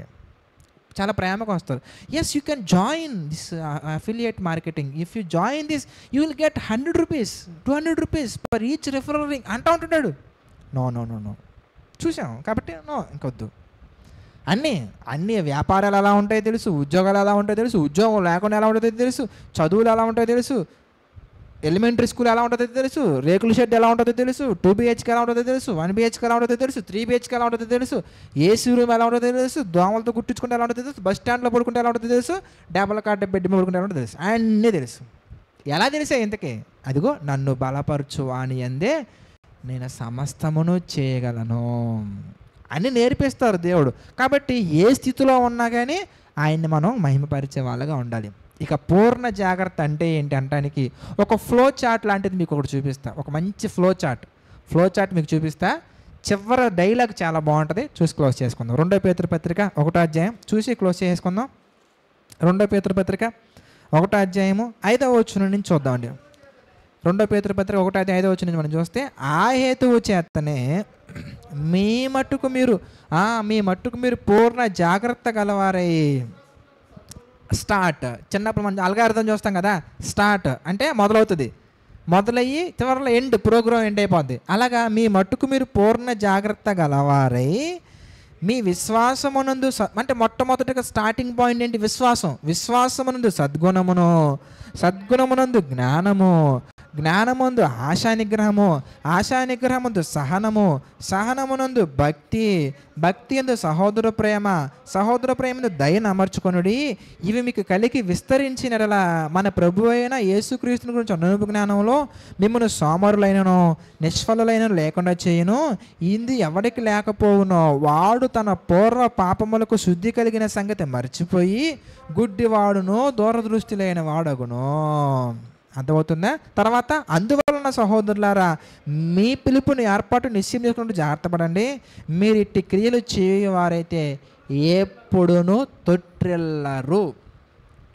చాలా ప్రేమగా వస్తారు. Yes, you can join this affiliate marketing. If you join this you will get 100 rupees 200 rupees per each referral ring అంటూ ఉంటున్నాడు. నో నో నో నో చూసాం కాబట్టి నో, ఇంకొద్దు. అన్నీ వ్యాపారాలు ఎలా ఉంటాయో తెలుసు, ఉద్యోగాలు ఎలా ఉంటాయో తెలుసు, ఉద్యోగం లేకుండా ఎలా ఉంటుందో తెలుసు, చదువులు ఎలా ఉంటాయో తెలుసు, ఎలిమెంటరీ స్కూల్ ఎలా ఉంటుందో తెలుసు, రేకుల షెడ్ ఎలా ఉంటుందో తెలుసు, 2 BHK ఎలా ఉంటుందో తెలుసు, 1 BHK ఎలా ఉంటుందో తెలుసు, 3 BHK ఎలా ఉంటుందో తెలుసు, ఏసీ రూమ్ ఎలా ఉంటుందో తెలుసు, దోమలతో కుట్టించుకుంటే ఎలా ఉంటుందో తెలుసు, బస్ స్టాండ్లో పడుకుంటే ఎలా ఉంటుందో తెలుసు, డబల్ కాట్ బెడ్ మీద పడుకుంటే ఎలా ఉంటుందో తెలుసు. అన్నీ తెలుసు. ఎలా తెలిసే ఇంతకీ? అదిగో నన్ను బలపరచు అని అందే నేను సమస్తమును చేయగలను అని నేర్పిస్తారు దేవుడు. కాబట్టి ఏ స్థితిలో ఉన్నా కానీ ఆయన్ని మనం మహిమపరిచే వాళ్ళగా ఉండాలి. ఇక పూర్ణ జాగ్రత్త అంటే ఏంటి అంటానికి ఒక ఫ్లో చార్ట్ లాంటిది మీకు ఒకటి చూపిస్తా. ఒక మంచి ఫ్లో చార్ట్ మీకు చూపిస్తా. చివరి డైలాగ్ చాలా బాగుంటుంది, చూసి క్లోజ్ చేసుకుందాం. 2వ పేతురు పత్రిక 1వ అధ్యాయం చూసి క్లోజ్ చేసుకుందాం. 2వ పేతురు పత్రిక 1వ అధ్యాయము 5వ వచనం నుంచి చూద్దామండి. 2వ పేతురు పత్రిక 1వ అధ్యాయం 5వ వచనం నుంచి మనం చూస్తే, ఆ హేతువు చేతనే మీ మట్టుకు మీరు పూర్ణ జాగ్రత్త గలవారై. స్టార్ట్. చిన్నప్పుడు మనం అల్గారిథం చూస్తాం కదా, స్టార్ట్ అంటే మొదలవుతుంది, మొదలయ్యి చివరిలో ఎండ్, ప్రోగ్రామ్ ఎండ్ అయిపోద్ది. అలాగా మీ మట్టుకు మీరు పూర్ణ జాగ్రత్త గలవారై మీ విశ్వాసమునందు అంటే మొట్టమొదటిగా స్టార్టింగ్ పాయింట్ ఏంటి? విశ్వాసమునందు సద్గుణమును, సద్గుణమునందు జ్ఞానము, జ్ఞానమునందు ఆశానిగ్రహము, ఆశానిగ్రహమునందు సహనము, సహనమునందు భక్తి, భక్తి యందు సహోదర ప్రేమ, సహోదర ప్రేమను దయను అమర్చుకొనుడి. ఇవి మీకు కలిగి విస్తరించినలా మన ప్రభు అయిన యేసుక్రీస్తుని గురించి అనుభవ జ్ఞానంలో మిమ్మల్ని సోమరులైనను నిష్ఫలులైన లేకుండా చేయను. ఇది ఎవడికి లేకపోవునో వాడు తన పూర్వ పాపములకు శుద్ధి కలిగిన సంగతి మర్చిపోయి గుడ్డివాడును దూరదృష్టి లేని వాడగును. అర్థమవుతుందా? తర్వాత అందువలన సహోదరులారా మీ పిలుపుని ఏర్పాటు నిశ్చయం చేసుకుంటూ జాగ్రత్త పడండి. మీరు ఇట్టి క్రియలు చేయవారైతే ఎప్పుడునూ తొట్టిల్లరు.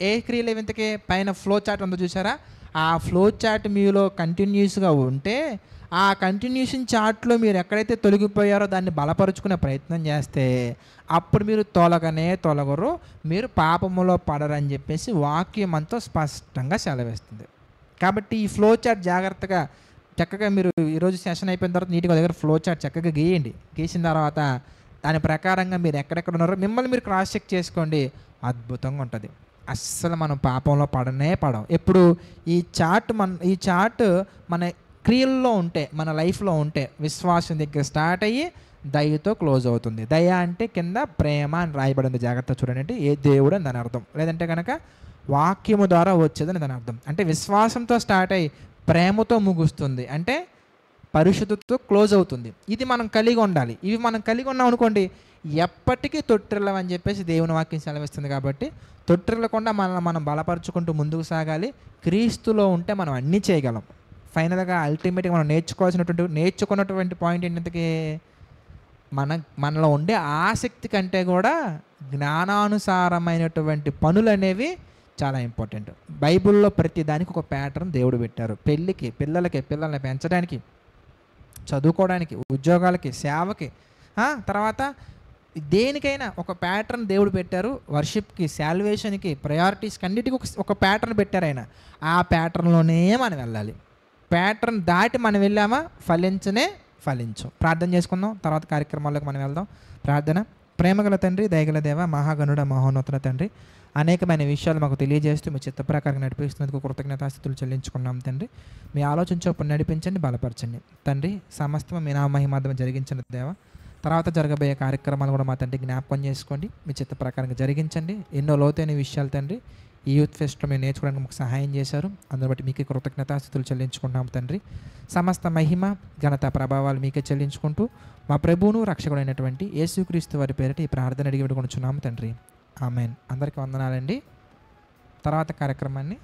ఏ క్రియలు ఇంతకీ పైన ఫ్లో చార్ట్ ఉందో చూసారా? ఆ ఫ్లో చార్ట్ మీలో కంటిన్యూస్గా ఉంటే ఆ కంటిన్యూషన్ చార్ట్లో మీరు ఎక్కడైతే తొలగిపోయారో దాన్ని బలపరుచుకునే ప్రయత్నం చేస్తే అప్పుడు మీరు తొలగరు, మీరు పాపములో పడరని చెప్పేసి వాక్యం అంతా స్పష్టంగా సెలవిస్తుంది. కాబట్టి ఈ ఫ్లో చార్ట్ జాగ్రత్తగా చక్కగా మీరు ఈరోజు సెషన్ అయిపోయిన తర్వాత నీట్గా దగ్గర ఫ్లో చార్ట్ చక్కగా గీయండి. గీసిన తర్వాత దాని ప్రకారంగా మీరు ఎక్కడెక్కడ ఉన్నారో మిమ్మల్ని మీరు క్రాస్ చెక్ చేసుకోండి. అద్భుతంగా ఉంటుంది. అస్సలు మనం పాపంలో పడం. ఎప్పుడు ఈ చార్ట్ మన క్రియల్లో ఉంటే, మన లైఫ్లో ఉంటే విశ్వాసం దగ్గర స్టార్ట్ అయ్యి దయతో క్లోజ్ అవుతుంది. దయ అంటే కింద ప్రేమ అని రాయబడింది. జాగ్రత్త చూడండి. అంటే ఏ దేవుడు అని దాని అర్థం. లేదంటే కనుక వాక్యము ద్వారా వచ్చేదని దాని అర్థం. అంటే విశ్వాసంతో స్టార్ట్ అయ్యి ప్రేమతో ముగుస్తుంది. అంటే పరిశుద్ధతతో క్లోజ్ అవుతుంది. ఇది మనం కలిగి ఉండాలి. ఇవి మనం కలిగి ఉన్నాం అనుకోండి ఎప్పటికీ తొట్టిల్లమని చెప్పేసి దేవుని వాక్యం సెలవిస్తుంది. కాబట్టి తొట్టిల్లకుండా మనం బలపరుచుకుంటూ ముందుకు సాగాలి. క్రీస్తులో ఉంటే మనం అన్నీ చేయగలం. ఫైనల్గా అల్టిమేట్గా మనం నేర్చుకున్నటువంటి పాయింట్ ఏంటంటే మనలో ఉండే ఆసక్తి కంటే కూడా జ్ఞానానుసారమైనటువంటి పనులు అనేవి చాలా ఇంపార్టెంట్. బైబిల్లో ప్రతి దానికి ఒక ప్యాటర్న్ దేవుడు పెట్టారు. పిల్లల్ని పెంచడానికి, చదువుకోవడానికి, ఉద్యోగాలకి, సేవకి, తర్వాత దేనికైనా ఒక ప్యాటర్న్ దేవుడు పెట్టారు. వర్షిప్కి, శాల్వేషన్కి, ప్రయారిటీస్కి అన్నిటికీ ఒక ప్యాటర్న్ పెట్టారు ఆయన. ఆ ప్యాటర్న్లోనే మనం వెళ్ళాలి. ప్యాటర్న్ దాటి మనం వెళ్ళామా ఫలించు. ప్రార్థన చేసుకుందాం. తర్వాత కార్యక్రమాల్లోకి మనం వెళ్దాం. ప్రార్థన. ప్రేమగల తండ్రి, దయగల దేవ, మహాగణుడ, మహోన్నతుల తండ్రి, అనేకమైన విషయాలు మాకు తెలియజేస్తూ మీ చిత్త ప్రకారం నడిపిస్తున్నందుకు కృతజ్ఞతాస్తుతులు చెల్లించుకున్నాం తండ్రి. మీ ఆలోచన చొప్పున నడిపించండి, బలపరచండి తండ్రి. సమస్తం మీ నామహిమార్థం జరిగించండి దేవ. తర్వాత జరగబోయే కార్యక్రమాలు కూడా మా తండ్రి జ్ఞాపకం చేసుకోండి, మీ చిత్త ప్రకారంగా జరిగించండి. ఎన్నో లోతైన విషయాలు తండ్రి ఈ యూత్ ఫెస్ట్లో మేము నేర్చుకోవడానికి మాకు సహాయం చేశారు. అందుని బట్టి మీకే కృతజ్ఞతాస్తుతులు చెల్లించుకున్నాం తండ్రి. సమస్త మహిమ, ఘనత, ప్రభావాలు మీకే చెల్లించుకుంటూ మా ప్రభువును రక్షకుడైనటువంటి యేసుక్రీస్తు వారి పేరిట ఈ ప్రార్థన అడిగి పెట్టుకొనిచున్నాము తండ్రి. ఆమెన్. అందరికీ వందనాలండి. తర్వాత కార్యక్రమాన్ని